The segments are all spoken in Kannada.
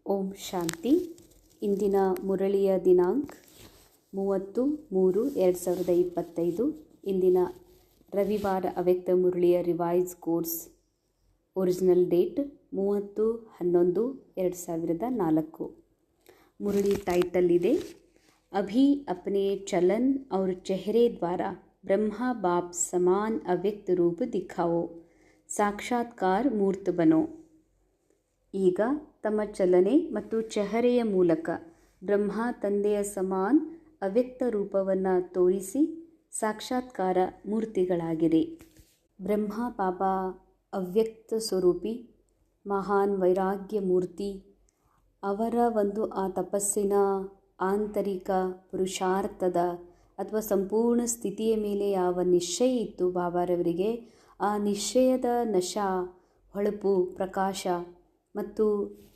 ಓಂ ಶಾಂತಿ. ಇಂದಿನ ಮುರಳಿಯ ದಿನಾಂಕ 30/3/2025. ಇಂದಿನ ರವಿವಾರ ಅವ್ಯಕ್ತ ಮುರಳಿಯ ರಿವೈಸ್ ಕೋರ್ಸ್. Original date 30/11/2004. ಮುರಳಿ ಟೈಟಲ್ ಇದೆ, ಅಭಿ ಅಪ್ನೆ ಚಲನ್ और चेहरे द्वारा ब्रह्मा बाप समान ಅವ್ಯಕ್ತ ರೂಪ ದಿಖಾವೋ, ಸಾಕ್ಷಾತ್ಕಾರ ಮೂರ್ತ ಬನೋ. ಈಗ ತಮ್ಮ ಚಲನೆ ಮತ್ತು ಚೆಹರೆಯ ಮೂಲಕ ಬ್ರಹ್ಮ ತಂದೆಯ ಸಮಾನ ಅವ್ಯಕ್ತ ರೂಪವನ್ನು ತೋರಿಸಿ ಸಾಕ್ಷಾತ್ಕಾರ ಮೂರ್ತಿಗಳಾಗಿರಿ. ಬ್ರಹ್ಮ ಬಾಬಾ ಅವ್ಯಕ್ತ ಸ್ವರೂಪಿ, ಮಹಾನ್ ವೈರಾಗ್ಯ ಮೂರ್ತಿ. ಅವರ ಆ ತಪಸ್ಸಿನ ಆಂತರಿಕ ಪುರುಷಾರ್ಥದ ಅಥವಾ ಸಂಪೂರ್ಣ ಸ್ಥಿತಿಯ ಮೇಲೆ ಯಾವ ನಿಶ್ಚಯ ಇತ್ತು ಬಾಬಾರವರಿಗೆ, ಆ ನಿಶ್ಚಯದ ನಶಾ, ಹೊಳಪು, ಪ್ರಕಾಶ ಮತ್ತು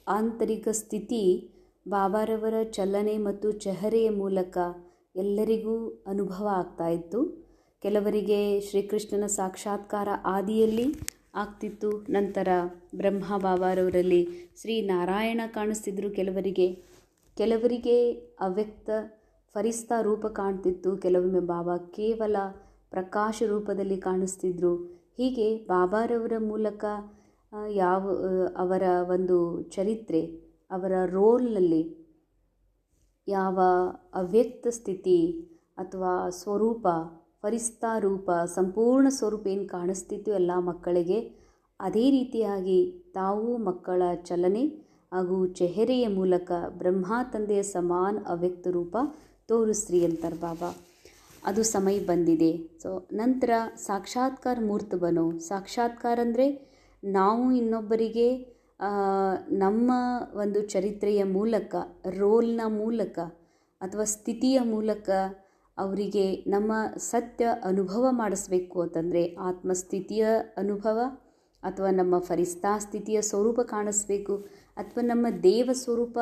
ಆಂತರಿಕ ಸ್ಥಿತಿ ಬಾಬಾರವರ ಚಲನೆ ಮತ್ತು ಚೆಹರೆಯ ಮೂಲಕ ಎಲ್ಲರಿಗೂ ಅನುಭವ ಆಗ್ತಾ ಇತ್ತು. ಕೆಲವರಿಗೆ ಶ್ರೀಕೃಷ್ಣನ ಸಾಕ್ಷಾತ್ಕಾರ ಆದಿಯಲ್ಲಿ ಆಗ್ತಿತ್ತು, ನಂತರ ಬ್ರಹ್ಮ ಬಾಬಾರವರಲ್ಲಿ ಶ್ರೀ ನಾರಾಯಣ ಕಾಣಿಸ್ತಿದ್ರು. ಕೆಲವರಿಗೆ ಅವ್ಯಕ್ತ ಫರಿಸ್ತಾ ರೂಪ ಕಾಣ್ತಿತ್ತು, ಕೆಲವೊಮ್ಮೆ ಬಾಬಾ ಕೇವಲ ಪ್ರಕಾಶ ರೂಪದಲ್ಲಿ ಕಾಣಿಸ್ತಿದ್ರು. ಹೀಗೆ ಬಾಬಾರವರ ಮೂಲಕ ಅವರ ಚರಿತ್ರೆ, ಅವರ ರೋಲ್ನಲ್ಲಿ ಯಾವ ಅವ್ಯಕ್ತ ಸ್ಥಿತಿ ಅಥವಾ ಸ್ವರೂಪ, ಫರಿಸ್ತಾ ರೂಪ, ಸಂಪೂರ್ಣ ಸ್ವರೂಪ ಏನು ಕಾಣಿಸ್ತಿತ್ತು ಎಲ್ಲ ಮಕ್ಕಳಿಗೆ, ಅದೇ ರೀತಿಯಾಗಿ ತಾವು ಮಕ್ಕಳ ಚಲನೆ ಹಾಗೂ ಚೆಹರೆಯ ಮೂಲಕ ಬ್ರಹ್ಮ ತಂದೆಯ ಸಮಾನ ಅವ್ಯಕ್ತ ರೂಪ ತೋರಿಸ್ರಿ ಅಂತಾರೆ ಬಾಬಾ. ಅದು ಸಮಯ ಬಂದಿದೆ. ನಂತರ ಸಾಕ್ಷಾತ್ಕಾರ ಮೂರ್ತ ಬನೋ. ಸಾಕ್ಷಾತ್ಕಾರ ಅಂದರೆ ನಾವು ಇನ್ನೊಬ್ಬರಿಗೆ ನಮ್ಮ ಚರಿತ್ರೆಯ ಮೂಲಕ, ರೋಲ್ನ ಮೂಲಕ ಅಥವಾ ಸ್ಥಿತಿಯ ಮೂಲಕ ಅವರಿಗೆ ನಮ್ಮ ಸತ್ಯ ಅನುಭವ ಮಾಡಿಸ್ಬೇಕು ಅಂತಂದರೆ, ಆತ್ಮಸ್ಥಿತಿಯ ಅನುಭವ ಅಥವಾ ನಮ್ಮ ಫರಿಸ್ತಾ ಸ್ಥಿತಿಯ ಸ್ವರೂಪ ಕಾಣಿಸ್ಬೇಕು, ಅಥವಾ ನಮ್ಮ ದೇವ ಸ್ವರೂಪ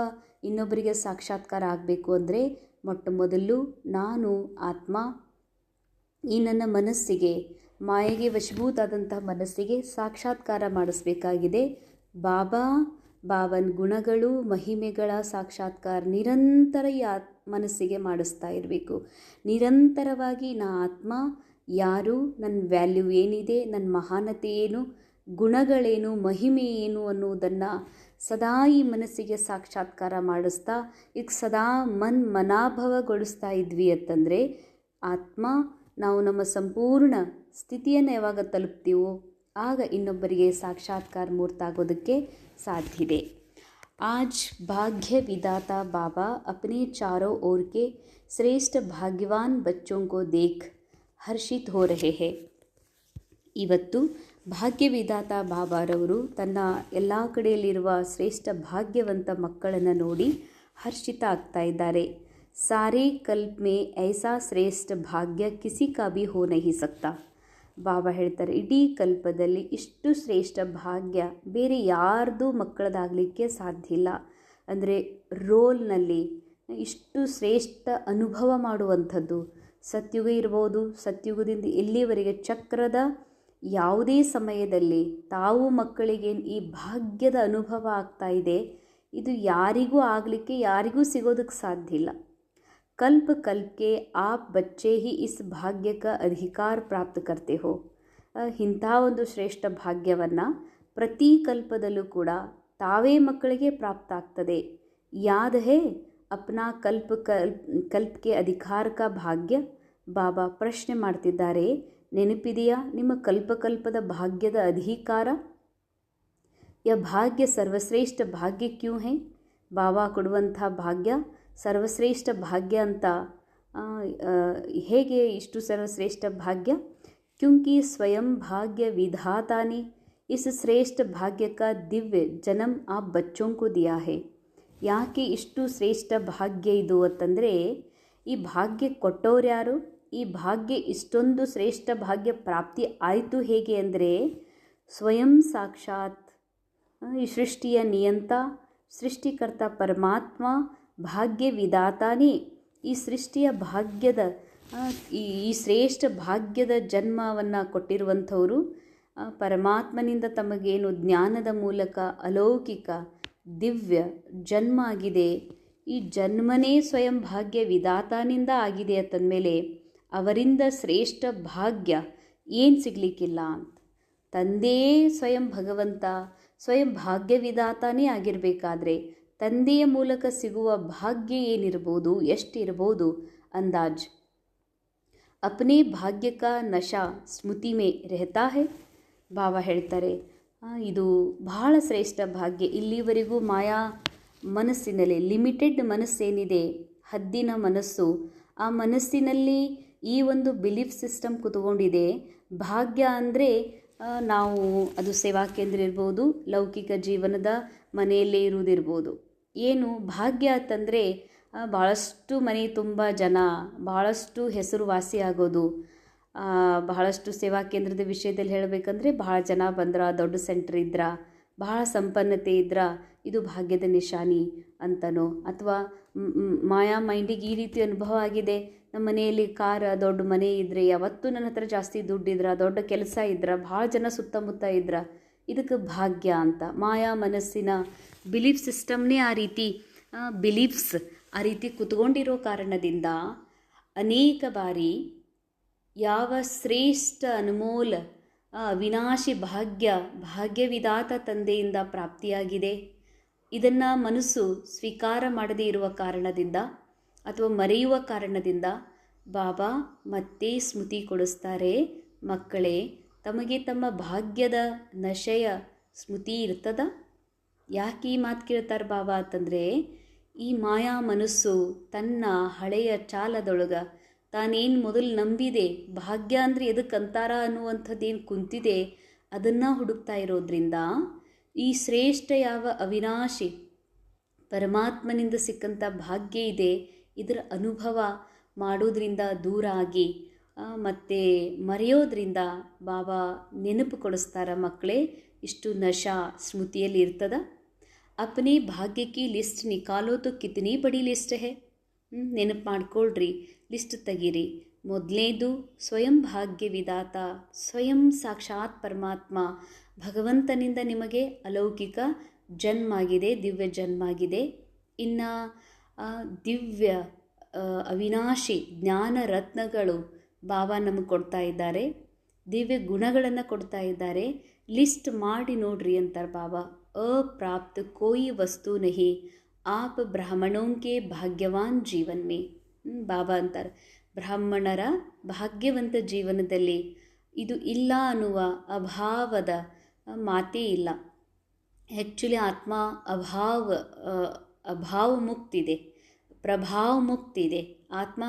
ಇನ್ನೊಬ್ಬರಿಗೆ ಸಾಕ್ಷಾತ್ಕಾರ ಆಗಬೇಕು ಅಂದರೆ ಮೊಟ್ಟ ಮೊದಲು ನಾನು ಆತ್ಮ, ಈ ನನ್ನ ಮನಸ್ಸಿಗೆ, ಮಾಯೆಗೆ ವಶಭೂತಾದಂತಹ ಮನಸ್ಸಿಗೆ ಸಾಕ್ಷಾತ್ಕಾರ ಮಾಡಿಸ್ಬೇಕಾಗಿದೆ. ಬಾಬನ ಗುಣಗಳು, ಮಹಿಮೆಗಳ ಸಾಕ್ಷಾತ್ಕಾರ ನಿರಂತರ ಮನಸ್ಸಿಗೆ ಮಾಡಿಸ್ತಾ ಇರಬೇಕು. ನಿರಂತರವಾಗಿ ನಾ ಆತ್ಮ ಯಾರು, ನನ್ನ ವ್ಯಾಲ್ಯೂ ಏನಿದೆ, ನನ್ನ ಮಹಾನತೆ ಏನು, ಗುಣಗಳೇನು, ಮಹಿಮೆ ಏನು ಅನ್ನುವುದನ್ನು ಸದಾ ಈ ಮನಸ್ಸಿಗೆ ಸಾಕ್ಷಾತ್ಕಾರ ಮಾಡಿಸ್ತಾ ಈಗ ಸದಾ ಮನಾಭವಗೊಳಿಸ್ತಾ ಇದ್ವಿ ಅಂತಂದರೆ ಆತ್ಮ ನಾವು ನಮ್ಮ ಸಂಪೂರ್ಣ ಸ್ಥಿತಿಯನ್ನು ಯಾವಾಗ ತಲುಪ್ತೀವೋ ಆಗ ಇನ್ನೊಬ್ಬರಿಗೆ ಸಾಕ್ಷಾತ್ಕಾರ ಮೂರ್ತ ಆಗೋದಕ್ಕೆ ಸಾಧ್ಯ ಇದೆ. ಆಜ್ ಭಾಗ್ಯ ವಿದಾತಾ ಬಾಬಾ ಅಪ್ನೆ ಚಾರೋ ಓರ್ ಕೆ ಶ್ರೇಷ್ಠ ಭಾಗ್ಯವಾನ್ ಬಚ್ಚೋಂ ಕೋ ದೇಖ್ ಹರ್ಷಿತ್ ಹೋ ರಹೆ ಹೇ. ಇವತ್ತು ಭಾಗ್ಯವಿದಾತ ಬಾಬಾರವರು ತನ್ನ ಎಲ್ಲ ಕಡೆಯಲ್ಲಿರುವ ಶ್ರೇಷ್ಠ ಭಾಗ್ಯವಂತ ಮಕ್ಕಳನ್ನು ನೋಡಿ ಹರ್ಷಿತ ಆಗ್ತಾ ಇದ್ದಾರೆ. ಸಾರೇ ಕಲ್ಪ್ ಮೇ ಐಸಾ ಶ್ರೇಷ್ಠ ಭಾಗ್ಯ ಕಿಸಿ ಕಾ ಭಿ ಹೋ ನಹಿ ಸಕ್ತಾ. ಬಾಬಾ ಹೇಳ್ತಾರೆ, ಇಡೀ ಕಲ್ಪದಲ್ಲಿ ಇಷ್ಟು ಶ್ರೇಷ್ಠ ಭಾಗ್ಯ ಬೇರೆ ಯಾರ್ದು ಮಕ್ಕಳದಾಗಲಿಕ್ಕೆ ಸಾಧ್ಯ ಇಲ್ಲ. ಅಂದರೆ ರೋಲ್ನಲ್ಲಿ ಇಷ್ಟು ಶ್ರೇಷ್ಠ ಅನುಭವ ಮಾಡುವಂಥದ್ದು ಸತ್ಯುಗ ಇರ್ಬೋದು. ಸತ್ಯುಗದಿಂದ ಎಲ್ಲಿವರೆಗೆ ಚಕ್ರದ ಯಾವುದೇ ಸಮಯದಲ್ಲಿ ತಾವು ಮಕ್ಕಳಿಗೆ ಈ ಭಾಗ್ಯದ ಅನುಭವ ಆಗ್ತಾ ಇದೆ, ಇದು ಯಾರಿಗೂ ಆಗಲಿಕ್ಕೆ, ಯಾರಿಗೂ ಸಿಗೋದಕ್ಕೆ ಸಾಧ್ಯ ಇಲ್ಲ. ಕಲ್ಪ ಕಲ್ಪಕ್ಕೆ ಆಪ್ ಬಚ್ಚೆ ಹಿ ಇಸ್ ಭಾಗ್ಯಕ ಅಧಿಕಾರ ಪ್ರಾಪ್ತ ಕರ್ತೆ ಹೋ. ಇಂಥ ಶ್ರೇಷ್ಠ ಭಾಗ್ಯವನ್ನು ಪ್ರತಿ ಕಲ್ಪದಲ್ಲೂ ಕೂಡ ತಾವೇ ಮಕ್ಕಳಿಗೆ ಪ್ರಾಪ್ತ ಆಗ್ತದೆ. ಯಾದ್ ಹೇ ಅಪ್ನಾ ಕಲ್ಪಕ್ಕೆ ಅಧಿಕಾರಕ ಭಾಗ್ಯ. ಬಾಬಾ ಪ್ರಶ್ನೆ ಮಾಡ್ತಿದ್ದಾರೆ, ನೆನಪಿದೆಯಾ ನಿಮ್ಮ ಕಲ್ಪದ ಭಾಗ್ಯದ ಅಧಿಕಾರ? ಯ ಭಾಗ್ಯ ಸರ್ವಶ್ರೇಷ್ಠ ಭಾಗ್ಯ ಕ್ಯೂ ಹೇ. ಬಾಬಾ ಕೊಡುವಂಥ ಭಾಗ್ಯ ಸರ್ವಶ್ರೇಷ್ಠ ಭಾಗ್ಯ ಅಂತ ಹೇಗೆ ಇಷ್ಟು ಸರ್ವಶ್ರೇಷ್ಠ ಭಾಗ್ಯ? ಕ್ಯೂಂಕಿ ಸ್ವಯಂ ಭಾಗ್ಯ ವಿಧಾತಾನೆ ಇಸ್ ಶ್ರೇಷ್ಠ ಭಾಗ್ಯಕ ದಿವ್ಯ ಜನ್ಮ ಆ ಬಚ್ಚೋಂ ಕೋ ದಿಯಾ ಹೇ. ಯಾಕೆ ಇಷ್ಟು ಶ್ರೇಷ್ಠ ಭಾಗ್ಯ ಇದು ಅಂತಂದರೆ, ಈ ಭಾಗ್ಯ ಕೊಟ್ಟವ್ರು ಯಾರು? ಈ ಭಾಗ್ಯ ಇಷ್ಟೊಂದು ಶ್ರೇಷ್ಠ ಭಾಗ್ಯ ಪ್ರಾಪ್ತಿ ಆಯಿತು ಹೇಗೆ ಅಂದರೆ, ಸ್ವಯಂ ಸಾಕ್ಷಾತ್ ಈ ಸೃಷ್ಟಿಯ ನಿಯಂತ, ಸೃಷ್ಟಿಕರ್ತ ಪರಮಾತ್ಮ ಭಾಗ್ಯ ವಿಧಾತಾನೇ ಈ ಸೃಷ್ಟಿಯ ಭಾಗ್ಯದ ಈ ಶ್ರೇಷ್ಠ ಭಾಗ್ಯದ ಜನ್ಮವನ್ನು ಕೊಟ್ಟಿರುವಂಥವರು. ಪರಮಾತ್ಮನಿಂದ ತಮಗೇನು ಜ್ಞಾನದ ಮೂಲಕ ಅಲೌಕಿಕ ದಿವ್ಯ ಜನ್ಮ ಆಗಿದೆ. ಈ ಜನ್ಮನೇ ಸ್ವಯಂ ಭಾಗ್ಯ ವಿಧಾತಾನಿಂದ ಆಗಿದೆ ಅಂತಂದಮೇಲೆ ಅವರಿಂದ ಶ್ರೇಷ್ಠ ಭಾಗ್ಯ ಏನು ಸಿಗಲಿಕ್ಕಿಲ್ಲ ಅಂತ. ತಂದೆಯೇ ಸ್ವಯಂ ಭಗವಂತ, ಸ್ವಯಂ ಭಾಗ್ಯ ವಿಧಾತಾನೇ ಆಗಿರಬೇಕಾದ್ರೆ ತಂದೆಯ ಮೂಲಕ ಸಿಗುವ ಭಾಗ್ಯ ಏನಿರ್ಬೋದು, ಎಷ್ಟಿರ್ಬೋದು ಅಂದಾಜ್. ಅಪ್ನೇ ಭಾಗ್ಯ ಕಾ ನಶಾ ಸ್ಮೃತಿ ಮೇ ರೆಹತಾ ಹೈ. ಬಾಬಾ ಹೇಳ್ತಾರೆ ಇದು ಬಹಳ ಶ್ರೇಷ್ಠ ಭಾಗ್ಯ. ಇಲ್ಲಿವರೆಗೂ ಮಾಯಾ ಮನಸ್ಸಿನಲ್ಲಿ ಲಿಮಿಟೆಡ್ ಮನಸ್ಸೇನಿದೆ, ಹದ್ದಿನ ಮನಸ್ಸು, ಆ ಮನಸ್ಸಿನಲ್ಲಿ ಈ ಒಂದು ಬಿಲೀಫ್ ಸಿಸ್ಟಮ್ ಕುತ್ಕೊಂಡಿದೆ. ಭಾಗ್ಯ ಅಂದರೆ ನಾವು ಅದು ಸೇವಾ ಕೇಂದ್ರ ಇರ್ಬೋದು, ಲೌಕಿಕ ಜೀವನದ ಮನೆಯಲ್ಲೇ ಇರುವುದಿರ್ಬೋದು. ಏನು ಭಾಗ್ಯ ಅಂತಂದರೆ ಭಾಳಷ್ಟು ಮನೆ ತುಂಬ ಜನ, ಭಾಳಷ್ಟು ಹೆಸರುವಾಸಿ ಆಗೋದು. ಬಹಳಷ್ಟು ಸೇವಾ ಕೇಂದ್ರದ ವಿಷಯದಲ್ಲಿ ಹೇಳಬೇಕಂದ್ರೆ ಭಾಳ ಜನ ಬಂದ್ರ, ದೊಡ್ಡ ಸೆಂಟ್ರ್ ಇದ್ರ, ಬಹಳ ಸಂಪನ್ನತೆ ಇದ್ರ ಇದು ಭಾಗ್ಯದ ನಿಶಾನಿ ಅಂತನೋ, ಅಥವಾ ಮಾಯಾ ಮೈಂಡಿಗೆ ಈ ರೀತಿ ಅನುಭವ ಆಗಿದೆ, ನಮ್ಮ ಮನೆಯಲ್ಲಿ ದೊಡ್ಡ ಮನೆ ಇದ್ದರೆ, ಯಾವತ್ತೂ ನನ್ನ ಹತ್ರ ಜಾಸ್ತಿ ದುಡ್ಡಿದ್ರ, ದೊಡ್ಡ ಕೆಲಸ ಇದ್ರ, ಭಾಳ ಜನ ಸುತ್ತಮುತ್ತ ಇದ್ರ, ಇದಕ್ಕೆ ಭಾಗ್ಯ ಅಂತ. ಮಾಯಾ ಮನಸ್ಸಿನ ಬಿಲೀಫ್ ಸಿಸ್ಟಮ್ನೇ ಆ ರೀತಿ, ಬಿಲೀಫ್ಸ್ ಆ ರೀತಿ ಕುತ್ಕೊಂಡಿರೋ ಕಾರಣದಿಂದ ಅನೇಕ ಬಾರಿ ಯಾವ ಶ್ರೇಷ್ಠ ಅನುಮೋಲ ಅವಿನಾಶಿ ಭಾಗ್ಯವಿದಾತ ತಂದೆಯಿಂದ ಪ್ರಾಪ್ತಿಯಾಗಿದೆ, ಇದನ್ನು ಮನಸ್ಸು ಸ್ವೀಕಾರ ಮಾಡದೇ ಇರುವ ಕಾರಣದಿಂದ ಅಥವಾ ಮರೆಯುವ ಕಾರಣದಿಂದ ಬಾಬಾ ಮತ್ತೆ ಸ್ಮೃತಿ ಕೊಡಿಸ್ತಾರೆ, ಮಕ್ಕಳೇ ತಮಗೆ ತಮ್ಮ ಭಾಗ್ಯದ ನಶೆಯ ಸ್ಮೃತಿ ಇರ್ತದ. ಯಾಕೆ ಈ ಮಾತು ಕೇಳ್ತಾರೆ ಬಾಬಾ ಅಂತಂದರೆ, ಈ ಮಾಯಾ ಮನಸ್ಸು ತನ್ನ ಹಳೆಯ ಚಾಲದೊಳಗೆ ತಾನೇನು ಮೊದಲು ನಂಬಿದೆ, ಭಾಗ್ಯ ಅಂದರೆ ಎದಕ್ಕಂತಾರ ಅನ್ನುವಂಥದ್ದೇನು ಕುಂತಿದೆ, ಅದನ್ನು ಹುಡುಕ್ತಾ ಇರೋದ್ರಿಂದ ಈ ಶ್ರೇಷ್ಠ ಯಾವ ಅವಿನಾಶಿ ಪರಮಾತ್ಮನಿಂದ ಸಿಕ್ಕಂಥ ಭಾಗ್ಯ ಇದೆ, ಇದರ ಅನುಭವ ಮಾಡೋದ್ರಿಂದ ದೂರ ಆಗಿ ಮತ್ತು ಮರೆಯೋದ್ರಿಂದ ಬಾಬಾ ನೆನಪು ಕೊಡಿಸ್ತಾರ, ಮಕ್ಕಳೇ ಇಷ್ಟು ನಶಾ ಸ್ಮೃತಿಯಲ್ಲಿ ಇರ್ತದ. ಅಪ್ನೇ ಭಾಗ್ಯ ಕಿ ಲಿಸ್ಟ್ ನಿಕಾಲೋ ತೋ ಕಿತನಿ ಬಡಿ ಲಿಸ್ಟ್ ಹೇ. ನೆನಪು ಮಾಡ್ಕೊಳ್ರಿ, ಲಿಸ್ಟ್ ತೆಗೀರಿ. ಮೊದಲನೇದು ಸ್ವಯಂ ಭಾಗ್ಯ ವಿಧಾತ, ಸ್ವಯಂ ಸಾಕ್ಷಾತ್ ಪರಮಾತ್ಮ ಭಗವಂತನಿಂದ ನಿಮಗೆ ಅಲೌಕಿಕ ಜನ್ಮ ಆಗಿದೆ, ದಿವ್ಯ ಜನ್ಮ ಆಗಿದೆ. ಇನ್ನು ದಿವ್ಯ ಅವಿನಾಶಿ ಜ್ಞಾನ ರತ್ನಗಳು ಬಾಬಾ ನಮಗೆ ಕೊಡ್ತಾ ಇದ್ದಾರೆ, ದಿವ್ಯ ಗುಣಗಳನ್ನು ಕೊಡ್ತಾ ಇದ್ದಾರೆ. ಲಿಸ್ಟ್ ಮಾಡಿ ನೋಡ್ರಿ ಅಂತಾರೆ ಬಾಬಾ. ಅಪ್ರಾಪ್ತ ಕೋಯಿ ವಸ್ತು ನಹಿ ಆಪ್ ಬ್ರಾಹ್ಮಣೋಂ ಕೆ ಭಾಗ್ಯವಾನ್ ಜೀವನ್ ಮೇ. ಬಾಬಾ ಅಂತಾರೆ ಬ್ರಾಹ್ಮಣರ ಭಾಗ್ಯವಂತ ಜೀವನದಲ್ಲಿ ಇದು ಇಲ್ಲ ಅನ್ನುವ ಅಭಾವದ ಮಾತೇ ಇಲ್ಲ. ಆ್ಯಕ್ಚುಲಿ ಆತ್ಮ ಅಭಾವ ಮುಕ್ತಿದೆ, ಪ್ರಭಾವ ಮುಕ್ತಿದೆ. ಆತ್ಮ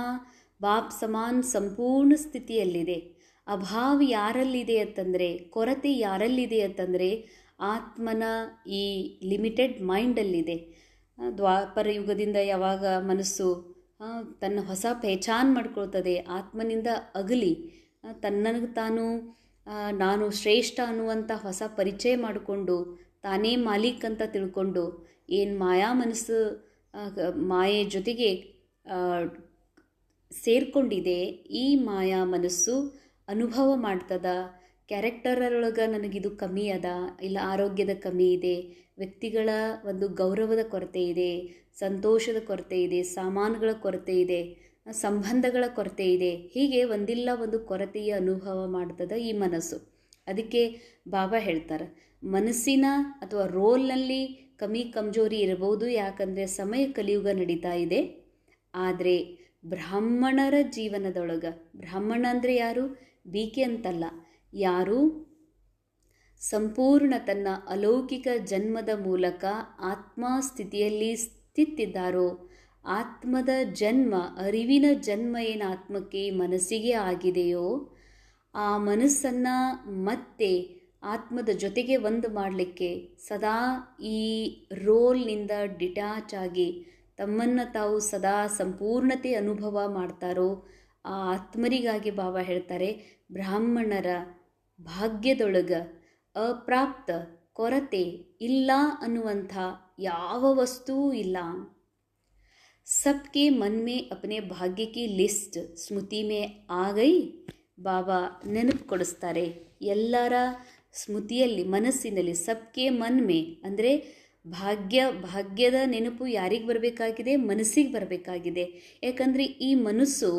ಬಾಪ್ ಸಮಾನ್ ಸಂಪೂರ್ಣ ಸ್ಥಿತಿಯಲ್ಲಿದೆ. ಅಭಾವ ಯಾರಲ್ಲಿದೆ ಅಂತಂದರೆ, ಕೊರತೆ ಯಾರಲ್ಲಿದೆ ಅಂತಂದರೆ ಆತ್ಮನ ಈ ಲಿಮಿಟೆಡ್ ಮೈಂಡಲ್ಲಿದೆ. ದ್ವಾಪರ ಯುಗದಿಂದ ಯಾವಾಗ ಮನಸ್ಸು ತನ್ನ ಹೊಸ ಪಹಚಾನ್ ಮಾಡ್ಕೊಳ್ತದೆ, ಆತ್ಮನಿಂದ ಅಗಲಿ ತನ್ನಗೆ ತಾನು ನಾನು ಶ್ರೇಷ್ಠ ಅನ್ನುವಂಥ ಹೊಸ ಪರಿಚಯ ಮಾಡಿಕೊಂಡು ತಾನೇ ಮಾಲೀಕ್ ಅಂತ ತಿಳ್ಕೊಂಡು ಏನು ಮಾಯಾ ಮನಸ್ಸು ಮಾಯೆ ಜೊತೆಗೆ ಸೇರಿಕೊಂಡಿದೆ, ಈ ಮಾಯಾ ಮನಸ್ಸು ಅನುಭವ ಮಾಡ್ತದ. ಕ್ಯಾರೆಕ್ಟರೊಳಗೆ ನನಗಿದು ಕಮ್ಮಿ ಅದ, ಇಲ್ಲ ಆರೋಗ್ಯದ ಕಮ್ಮಿ ಇದೆ, ವ್ಯಕ್ತಿಗಳ ಒಂದು ಗೌರವದ ಕೊರತೆ ಇದೆ, ಸಂತೋಷದ ಕೊರತೆ ಇದೆ, ಸಾಮಾನುಗಳ ಕೊರತೆ ಇದೆ, ಸಂಬಂಧಗಳ ಕೊರತೆ ಇದೆ, ಹೀಗೆ ಒಂದಿಲ್ಲ ಒಂದು ಕೊರತೆಯ ಅನುಭವ ಮಾಡ್ತದ ಈ ಮನಸ್ಸು. ಅದಕ್ಕೆ ಬಾಬಾ ಹೇಳ್ತಾರೆ ಮನಸ್ಸಿನ ಅಥವಾ ರೋಲ್ನಲ್ಲಿ ಕಮ್ಮಿ ಕಮ್ಜೋರಿ ಇರಬಹುದು, ಯಾಕಂದರೆ ಸಮಯ ಕಲಿಯುಗ ನಡೀತಾ ಇದೆ. ಆದರೆ ಬ್ರಾಹ್ಮಣರ ಜೀವನದೊಳಗೆ, ಬ್ರಾಹ್ಮಣ ಅಂದರೆ ಯಾರು, ಬೀಕೆ ಅಂತಲ್ಲ, ಯಾರು ಸಂಪೂರ್ಣ ತನ್ನ ಅಲೌಕಿಕ ಜನ್ಮದ ಮೂಲಕ ಆತ್ಮ ಸ್ಥಿತಿಯಲ್ಲಿ ಸ್ಥಿತಿದ್ದಾರೋ, ಆತ್ಮದ ಜನ್ಮ, ಅರಿವಿನ ಜನ್ಮ ಏನು ಆತ್ಮಕ್ಕೆ ಮನಸ್ಸಿಗೆ ಆಗಿದೆಯೋ, ಆ ಮನಸ್ಸನ್ನು ಮತ್ತೆ ಆತ್ಮದ ಜೊತೆಗೆ ಒಂದು ಮಾಡಲಿಕ್ಕೆ ಸದಾ ಈ ರೋಲ್ನಿಂದ ಡಿಟ್ಯಾಚ್ ಆಗಿ ತಮ್ಮನ್ನು ತಾವು ಸದಾ ಸಂಪೂರ್ಣತೆ ಅನುಭವ ಮಾಡ್ತಾರೋ ಆ ಆತ್ಮರಿಗಾಗಿ ಬಾಬಾ ಹೇಳ್ತಾರೆ ಬ್ರಾಹ್ಮಣರ ಭಾಗ್ಯದೊಳಗೆ ಅಪ್ರಾಪ್ತ ಕೊರತೆ ಇಲ್ಲ ಅನ್ನುವಂಥ ಯಾವ ವಸ್ತುವೂ ಇಲ್ಲ. सबके मन में अपने भाग्य की लिस्ट ಸ್ಮೃತಿ ಮೇ ಆ ಗೈ. ಬಾಬಾ ನೆನಪು ಕೊಡಿಸ್ತಾರೆ ಎಲ್ಲರ ಸ್ಮೃತಿಯಲ್ಲಿ, ಮನಸ್ಸಿನಲ್ಲಿ. ಸಬ್ಕೆ ಮನ್ ಮೇ ಅಂದರೆ ಭಾಗ್ಯದ ನೆನಪು ಯಾರಿಗೆ ಬರಬೇಕಾಗಿದೆ? ಮನಸ್ಸಿಗೆ ಬರಬೇಕಾಗಿದೆ. ಯಾಕಂದರೆ ಈ ಮನಸ್ಸು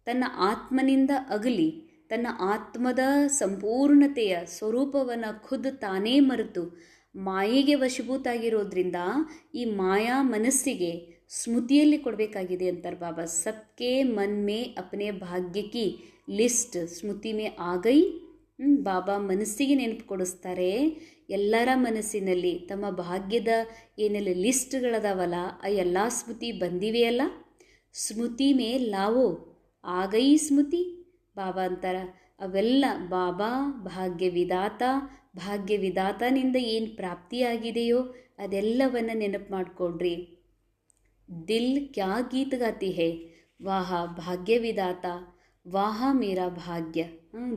ತನ್ನ ಆತ್ಮನಿಂದ ಅಗಲಿ ತನ್ನ ಆತ್ಮದ ಸಂಪೂರ್ಣತೆಯ ಸ್ವರೂಪವನ್ನು ಖುದ್ದು ತಾನೇ ಮರೆತು ಮಾಯೆಗೆ ವಶಭೂತಾಗಿರೋದ್ರಿಂದ ಈ ಮಾಯಾ ಮನಸ್ಸಿಗೆ ಸ್ಮೃತಿಯಲ್ಲಿ ಕೊಡಬೇಕಾಗಿದೆ ಅಂತಾರೆ ಬಾಬಾ. ಸಬ್ಕೆ ಮನ್ ಮೇ ಅಪನೆ ಭಾಗ್ಯ ಕಿ ಲಿಸ್ಟ್ ಸ್ಮೃತಿ ಮೇ ಆಗೈ. ಬಾಬಾ ಮನಸ್ಸಿಗೆ ನೆನಪು ಕೊಡಿಸ್ತಾರೆ. ಎಲ್ಲರ ಮನಸ್ಸಿನಲ್ಲಿ ತಮ್ಮ ಭಾಗ್ಯದ ಏನೆಲ್ಲ ಲಿಸ್ಟ್ಗಳದಾವಲ್ಲ ಆ ಎಲ್ಲ ಸ್ಮೃತಿ ಬಂದಿವೆಯಲ್ಲ, ಸ್ಮೃತಿ ಮೇ ಲಾವೋ ಆಗೈ ಸ್ಮೃತಿ. ಬಾಬಾ ಅಂತಾರ ಅವೆಲ್ಲ ಬಾಬಾ ಭಾಗ್ಯವಿದಾತನಿಂದ ಏನು ಪ್ರಾಪ್ತಿಯಾಗಿದೆಯೋ ಅದೆಲ್ಲವನ್ನು ನೆನಪು ಮಾಡಿಕೊಡ್ರಿ. ದಿಲ್ ಕ್ಯಾ ಗೀತ್ ಗಾತಿ ಹೇ, ವಾಹ ಭಾಗ್ಯವಿದಾತ, ವಾಹ ಮೇರಾ ಭಾಗ್ಯ.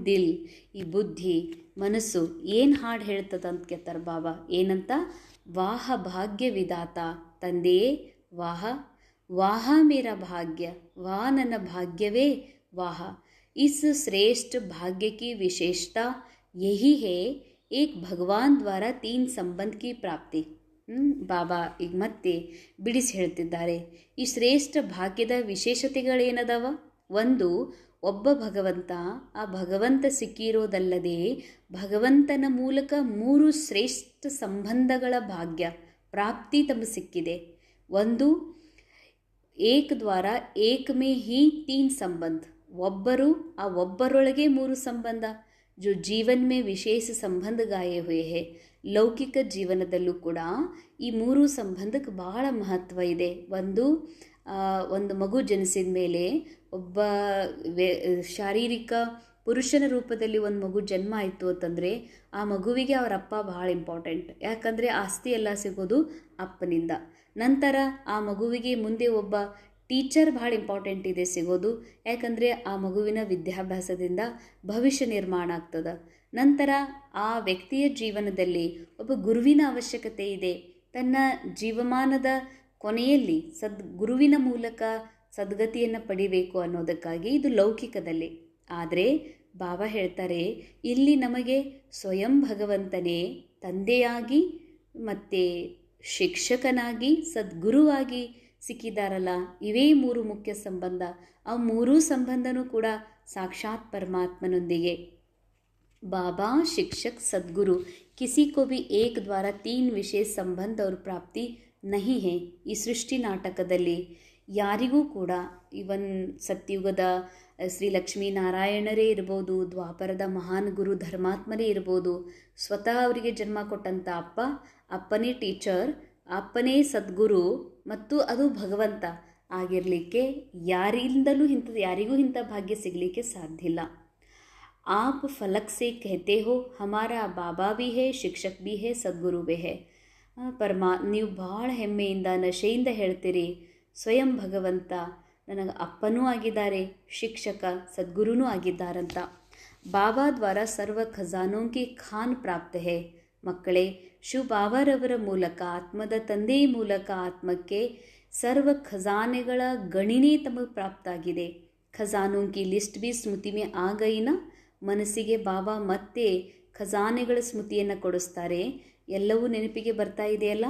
ದಿಲ್ ಈ ಬುದ್ಧಿ ಮನಸ್ಸು ಏನು ಹಾಡು ಹೇಳ್ತದ ಅಂತ ಕೇಳ್ತಾರೆ ಬಾಬಾ. ಏನಂತ? ವಾಹ ಭಾಗ್ಯವಿದಾತ, ತಂದೆಯೇ ವಾಹ, ವಾಹ ಮೇರಾ ಭಾಗ್ಯ, ವಾ ನನ್ನ ಭಾಗ್ಯವೇ ವಾಹ. इस श्रेष्ठ भाग्य की विशेषता यही है एक भगवान द्वारा 3 संबंध की प्राप्ति. ಬಾಬಾ ಈಗ ಮತ್ತೆ ಬಿಡಿಸಿ ಹೇಳ್ತಿದ್ದಾರೆ. ಈ ಶ್ರೇಷ್ಠ ಭಾಗ್ಯದ ವಿಶೇಷತೆಗಳೇನದಾವ? ಒಂದು, ಒಬ್ಬ ಭಗವಂತ, ಆ ಭಗವಂತ ಸಿಕ್ಕಿರೋದಲ್ಲದೆ ಭಗವಂತನ ಮೂಲಕ 3 ಶ್ರೇಷ್ಠ ಸಂಬಂಧಗಳ ಭಾಗ್ಯ ಪ್ರಾಪ್ತಿ ತಮಗೆ ಸಿಕ್ಕಿದೆ. ಒಂದು, ಏಕ್ ದ್ವಾರ ಏಕ್ ಮೇ ಹಿ 3 ಸಂಬಂಧ, ಒಬ್ಬರು ಆ ಒಬ್ಬರೊಳಗೆ 3 ಸಂಬಂಧ. ಜೋ ಜೀವನ್ ಮೇ ವಿಶೇಷ ಸಂಬಂಧ ಗಾಯೇ ಹುಯೇ ಹೇ. ಲೌಕಿಕ ಜೀವನದಲ್ಲೂ ಕೂಡ ಈ 3 ಸಂಬಂಧಕ್ಕೆ ಬಹಳ ಮಹತ್ವ ಇದೆ. ಒಂದು ಮಗು ಜನಿಸಿದ ಮೇಲೆ ಒಬ್ಬ ಶಾರೀರಿಕ ಪುರುಷನ ರೂಪದಲ್ಲಿ ಒಂದು ಮಗು ಜನ್ಮ ಆಯಿತು ಅಂತಂದರೆ ಆ ಮಗುವಿಗೆ ಅವರ ಅಪ್ಪ ಬಹಳ ಇಂಪಾರ್ಟೆಂಟ್. ಯಾಕಂದರೆ ಆಸ್ತಿ ಎಲ್ಲ ಸಿಗೋದು ಅಪ್ಪನಿಂದ. ನಂತರ ಆ ಮಗುವಿಗೆ ಮುಂದೆ ಒಬ್ಬ ಟೀಚರ್ ಭಾಳ ಇಂಪಾರ್ಟೆಂಟ್ ಇದೆ ಸಿಗೋದು. ಯಾಕಂದರೆ ಆ ಮಗುವಿನ ವಿದ್ಯಾಭ್ಯಾಸದಿಂದ ಭವಿಷ್ಯ ನಿರ್ಮಾಣ ಆಗ್ತದೆ. ನಂತರ ಆ ವ್ಯಕ್ತಿಯ ಜೀವನದಲ್ಲಿ ಒಬ್ಬ ಗುರುವಿನ ಅವಶ್ಯಕತೆ ಇದೆ. ತನ್ನ ಜೀವಮಾನದ ಕೊನೆಯಲ್ಲಿ ಗುರುವಿನ ಮೂಲಕ ಸದ್ಗತಿಯನ್ನು ಪಡಿಬೇಕು ಅನ್ನೋದಕ್ಕಾಗಿ ಇದು ಲೌಕಿಕದಲ್ಲಿ. ಆದರೆ ಬಾಬಾ ಹೇಳ್ತಾರೆ ಇಲ್ಲಿ ನಮಗೆ ಸ್ವಯಂ ಭಗವಂತನೇ ತಂದೆಯಾಗಿ ಮತ್ತು ಶಿಕ್ಷಕನಾಗಿ ಸದ್ಗುರುವಾಗಿ ಸಿಕ್ಕಿದಾರಲ್ಲ, ಇವೇ 3 ಮುಖ್ಯ ಸಂಬಂಧ. ಆ 3 ಸಂಬಂಧನೂ ಕೂಡ ಸಾಕ್ಷಾತ್ ಪರಮಾತ್ಮನೊಂದಿಗೆ. बाबा शिक्षक सद्गुरु किसी को भी एक द्वारा 3 विशेष संबंध और प्राप्ति नहीं है. ಈ ಸೃಷ್ಟಿ ನಾಟಕದಲ್ಲಿ ಯಾರಿಗೂ ಕೂಡ ಇವನ್ ಸತ್ಯುಗದ ಶ್ರೀ ಲಕ್ಷ್ಮೀನಾರಾಯಣರೇ ಇರ್ಬೋದು, ದ್ವಾಪರದ ಮಹಾನ್ ಗುರು ಧರ್ಮಾತ್ಮರೇ ಇರ್ಬೋದು, ಸ್ವತಃ ಅವರಿಗೆ ಜನ್ಮ ಕೊಟ್ಟಂಥ ಅಪ್ಪನೇ ಟೀಚರ್, ಅಪ್ಪನೇ ಸದ್ಗುರು ಮತ್ತು ಅದು ಭಗವಂತ ಆಗಿರಲಿಕ್ಕೆ ಯಾರಿಗೂ ಇಂಥ ಭಾಗ್ಯ ಸಿಗಲಿಕ್ಕೆ ಸಾಧ್ಯ ಇಲ್ಲ. आप फलक से कहते हो हमारा बाबಾ भी है, ಶಿಕ್ಷಕ್ भी है, ಸದ್ಗುರು भी है. ನೀವು ಭಾಳ ಹೆಮ್ಮೆಯಿಂದ ನಶೆಯಿಂದ ಹೇಳ್ತೀರಿ ಸ್ವಯಂ ಭಗವಂತ ನನಗೆ ಅಪ್ಪನೂ ಆಗಿದ್ದಾರೆ, ಶಿಕ್ಷಕ ಸದ್ಗುರುನೂ ಆಗಿದ್ದಾರಂತ. ಬಾಬಾ ದ್ವಾರ ಸರ್ವ ಖಜಾನೋ ಕಿ ಖಾನ್ ಪ್ರಾಪ್ತ ಹೇ. ಮಕ್ಕಳೇ, ಶಿವ ಬಾಬಾರವರ ಮೂಲಕ, ಆತ್ಮದ ತಂದೆಯ ಮೂಲಕ ಆತ್ಮಕ್ಕೆ ಸರ್ವ ಖಜಾನೆಗಳ ಗಣಿನೇ ತಮಗೆ ಪ್ರಾಪ್ತ ಆಗಿದೆ. ಖಜಾನೋ ಕಿ ಲಿಸ್ಟ್ ಬಿ ಸ್ಮೃತಿ ಮೇ ಆ ಗೈನಾ. ಮನಸ್ಸಿಗೆ ಬಾಬಾ ಮತ್ತೆ ಖಜಾನೆಗಳ ಸ್ಮೃತಿಯನ್ನು ಕೊಡಿಸ್ತಾರೆ. ಎಲ್ಲವೂ ನೆನಪಿಗೆ ಬರ್ತಾ ಇದೆಯಲ್ಲ.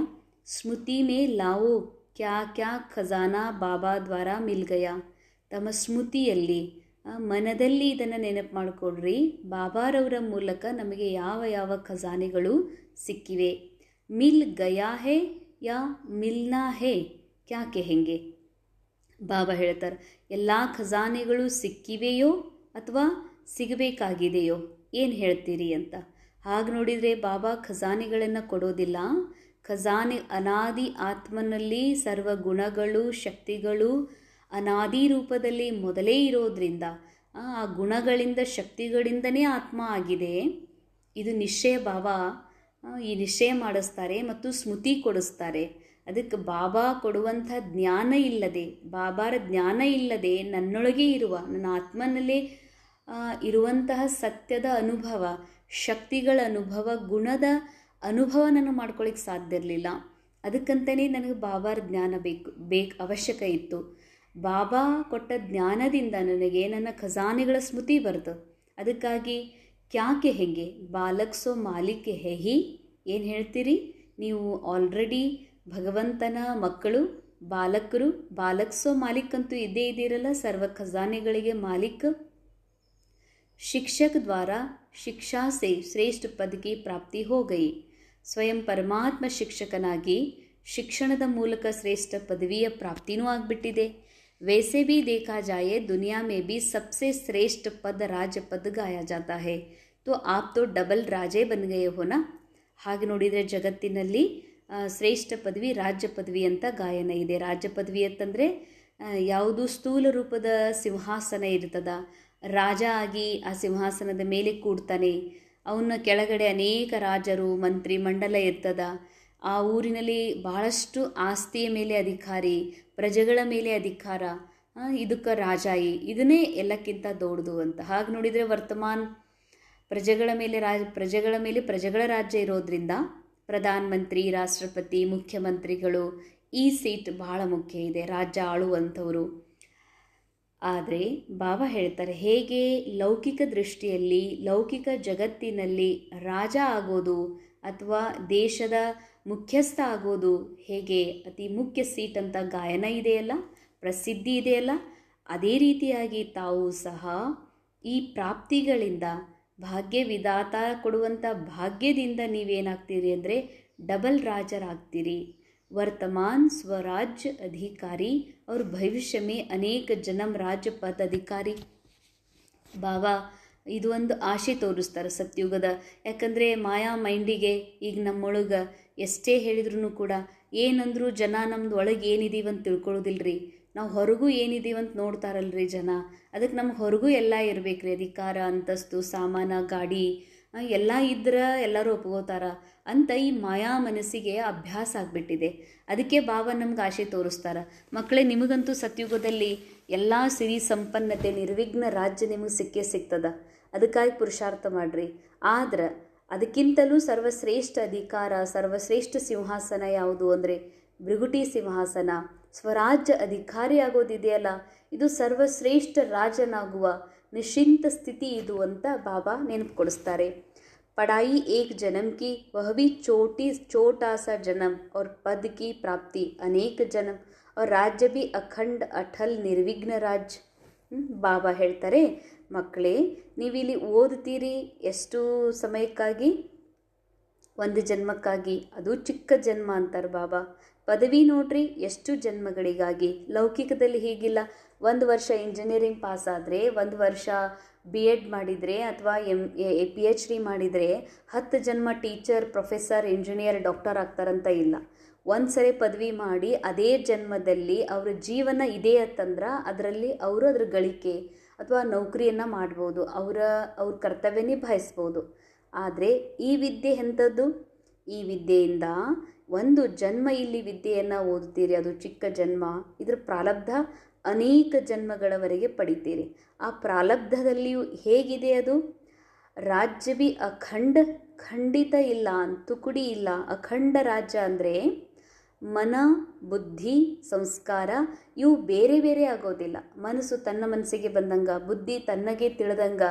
ಸ್ಮೃತಿ ಮೇ ಲಾವೋ ಕ್ಯಾ ಕ್ಯಾ ಖಜಾನಾ ಬಾಬಾ ದ್ವಾರ ಮಿಲ್ ಗಯಾ. ತಮ್ಮ ಸ್ಮೃತಿಯಲ್ಲಿ ಮನದಲ್ಲಿ ಇದನ್ನು ನೆನಪು ಮಾಡಿಕೊಡ್ರಿ. ಬಾಬಾರವರ ಮೂಲಕ ನಮಗೆ ಯಾವ ಯಾವ ಖಜಾನೆಗಳು ಸಿಕ್ಕಿವೆ. ಮಿಲ್ ಗಯಾ ಹೇ ಯಾ ಮಿಲ್ನಾ ಹೇ ಕ್ಯಾ ಕೆಹೆಂಗೆ. ಬಾಬಾ ಹೇಳ್ತಾರೆ ಎಲ್ಲ ಖಜಾನೆಗಳು ಸಿಕ್ಕಿವೆಯೋ ಅಥವಾ ಸಿಗಬೇಕಾಗಿದೆಯೋ ಏನು ಹೇಳ್ತೀರಿ ಅಂತ. ಹಾಗೆ ನೋಡಿದರೆ ಬಾಬಾ ಖಜಾನೆಗಳನ್ನು ಕೊಡೋದಿಲ್ಲ. ಖಜಾನೆ ಅನಾದಿ ಆತ್ಮನಲ್ಲಿ ಸರ್ವ ಗುಣಗಳು ಶಕ್ತಿಗಳು ಅನಾದಿ ರೂಪದಲ್ಲಿ ಮೊದಲೇ ಇರೋದ್ರಿಂದ ಆ ಗುಣಗಳಿಂದ ಶಕ್ತಿಗಳಿಂದನೇ ಆತ್ಮ ಆಗಿದೆ. ಇದು ನಿಶ್ಚಯ ಬಾಬಾ ಈ ನಿಶ್ಚಯ ಮಾಡಿಸ್ತಾರೆ ಮತ್ತು ಸ್ಮೃತಿ ಕೊಡಿಸ್ತಾರೆ. ಅದಕ್ಕೆ ಬಾಬಾ ಕೊಡುವಂಥ ಜ್ಞಾನ ಇಲ್ಲದೆ, ಬಾಬಾರ ಜ್ಞಾನ ಇಲ್ಲದೆ ನನ್ನೊಳಗೆ ಇರುವ ನನ್ನ ಆತ್ಮನಲ್ಲೇ ಇರುವಂತಹ ಸತ್ಯದ ಅನುಭವ, ಶಕ್ತಿಗಳ ಅನುಭವ, ಗುಣದ ಅನುಭವ ನಾನು ಮಾಡ್ಕೊಳ್ಳಿಕ್ಕೆ ಸಾಧ್ಯ ಇರಲಿಲ್ಲ. ಅದಕ್ಕಂತಲೇ ನನಗೆ ಬಾಬಾರ ಜ್ಞಾನ ಅವಶ್ಯಕ ಇತ್ತು. ಬಾಬಾ ಕೊಟ್ಟ ಜ್ಞಾನದಿಂದ ನನಗೆ ನನ್ನ ಖಜಾನೆಗಳ ಸ್ಮೃತಿ ಬರ್ತು. ಅದಕ್ಕಾಗಿ ಕ್ಯಾಕೆ ಹೆಂಗೆ ಬಾಲಕ್ ಸೋ ಮಾಲಿಕ್ ಹೇ ಹಿ. ಏನು ಹೇಳ್ತೀರಿ ನೀವು ಆಲ್ರೆಡಿ ಭಗವಂತನ ಮಕ್ಕಳು, ಬಾಲಕರು. ಬಾಲಕ್ಸೋ ಮಾಲಿಕ್ ಅಂತೂ ಇದ್ದೇ ಇದ್ದೀರಲ್ಲ, ಸರ್ವ ಖಜಾನೆಗಳಿಗೆ ಮಾಲಿಕ್. ಶಿಕ್ಷಕ ದ್ವಾರ ಶಿಕ್ಷಾ ಸೇ ಶ್ರೇಷ್ಠ ಪದ ಕಿ ಪ್ರಾಪ್ತಿ ಹೋ ಗಯಿ. ಸ್ವಯಂ ಪರಮಾತ್ಮ ಶಿಕ್ಷಕನಾಗಿ ಶಿಕ್ಷಣದ ಮೂಲಕ ಶ್ರೇಷ್ಠ ಪದವಿಯ ಪ್ರಾಪ್ತಿನೂ ಆಗಿಬಿಟ್ಟಿದೆ. वैसे भी देखा जाए दुनिया में भी सबसे श्रेष्ठ पद राज पद गाया जाता है. तो आप तो डबल राजे बन गए हो ना. ಹಾಗೆ ನೋಡಿದರೆ ಜಗತ್ತಿನಲ್ಲಿ ಶ್ರೇಷ್ಠ ಪದವಿ ರಾಜ್ಯ ಪದವಿ ಅಂತ ಗಾಯನ ಇದೆ. ರಾಜ್ಯ ಪದವಿ ಅಂತಂದರೆ ಯಾವುದು ಸ್ಥೂಲ ರೂಪದ ಸಿಂಹಾಸನ ಇರ್ತದ, ರಾಜ ಆಗಿ ಆ ಸಿಂಹಾಸನದ ಮೇಲೆ ಕೂಡ್ತಾನೆ, ಅವನ ಕೆಳಗಡೆ ಅನೇಕ ರಾಜರು ಮಂತ್ರಿ ಮಂಡಲ ಇರ್ತದ. ಆ ಊರಿನಲ್ಲಿ ಬಹಳಷ್ಟು ಆಸ್ತಿಯ ಮೇಲೆ ಅಧಿಕಾರಿ, ಪ್ರಜೆಗಳ ಮೇಲೆ ಅಧಿಕಾರ, ಇದಕ್ಕೆ ರಾಜಾಯಿ. ಇದನ್ನೇ ಎಲ್ಲಕ್ಕಿಂತ ದೊಡ್ಡದು ಅಂತ. ಹಾಗೆ ನೋಡಿದರೆ ವರ್ತಮಾನ ಪ್ರಜೆಗಳ ಮೇಲೆ ಪ್ರಜೆಗಳ ರಾಜ್ಯ ಇರೋದ್ರಿಂದ ಪ್ರಧಾನ ಮಂತ್ರಿ, ರಾಷ್ಟ್ರಪತಿ, ಮುಖ್ಯಮಂತ್ರಿಗಳು ಈ ಸೀಟ್ ಬಹಳ ಮುಖ್ಯ ಇದೆ, ರಾಜ್ಯ ಆಳುವಂಥವರು. ಆದರೆ ಬಾಬಾ ಹೇಳ್ತಾರೆ, ಹೇಗೆ ಲೌಕಿಕ ದೃಷ್ಟಿಯಲ್ಲಿ ಲೌಕಿಕ ಜಗತ್ತಿನಲ್ಲಿ ರಾಜ ಆಗೋದು ಅಥವಾ ದೇಶದ ಮುಖ್ಯಸ್ಥ ಆಗೋದು ಹೇಗೆ ಅತಿ ಮುಖ್ಯ ಸೀಟ್ ಅಂತ ಗಾಯನ ಇದೆಯಲ್ಲ, ಪ್ರಸಿದ್ಧಿ ಇದೆಯಲ್ಲ, ಅದೇ ರೀತಿಯಾಗಿ ತಾವು ಸಹ ಈ ಪ್ರಾಪ್ತಿಗಳಿಂದ, ಭಾಗ್ಯ ವಿಧಾತ ಕೊಡುವಂಥ ಭಾಗ್ಯದಿಂದ ನೀವೇನಾಗ್ತೀರಿ ಅಂದರೆ ಡಬಲ್ ರಾಜರಾಗ್ತೀರಿ. ವರ್ತಮಾನ್ ಸ್ವರಾಜ್ಯ ಅಧಿಕಾರಿ और ಭವಿಷ್ಯ में ಅನೇಕ ಜನ್ಮ ರಾಜ್ಯ ಪದ ಅಧಿಕಾರಿ. ಬಾಬಾ ಇದು ಒಂದು ಆಶೆ ತೋರಿಸ್ತಾರೆ ಸತ್ಯುಗದ. ಯಾಕಂದರೆ ಮಾಯಾ ಮೈಂಡಿಗೆ ಈಗ ನಮ್ಮೊಳಗೆ ಎಷ್ಟೇ ಹೇಳಿದ್ರೂ ಕೂಡ ಏನಂದ್ರು ಜನ ನಮ್ದು ಒಳಗೆ ಏನಿದೀವಂತ ತಿಳ್ಕೊಳ್ಳೋದಿಲ್ರಿ. ನಾವು ಹೊರಗೂ ಏನಿದೀವಂತ ನೋಡ್ತಾರಲ್ರಿ ಜನ. ಅದಕ್ಕೆ ನಮ್ಗೆ ಹೊರಗೂ ಎಲ್ಲ ಇರಬೇಕು ರೀ, ಅಧಿಕಾರ, ಅಂತಸ್ತು, ಸಾಮಾನ, ಗಾಡಿ ಎಲ್ಲ ಇದ್ರೆ ಎಲ್ಲರೂ ಒಪ್ಕೋತಾರ ಅಂತ ಈ ಮಾಯಾ ಮನಸ್ಸಿಗೆ ಅಭ್ಯಾಸ ಆಗಿಬಿಟ್ಟಿದೆ. ಅದಕ್ಕೆ ಬಾಬಾ ನಮ್ಗೆ ಆಶೆ ತೋರಿಸ್ತಾರೆ, ಮಕ್ಕಳೇ ನಿಮಗಂತೂ ಸತ್ಯುಗದಲ್ಲಿ ಎಲ್ಲ ಸಿರಿ ಸಂಪನ್ನತೆ, ನಿರ್ವಿಘ್ನ ರಾಜ್ಯ ನಿಮಗೆ ಸಿಕ್ಕೇ ಸಿಗ್ತದ. ಅದಕ್ಕಾಗಿ ಪುರುಷಾರ್ಥ ಮಾಡಿರಿ. ಆದ್ರೆ ಅದಕ್ಕಿಂತಲೂ ಸರ್ವಶ್ರೇಷ್ಠ ಅಧಿಕಾರ, ಸರ್ವಶ್ರೇಷ್ಠ ಸಿಂಹಾಸನ ಯಾವುದು ಅಂದರೆ ಭೃಗುಟಿ ಸಿಂಹಾಸನ. ಸ್ವರಾಜ್ಯ ಅಧಿಕಾರಿ ಆಗೋದಿದೆಯಲ್ಲ, ಇದು ಸರ್ವಶ್ರೇಷ್ಠ ರಾಜನಾಗುವ ನಿಶ್ಚಿಂತ ಸ್ಥಿತಿ ಇದು ಅಂತ ಬಾಬಾ ನೆನಪು ಕೊಡಿಸ್ತಾರೆ. पढ़ाई एक जन्म की, वह भी छोटा सा जन्म, और पद की प्राप्ति अनेक जन्म, और राज्य भी अखंड अटल निर्विघ्न राज्य. ಬಾಬಾ ಹೇಳ್ತಾರೆ, ಮಕ್ಕಳೇ ನೀವಿಲ್ಲಿ ಓದ್ತೀರಿ ಎಷ್ಟು ಸಮಯಕ್ಕಾಗಿ? ಒಂದು ಜನ್ಮಕ್ಕಾಗಿ, ಅದು ಚಿಕ್ಕ ಜನ್ಮ ಅಂತಾರೆ ಬಾಬಾ. ಪದವಿ ನೋಡ್ರಿ ಎಷ್ಟು ಜನ್ಮಗಳಿಗಾಗಿ. ಲೌಕಿಕದಲ್ಲಿ ಹೀಗಿಲ್ಲ. 1 ವರ್ಷ ಇಂಜಿನಿಯರಿಂಗ್ ಪಾಸ್ ಆದರೆ, 1 ವರ್ಷ BEd ಮಾಡಿದರೆ ಅಥವಾ PhD ಮಾಡಿದರೆ 10 ಜನ್ಮ ಟೀಚರ್, ಪ್ರೊಫೆಸರ್, ಇಂಜಿನಿಯರ್, ಡಾಕ್ಟರ್ ಆಗ್ತಾರಂತ ಇಲ್ಲ. ಒಂದು ಸರಿ ಪದವಿ ಮಾಡಿ ಅದೇ ಜನ್ಮದಲ್ಲಿ ಅವರ ಜೀವನ ಇದೆ ಅಂತಂದ್ರೆ ಅದರಲ್ಲಿ ಅವರು ಅದರ ಗಳಿಕೆ ಅಥವಾ ನೌಕರಿಯನ್ನು ಮಾಡ್ಬೋದು, ಅವ್ರ ಕರ್ತವ್ಯ ನಿಭಾಯಿಸ್ಬೋದು. ಆದರೆ ಈ ವಿದ್ಯೆ ಎಂಥದ್ದು? ಈ ವಿದ್ಯೆಯಿಂದ ಒಂದು ಜನ್ಮ ಇಲ್ಲಿ ವಿದ್ಯೆಯನ್ನು ಓದುತ್ತೀರಿ, ಅದು ಚಿಕ್ಕ ಜನ್ಮ. ಇದರ ಪ್ರಾರಬ್ಧ ಅನೇಕ ಜನ್ಮಗಳವರೆಗೆ ಪಡಿತೀರಿ. ಆ ಪ್ರಾರಬ್ಧದಲ್ಲಿಯೂ ಹೇಗಿದೆ ಅದು? ರಾಜ್ಯ ಬಿ ಅಖಂಡ, ಖಂಡಿತ ಇಲ್ಲ, ತುಕುಡಿ ಇಲ್ಲ. ಅಖಂಡ ರಾಜ್ಯ ಅಂದರೆ ಮನ, ಬುದ್ಧಿ, ಸಂಸ್ಕಾರ ಇವು ಬೇರೆ ಬೇರೆ ಆಗೋದಿಲ್ಲ. ಮನಸ್ಸು ತನ್ನ ಮನಸ್ಸಿಗೆ ಬಂದಂಗೆ, ಬುದ್ಧಿ ತನ್ನಗೆ ತಿಳಿದಂಗೆ,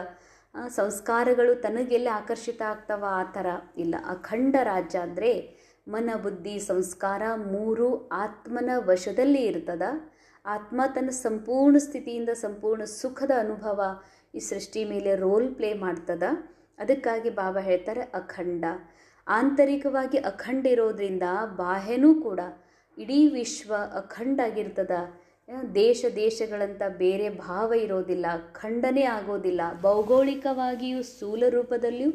ಸಂಸ್ಕಾರಗಳು ತನಗೆಲ್ಲ ಆಕರ್ಷಿತ ಆಗ್ತಾವ ಆ ಥರ ಇಲ್ಲ. ಅಖಂಡ ರಾಜ್ಯ ಅಂದರೆ ಮನ, ಬುದ್ಧಿ, ಸಂಸ್ಕಾರ 3 ಆತ್ಮನ ವಶದಲ್ಲಿ ಇರ್ತದ. ಆತ್ಮ ತನ್ನ ಸಂಪೂರ್ಣ ಸ್ಥಿತಿಯಿಂದ ಸಂಪೂರ್ಣ ಸುಖದ ಅನುಭವ ಈ ಸೃಷ್ಟಿ ಮೇಲೆ ರೋಲ್ ಪ್ಲೇ ಮಾಡ್ತದ. ಅದಕ್ಕಾಗಿ ಬಾಬಾ ಹೇಳ್ತಾರೆ ಅಖಂಡ. ಆಂತರಿಕವಾಗಿ ಅಖಂಡ ಇರೋದ್ರಿಂದ ಬಾಹ್ಯನೂ ಕೂಡ ಇಡೀ ವಿಶ್ವ ಅಖಂಡ ಆಗಿರ್ತದ. ದೇಶಗಳಂತ ಬೇರೆ ಭಾವ ಇರೋದಿಲ್ಲ, ಖಂಡನೆ ಆಗೋದಿಲ್ಲ. ಭೌಗೋಳಿಕವಾಗಿಯೂ ಸ್ಥೂಲ ರೂಪದಲ್ಲಿಯೂ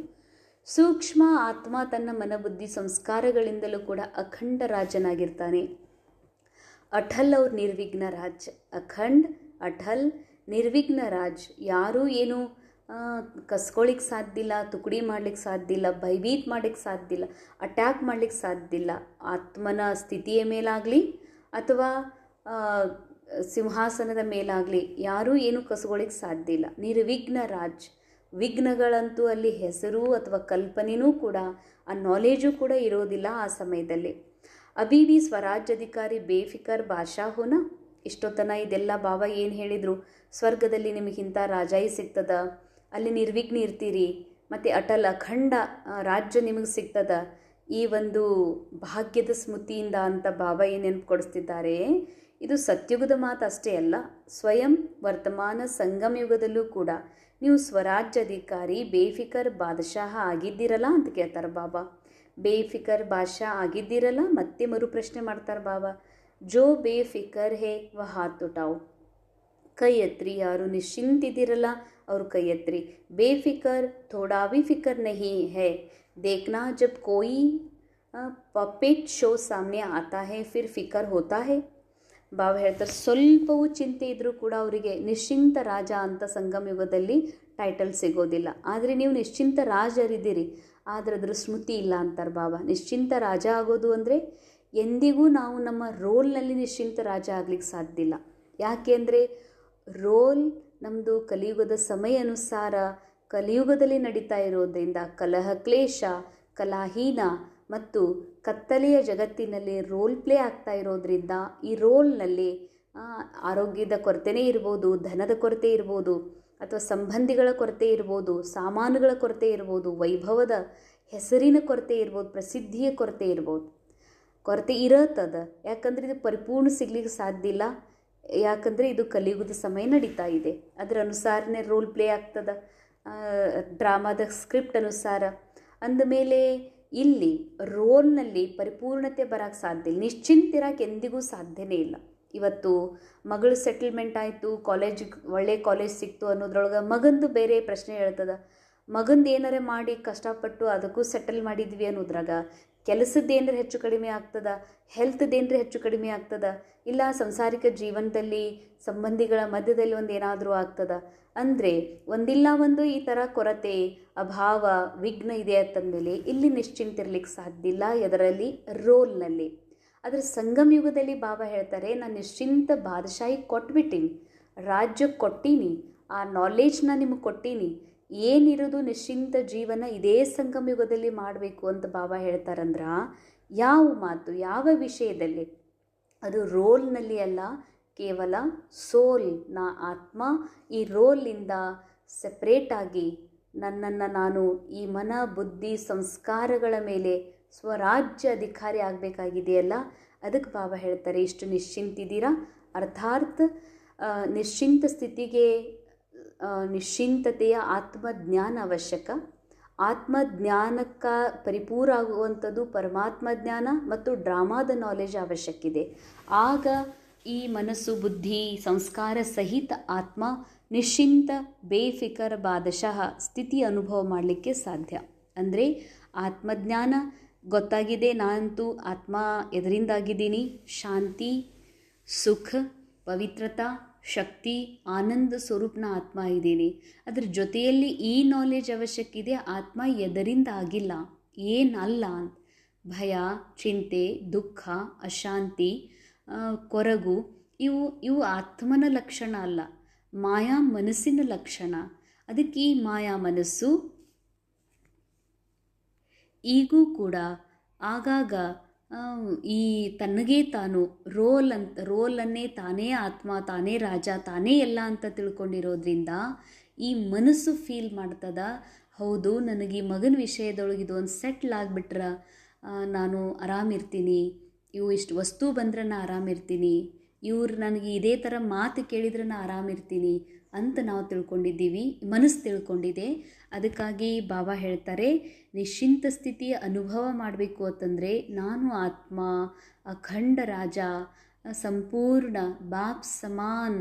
ಸೂಕ್ಷ್ಮ ಆತ್ಮ ತನ್ನ ಮನಬುದ್ಧಿ ಸಂಸ್ಕಾರಗಳಿಂದಲೂ ಕೂಡ ಅಖಂಡ ರಾಜನಾಗಿರ್ತಾನೆ. ಅಠಲ್ ಅವ್ರ ನಿರ್ವಿಘ್ನ ರಾಜ್. ಅಖಂಡ್, ಅಠಲ್, ನಿರ್ವಿಘ್ನ ರಾಜ್. ಯಾರೂ ಏನು ಕಸ್ಕೊಳ್ಳಿಕ್ಕೆ ಸಾಧ್ಯ ಇಲ್ಲ, ತುಕಡಿ ಮಾಡ್ಲಿಕ್ಕೆ ಸಾಧ್ಯ ಇಲ್ಲ, ಭಯಭೀತ್ ಮಾಡ್ಲಿಕ್ಕೆ ಸಾಧ್ಯ ಇಲ್ಲ, ಅಟ್ಯಾಕ್ ಮಾಡ್ಲಿಕ್ಕೆ ಸಾಧ್ಯ ಇಲ್ಲ. ಆತ್ಮನ ಸ್ಥಿತಿಯ ಮೇಲಾಗಲಿ ಅಥವಾ ಸಿಂಹಾಸನದ ಮೇಲಾಗಲಿ ಯಾರೂ ಏನು ಕಸ್ಕೊಳ್ಳಿಕ್ಕೆ ಸಾಧ್ಯ ಇಲ್ಲ. ನಿರ್ವಿಘ್ನ ರಾಜ್. ವಿಘ್ನಗಳಂತೂ ಅಲ್ಲಿ ಹೆಸರು ಅಥವಾ ಕಲ್ಪನೆಯೂ ಕೂಡ, ಆ ನಾಲೆಜು ಕೂಡ ಇರೋದಿಲ್ಲ ಆ ಸಮಯದಲ್ಲಿ. ಅಭಿ ಬಿ ಸ್ವರಾಜ್ಯಾಧಿಕಾರಿ ಬೇಫಿಕರ್ ಬಾದ್ಶಾ ಹೋನಾ. ಇಷ್ಟೊತ್ತನ ಇದೆಲ್ಲ ಬಾಬಾ ಏನು ಹೇಳಿದರು? ಸ್ವರ್ಗದಲ್ಲಿ ನಿಮಗಿಂತ ರಾಜಾಯಿ ಸಿಗ್ತದ, ಅಲ್ಲಿ ನಿರ್ವಿಘ್ನ ಇರ್ತೀರಿ, ಮತ್ತು ಅಟಲ್ ಅಖಂಡ ರಾಜ್ಯ ನಿಮಗೆ ಸಿಗ್ತದ. ಈ ಒಂದು ಭಾಗ್ಯದ ಸ್ಮೃತಿಯಿಂದ ಅಂತ ಬಾಬಾ ಏನು ನೆನಪು ಕೊಡಿಸ್ತಿದ್ದಾರೆ, ಇದು ಸತ್ಯುಗದ ಮಾತು ಅಷ್ಟೇ ಅಲ್ಲ, ಸ್ವಯಂ ವರ್ತಮಾನ ಸಂಗಮ ಯುಗದಲ್ಲೂ ಕೂಡ ನೀವು ಸ್ವರಾಜ್ಯಾಧಿಕಾರಿ ಬೇಫಿಕರ್ ಬಾದಶಾಹ ಆಗಿದ್ದೀರಲ್ಲ ಅಂತ ಕೇಳ್ತಾರೆ ಬಾಬಾ. ಬೇಫಿಕರ್ ಬಾದಶಾ ಆಗಿದ್ದೀರಲ್ಲ, ಮತ್ತೆ ಮರುಪ್ರಶ್ನೆ ಮಾಡ್ತಾರೆ ಬಾಬಾ. ಜೋ ಬೇಫಿಕರ್ ಹೇ ವ ಹಾತ್ ಉಠಾವ್. ಕೈ ಎತ್ರಿ, ಯಾರು ನಿಶ್ಚಿಂತಿದ್ದೀರಲ್ಲ ಅವರು ಕೈ ಎತ್ರಿ. ಬೇಫಿಕರ್ ಥೋಡಾ ಭಿ ಫಿಕರ್ ನಹೀ ಹೈ. देखना जब कोई पपेट शो सामने आता है फिर ಫಿಕರ್ ಹೋತಾ ಹೇ. ಬಾಬಾ ಹೇಳ್ತಾರೆ, ಸ್ವಲ್ಪವೂ ಚಿಂತೆ ಇದ್ದರೂ ಕೂಡ ಅವರಿಗೆ ನಿಶ್ಚಿಂತ ರಾಜ ಅಂತ ಸಂಗಮ ಯುಗದಲ್ಲಿ ಟೈಟಲ್ ಸಿಗೋದಿಲ್ಲ. ಆದರೆ ನೀವು ನಿಶ್ಚಿಂತ ರಾಜರಿದ್ದೀರಿ, ಆದರೆ ಅದರ ಸ್ಮೃತಿ ಇಲ್ಲ ಅಂತಾರೆ ಬಾಬಾ. ನಿಶ್ಚಿಂತ ರಾಜ ಆಗೋದು ಅಂದರೆ ಎಂದಿಗೂ ನಾವು ನಮ್ಮ ರೋಲ್ನಲ್ಲಿ ನಿಶ್ಚಿಂತ ರಾಜ ಆಗ್ಲಿಕ್ಕೆ ಸಾಧ್ಯ ಇಲ್ಲ. ಯಾಕೆ ಅಂದರೆ ರೋಲ್ ನಮ್ಮದು ಕಲಿಯುಗದ ಸಮಯ ಅನುಸಾರ ಕಲಿಯುಗದಲ್ಲಿ ನಡೀತಾ ಇರೋದ್ರಿಂದ ಕಲಹ ಕ್ಲೇಶ, ಕಲಾಹೀನ ಮತ್ತು ಕತ್ತಲೆಯ ಜಗತ್ತಿನಲ್ಲಿ ರೋಲ್ ಪ್ಲೇ ಆಗ್ತಾ ಇರೋದ್ರಿಂದ ಈ ರೋಲ್ನಲ್ಲಿ ಆರೋಗ್ಯದ ಕೊರತೆನೇ ಇರ್ಬೋದು, ಧನದ ಕೊರತೆ ಇರ್ಬೋದು, ಅಥವಾ ಸಂಬಂಧಿಗಳ ಕೊರತೆ ಇರ್ಬೋದು, ಸಾಮಾನುಗಳ ಕೊರತೆ ಇರ್ಬೋದು, ವೈಭವದ ಹೆಸರಿನ ಕೊರತೆ ಇರ್ಬೋದು, ಪ್ರಸಿದ್ಧಿಯ ಕೊರತೆ ಇರ್ಬೋದು. ಕೊರತೆ ಇರತ್ತದ, ಯಾಕಂದರೆ ಇದು ಪರಿಪೂರ್ಣ ಸಿಗ್ಲಿಕ್ಕೆ ಸಾಧ್ಯ ಇಲ್ಲ. ಯಾಕಂದರೆ ಇದು ಕಲಿಯುಗದ ಸಮಯ ನಡೀತಾ ಇದೆ, ಅದರ ಅನುಸಾರನೇ ರೋಲ್ ಪ್ಲೇ ಆಗ್ತದ, ಡ್ರಾಮಾದ ಸ್ಕ್ರಿಪ್ಟ್ ಅನುಸಾರ. ಅಂದಮೇಲೆ ಇಲ್ಲಿ ರೋಲ್ನಲ್ಲಿ ಪರಿಪೂರ್ಣತೆ ಬರೋಕ್ಕೆ ಸಾಧ್ಯ ಇಲ್ಲ, ನಿಶ್ಚಿಂತಿರಕ್ಕೆ ಎಂದಿಗೂ ಸಾಧ್ಯನೇ ಇಲ್ಲ. ಇವತ್ತು ಮಗಳು ಸೆಟಲ್ಮೆಂಟ್ ಆಯಿತು, ಒಳ್ಳೆ ಕಾಲೇಜ್ ಸಿಕ್ತು ಅನ್ನೋದ್ರೊಳಗೆ ಮಗಂದು ಬೇರೆ ಪ್ರಶ್ನೆ ಹೇಳ್ತದ. ಮಗಂದು ಏನಾರೇ ಮಾಡಿ ಕಷ್ಟಪಟ್ಟು ಅದಕ್ಕೂ ಸೆಟಲ್ ಮಾಡಿದ್ವಿ ಅನ್ನೋದ್ರಾಗ ಕೆಲಸದ್ದೇನರ ಹೆಚ್ಚು ಕಡಿಮೆ ಆಗ್ತದ, ಹೆಲ್ತ್ದೇನರ ಹೆಚ್ಚು ಕಡಿಮೆ ಆಗ್ತದ, ಇಲ್ಲ ಸಂಸಾರಿಕ ಜೀವನದಲ್ಲಿ ಸಂಬಂಧಿಗಳ ಮಧ್ಯದಲ್ಲಿ ಒಂದು ಏನಾದರೂ ಆಗ್ತದ ಅಂದರೆ ಒಂದಿಲ್ಲ ಒಂದು ಈ ಥರ ಕೊರತೆ, ಅಭಾವ, ವಿಘ್ನ ಇದೆ ಅಂತಂದಮೇಲೆ ಇಲ್ಲಿ ನಿಶ್ಚಿಂತಿರ್ಲಿಕ್ಕೆ ಸಾಧ್ಯ ಇಲ್ಲ, ಎದರಲ್ಲಿ ರೋಲ್ನಲ್ಲಿ. ಆದರೆ ಸಂಗಮ ಯುಗದಲ್ಲಿ ಬಾಬಾ ಹೇಳ್ತಾರೆ, ನಾನು ನಿಶ್ಚಿಂತ ಬಾದಶಾಹಿ ಕೊಟ್ಬಿಟ್ಟೀನಿ, ರಾಜ್ಯ ಕೊಟ್ಟೀನಿ, ಆ ನಾಲೆಜ್ನ ನಿಮಗೆ ಕೊಟ್ಟೀನಿ, ಏನಿರೋದು ನಿಶ್ಚಿಂತ ಜೀವನ ಇದೇ ಸಂಗಮ ಯುಗದಲ್ಲಿ ಮಾಡಬೇಕು ಅಂತ ಬಾಬಾ ಹೇಳ್ತಾರಂದ್ರೆ ಯಾವ ಮಾತು, ಯಾವ ವಿಷಯದಲ್ಲಿ? ಅದು ರೋಲ್ನಲ್ಲಿ ಅಲ್ಲ, ಕೇವಲ ಸೋಲ್, ನಾ ಆತ್ಮ ಈ ರೋಲಿಂದ ಸೆಪ್ರೇಟಾಗಿ ನನ್ನನ್ನು ನಾನು ಈ ಮನ ಬುದ್ಧಿ ಸಂಸ್ಕಾರಗಳ ಮೇಲೆ ಸ್ವರಾಜ್ಯ ಅಧಿಕಾರಿ ಆಗಬೇಕಾಗಿದೆಯಲ್ಲ, ಅದಕ್ಕೆ ಬಾಬಾ ಹೇಳ್ತಾರೆ ಇಷ್ಟು ನಿಶ್ಚಿಂತಿದ್ದೀರಾ. ಅರ್ಥಾತ್ ನಿಶ್ಚಿಂತ ಸ್ಥಿತಿಗೆ ನಿಶ್ಚಿಂತತೆಯ ಆತ್ಮಜ್ಞಾನ ಅವಶ್ಯಕ. ಆತ್ಮಜ್ಞಾನಕ್ಕೆ ಪರಿಪೂರ್ಣ ಆಗುವಂಥದ್ದು ಪರಮಾತ್ಮ ಜ್ಞಾನ ಮತ್ತು ಡ್ರಾಮಾದ ನಾಲೆಜ್ ಅವಶ್ಯಕ ಇದೆ. ಆಗ ಈ ಮನಸ್ಸು ಬುದ್ಧಿ ಸಂಸ್ಕಾರ ಸಹಿತ ಆತ್ಮ ನಿಶ್ಚಿಂತ ಬೇಫಿಕರ್ ಬಾದಶಃ ಸ್ಥಿತಿ ಅನುಭವ ಮಾಡಲಿಕ್ಕೆ ಸಾಧ್ಯ. ಅಂದರೆ ಆತ್ಮಜ್ಞಾನ ಗೊತ್ತಾಗಿದೆ, ನಾನಂತೂ ಆತ್ಮ ಎದರಿಂದಾಗಿದ್ದೀನಿ, ಶಾಂತಿ, ಸುಖ, ಪವಿತ್ರತಾ, ಶಕ್ತಿ, ಆನಂದ ಸ್ವರೂಪನ ಆತ್ಮ ಇದ್ದೀನಿ. ಅದ್ರ ಜೊತೆಯಲ್ಲಿ ಈ ನಾಲೆಜ್ ಅವಶ್ಯಕ ಇದೆ, ಆತ್ಮ ಎದರಿಂದ ಆಗಿಲ್ಲ, ಏನಲ್ಲ. ಭಯ, ಚಿಂತೆ, ದುಃಖ, ಅಶಾಂತಿ, ಕೊರಗು ಇವು ಆತ್ಮನ ಲಕ್ಷಣ ಅಲ್ಲ, ಮಾಯಾ ಮನಸ್ಸಿನ ಲಕ್ಷಣ. ಅದಕ್ಕೆ ಈ ಮಾಯಾ ಮನಸ್ಸು ಈಗೂ ಕೂಡ ಆಗಾಗ ಈ ತನಗೇ ತಾನು ರೋಲನ್ನೇ ತಾನೇ ಆತ್ಮ, ತಾನೇ ರಾಜ, ತಾನೇ ಎಲ್ಲ ಅಂತ ತಿಳ್ಕೊಂಡಿರೋದ್ರಿಂದ ಈ ಮನಸ್ಸು ಫೀಲ್ ಮಾಡ್ತದ, ಹೌದು ನನಗೆ ಈ ಮಗನ ವಿಷಯದೊಳಗೆ ಇದು ಒಂದು ಸೆಟ್ಲ್ ಆಗಿಬಿಟ್ರೆ ನಾನು ಆರಾಮಿರ್ತೀನಿ, ಇವು ಇಷ್ಟು ವಸ್ತು ಬಂದ್ರೆ ನಾನು ಆರಾಮಿರ್ತೀನಿ, ಇವ್ರು ನನಗೆ ಇದೇ ಥರ ಮಾತು ಕೇಳಿದ್ರೆ ನಾನು ಆರಾಮಿರ್ತೀನಿ ಅಂತ ನಾವು ತಿಳ್ಕೊಂಡಿದ್ದೀವಿ, ಮನಸ್ಸು ತಿಳ್ಕೊಂಡಿದೆ. ಅದಕ್ಕಾಗಿ ಬಾಬಾ ಹೇಳ್ತಾರೆ, ನಿಶ್ಚಿಂತ ಸ್ಥಿತಿಯ ಅನುಭವ ಮಾಡಬೇಕು ಅಂತಂದರೆ ನಾನು ಆತ್ಮ, ಅಖಂಡ ರಾಜ, ಸಂಪೂರ್ಣ ಬಾಪ್ ಸಮಾನ್,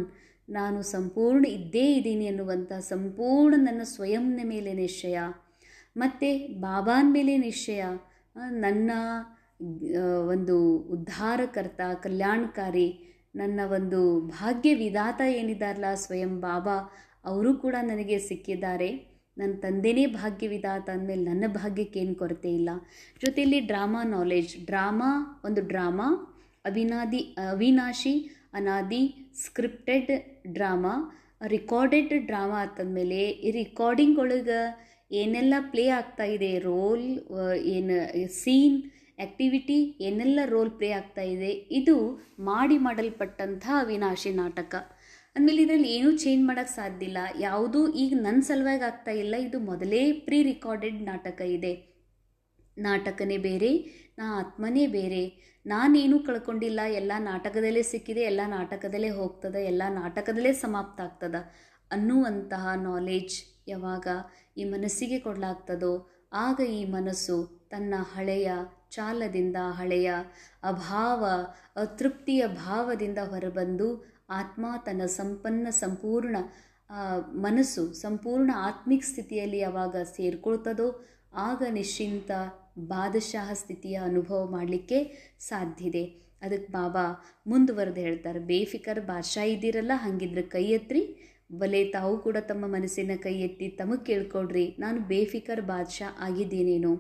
ನಾನು ಸಂಪೂರ್ಣ ಇದ್ದೇ ಇದ್ದೀನಿ ಅನ್ನುವಂಥ ಸಂಪೂರ್ಣ ನನ್ನ ಸ್ವಯಂನ ಮೇಲೆ ನಿಶ್ಚಯ, ಮತ್ತು ಬಾಬಾನ ಮೇಲೆ ನಿಶ್ಚಯ, ನನ್ನ ಒಂದು ಉದ್ಧಾರಕರ್ತ, ಕಲ್ಯಾಣಕಾರಿ, ನನ್ನ ಒಂದು ಭಾಗ್ಯ ವಿಧಾತ ಏನಿದ್ದಾರಲ್ಲ ಸ್ವಯಂ ಬಾಬಾ, ಅವರು ಕೂಡ ನನಗೆ ಸಿಕ್ಕಿದ್ದಾರೆ. ನನ್ನ ತಂದೆಯೇ ಭಾಗ್ಯ ವಿಧಾತ ಅಂದಮೇಲೆ ನನ್ನ ಭಾಗ್ಯಕ್ಕೆ ಏನು ಕೊರತೆ ಇಲ್ಲ. ಜೊತೆಯಲ್ಲಿ ಡ್ರಾಮಾ ನಾಲೆಜ್, ಒಂದು ಡ್ರಾಮಾ ಅವಿನಾಶಿ, ಅನಾದಿ, ಸ್ಕ್ರಿಪ್ಟೆಡ್ ಡ್ರಾಮಾ, ರಿಕಾರ್ಡೆಡ್ ಡ್ರಾಮಾ ಅಂತಂದಮೇಲೆ ಈ ರಿಕಾರ್ಡಿಂಗ್ ಒಳಗೆ ಏನೆಲ್ಲ ಪ್ಲೇ ಆಗ್ತಾ ಇದೆ, ರೋಲ್ ಏನು ಸೀನ್ ಆ್ಯಕ್ಟಿವಿಟಿ ಏನೆಲ್ಲ ರೋಲ್ ಪ್ಲೇ ಆಗ್ತಾ ಇದೆ, ಇದು ಮಾಡಲ್ಪಟ್ಟಂಥ ಅವಿನಾಶಿ ನಾಟಕ. ಅಂದಮೇಲೆ ಇದರಲ್ಲಿ ಏನೂ ಚೇಂಜ್ ಮಾಡೋಕ್ಕೆ ಸಾಧ್ಯ ಇಲ್ಲ, ಯಾವುದೂ ಈಗ ನನ್ನ ಸಲುವಾಗಿ ಆಗ್ತಾ ಇಲ್ಲ, ಇದು ಮೊದಲೇ ಪ್ರೀ ರಿಕಾರ್ಡೆಡ್ ನಾಟಕ ಇದೆ. ನಾಟಕನೇ ಬೇರೆ, ನಾ ಆತ್ಮನೇ ಬೇರೆ, ನಾನೇನೂ ಕಳ್ಕೊಂಡಿಲ್ಲ, ಎಲ್ಲ ನಾಟಕದಲ್ಲೇ ಸಿಕ್ಕಿದೆ, ಎಲ್ಲ ನಾಟಕದಲ್ಲೇ ಹೋಗ್ತದೆ, ಎಲ್ಲ ನಾಟಕದಲ್ಲೇ ಸಮಾಪ್ತ ಆಗ್ತದೆ ಅನ್ನುವಂತಹ ನಾಲೆಡ್ಜ್ ಯಾವಾಗ ಈ ಮನಸ್ಸಿಗೆ ಕೊಡಲಾಗ್ತದೋ ಆಗ ಈ ಮನಸ್ಸು ತನ್ನ ಹಳೆಯ ಚಾಲದಿಂದ, ಹಳೆಯ ಅಭಾವ, ಅತೃಪ್ತಿಯ ಭಾವದಿಂದ ಹೊರಬಂದು ಆತ್ಮ ತನ್ನ ಸಂಪೂರ್ಣ ಮನಸ್ಸು ಸಂಪೂರ್ಣ ಆತ್ಮಿಕ ಸ್ಥಿತಿಯಲ್ಲಿ ಯಾವಾಗ ಸೇರ್ಕೊಳ್ತದೋ ಆಗ ನಿಶ್ಚಿಂತ ಬಾದಶಾಹ ಸ್ಥಿತಿಯ ಅನುಭವ ಮಾಡಲಿಕ್ಕೆ ಸಾಧ್ಯ ಇದೆ. ಅದಕ್ಕೆ ಬಾಬಾ ಮುಂದುವರೆದು ಹೇಳ್ತಾರೆ, ಬೇಫಿಕರ್ ಬಾದಶಾಹ ಇದ್ದೀರಲ್ಲ, ಹಾಗಿದ್ರೆ ಕೈ ಎತ್ರಿ, ಬಲೆ ತಾವು ಕೂಡ ತಮ್ಮ ಮನಸ್ಸಿನ ಕೈ ಎತ್ತಿ ತಮಗೆ ಕೇಳ್ಕೊಡ್ರಿ, ನಾನು ಬೇಫಿಕರ್ ಬಾದಶಾಹ ಆಗಿದ್ದೇನೇನೋ.